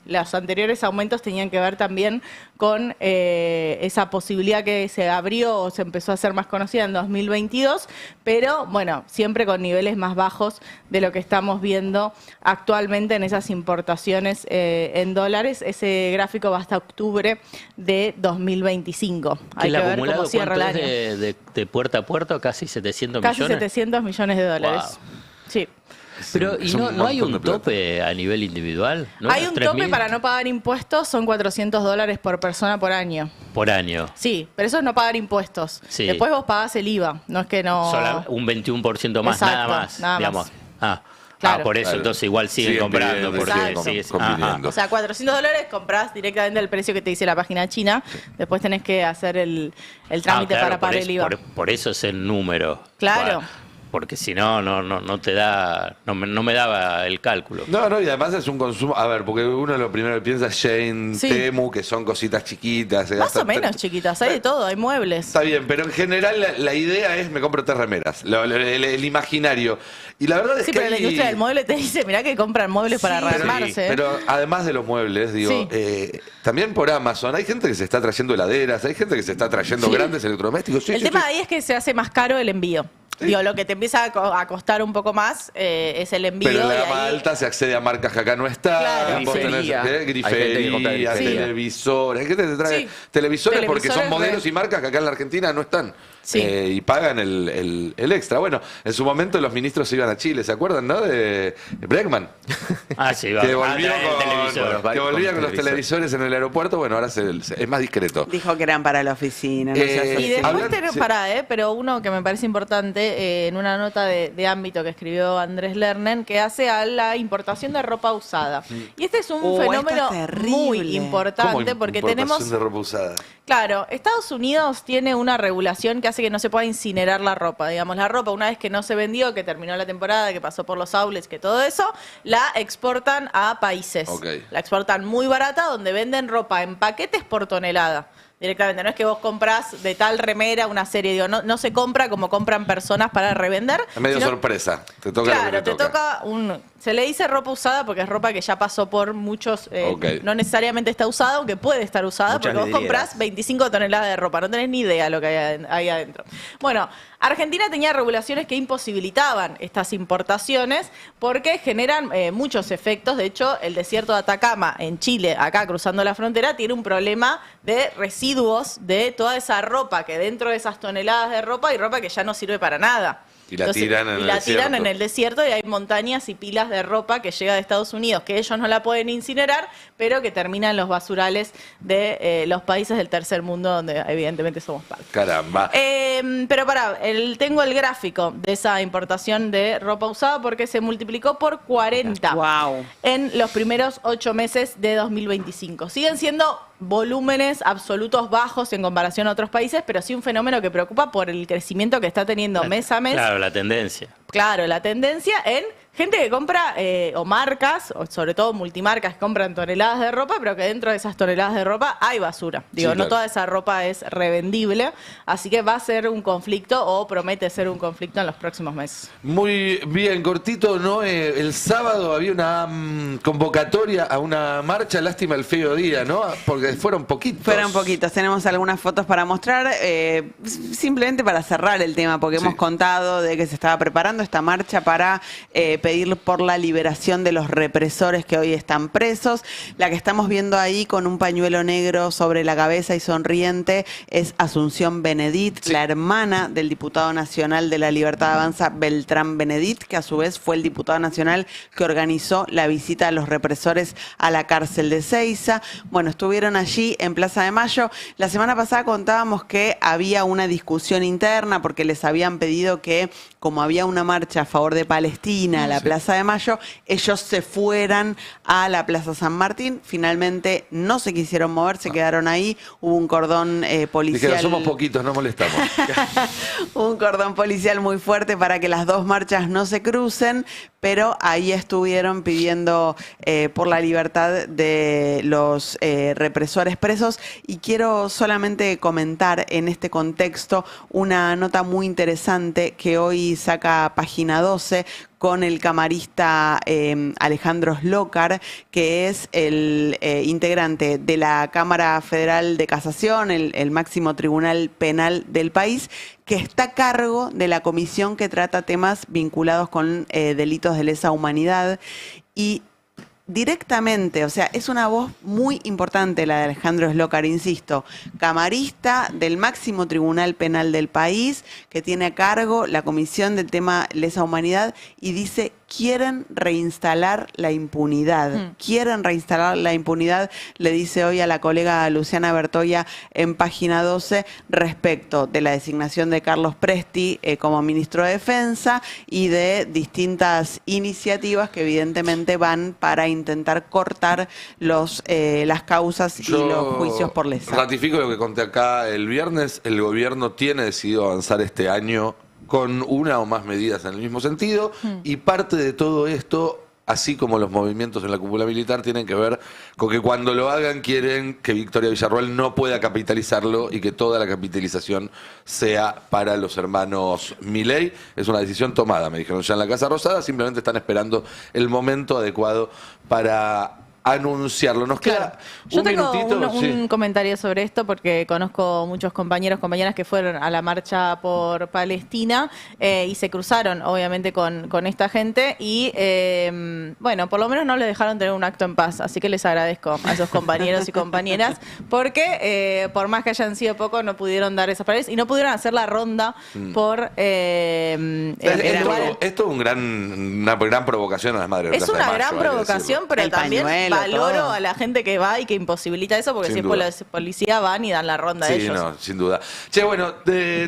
Los anteriores aumentos tenían que ver también con esa posibilidad que se abrió o se empezó a hacer más conocida en 2022, pero bueno, siempre con niveles más bajos de lo que estamos viendo actualmente en esas importaciones en dólares. Ese gráfico va hasta octubre de 2025. Hay que ver cómo cierra el año. De puerta a puerta, casi 700 millones. Casi 700 millones de dólares. Wow. Sí. Pero ¿y no hay un tope a nivel individual? ¿No? Hay un tope para no pagar impuestos, son $400 por persona por año. Por año. Sí, pero eso es no pagar impuestos. Sí. Después vos pagás el IVA, no es que no... Un 21% más, Exacto, nada más. nada digamos. más. Claro. Por eso, entonces igual siguen comprando. Porque O sea, $400 comprás directamente el precio que te dice la página china. Después tenés que hacer el trámite para pagar el IVA. Por eso es el número. Claro. Porque si no, no te da, no me daba el cálculo. No, y además es un consumo, a ver, porque uno lo primero que piensa es Shein, Temu, que son cositas chiquitas. Más o menos chiquitas, hay de todo, hay muebles. Está bien, pero en general la idea es me compro 3 remeras, el imaginario. Y la verdad es que pero la industria del mueble te dice, mirá que compran muebles para rearmarse. Pero además de los muebles, digo, también por Amazon hay gente que se está trayendo heladeras, hay gente que se está trayendo grandes electrodomésticos. El tema ahí es que se hace más caro el envío. Digo, lo que te empieza a costar un poco más es el envío. Pero en la gama alta se accede a marcas que acá no están. Claro. Grifería, televisores. Hay gente que te trae televisores porque son modelos y marcas que acá en la Argentina no están. Y pagan el extra. Bueno, en su momento los ministros se iban a Chile, ¿se acuerdan, no? De Bregman. Sí, que volvía con los televisores en el aeropuerto. Bueno, ahora es más discreto. Dijo que eran para la oficina. Y después pero uno que me parece importante en una nota de ámbito que escribió Andrés Lernen, que hace a la importación de ropa usada. Y este es un fenómeno muy importante porque tenemos... de ropa usada? Claro, Estados Unidos tiene una regulación que hace que no se pueda incinerar la ropa. Digamos, la ropa, una vez que no se vendió, que terminó la temporada, que pasó por los outlets, que todo eso, la exportan a países. La exportan muy barata, donde venden ropa en paquetes por tonelada. Directamente, no es que vos comprás de tal remera una serie, digo, no se compra como compran personas para revender. Es medio sorpresa, te toca lo que te toca. Se le dice ropa usada porque es ropa que ya pasó por muchos, no necesariamente está usada, aunque puede estar usada, porque vos comprás 25 toneladas de ropa, no tenés ni idea lo que hay ahí adentro. Bueno, Argentina tenía regulaciones que imposibilitaban estas importaciones porque generan muchos efectos. De hecho, el desierto de Atacama en Chile, acá cruzando la frontera, tiene un problema de residuos de toda esa ropa, que dentro de esas toneladas de ropa hay ropa que ya no sirve para nada. Y la tiran en el desierto y hay montañas y pilas de ropa que llega de Estados Unidos, que ellos no la pueden incinerar, pero que terminan en los basurales de los países del tercer mundo, donde evidentemente somos parte. Caramba. Pero pará, tengo el gráfico de esa importación de ropa usada porque se multiplicó por 40 en los primeros 8 meses de 2025. Siguen siendo volúmenes absolutos bajos en comparación a otros países, pero sí un fenómeno que preocupa por el crecimiento que está teniendo mes a mes. Claro, la tendencia. Claro, la tendencia en gente que compra, o marcas, o sobre todo multimarcas que compran toneladas de ropa, pero que dentro de esas toneladas de ropa hay basura. Digo, no toda esa ropa es revendible, así que va a ser un conflicto, o promete ser un conflicto en los próximos meses. Muy bien, cortito, ¿no? El sábado había una convocatoria a una marcha, lástima el feo día, ¿no? Porque fueron poquitos. Fueron poquitos, tenemos algunas fotos para mostrar, simplemente para cerrar el tema, porque hemos contado de que se estaba preparando esta marcha para pedir por la liberación de los represores que hoy están presos. La que estamos viendo ahí con un pañuelo negro sobre la cabeza y sonriente es Asunción Benedit, la hermana del diputado nacional de la Libertad Avanza, Beltrán Benedit, que a su vez fue el diputado nacional que organizó la visita a los represores a la cárcel de Seiza. Bueno, estuvieron allí en Plaza de Mayo. La semana pasada contábamos que había una discusión interna porque les habían pedido que, como había una marcha a favor de Palestina, la Plaza de Mayo, ellos se fueran a la Plaza San Martín. Finalmente no se quisieron mover, se quedaron ahí. Hubo un cordón policial. Dijeron, somos poquitos, no molestamos. Un cordón policial muy fuerte para que las dos marchas no se crucen, pero ahí estuvieron pidiendo por la libertad de los represores presos. Y quiero solamente comentar en este contexto una nota muy interesante que hoy saca Página 12 con el camarista Alejandro Slokar, que es el integrante de la Cámara Federal de Casación, el máximo tribunal penal del país, que está a cargo de la comisión que trata temas vinculados con delitos de lesa humanidad. Y directamente, o sea, es una voz muy importante la de Alejandro Slokar, insisto, camarista del máximo tribunal penal del país, que tiene a cargo la comisión del tema lesa humanidad, y dice: quieren reinstalar la impunidad. Quieren reinstalar la impunidad, le dice hoy a la colega Luciana Bertoya en Página 12 respecto de la designación de Carlos Presti como ministro de Defensa y de distintas iniciativas que evidentemente van para intentar cortar las causas y los juicios por lesa. Ratifico lo que conté acá el viernes. El gobierno tiene decidido avanzar este año con una o más medidas en el mismo sentido, y parte de todo esto, así como los movimientos en la cúpula militar, tienen que ver con que cuando lo hagan quieren que Victoria Villarroel no pueda capitalizarlo y que toda la capitalización sea para los hermanos Milei. Es una decisión tomada, me dijeron ya en la Casa Rosada, simplemente están esperando el momento adecuado para anunciarlo. Nos queda Yo un tengo minutito. un comentario sobre esto porque conozco muchos compañeros, compañeras que fueron a la marcha por Palestina y se cruzaron obviamente con esta gente y bueno, por lo menos no les dejaron tener un acto en paz, así que les agradezco a esos compañeros y compañeras porque por más que hayan sido pocos no pudieron dar esas palabras y no pudieron hacer la ronda por esto es una gran provocación a las madres. Es una gran provocación, pero también valoro a la gente que va y que imposibilita eso, porque Sin si es duda. policía van y dan la ronda a Sí, ellos. no, sin duda. Che, bueno,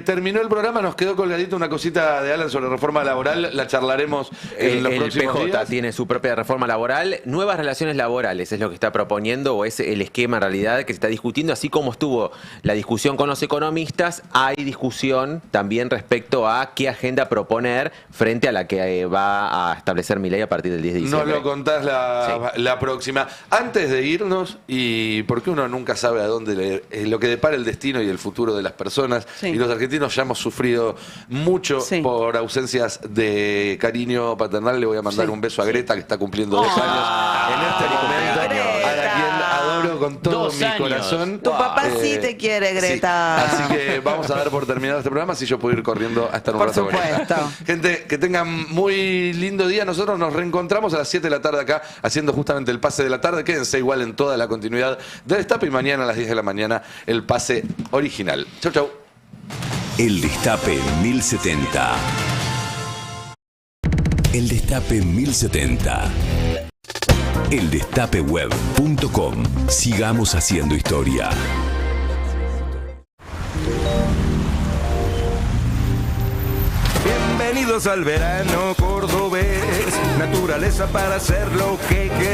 terminó el programa, nos quedó colgadito una cosita de Alan sobre reforma laboral, la charlaremos en los El próximos PJ días. tiene su propia reforma laboral, nuevas relaciones laborales es lo que está proponiendo, o es el esquema en realidad que se está discutiendo, así como estuvo la discusión con los economistas, hay discusión también respecto a qué agenda proponer frente a la que va a establecer Milei a partir del 10 de Nos diciembre. lo contás la próxima. Antes de irnos, y porque uno nunca sabe a dónde lo que depara el destino y el futuro de las personas, y los argentinos ya hemos sufrido mucho por ausencias de cariño paternal, le voy a mandar un beso a Greta, que está cumpliendo 2 años en este momento, a la quien adoro con todo 2 mi años. corazón. Tu papá sí te quiere, Greta. Sí. Así que vamos a dar por terminado este programa, si yo puedo ir corriendo a estar un Por rato con ella. supuesto. Gente, que tengan muy lindo día. Nosotros nos reencontramos a las 7 de la tarde acá, haciendo justamente el pase de la tarde. Quédense igual en toda la continuidad del Destape, y mañana a las 10 de la mañana el pase original. Chau, chau. El Destape 1070. El Destape 1070. Eldestapeweb.com. Sigamos haciendo historia. Bienvenidos al verano cordobés, naturaleza para hacer lo que querés.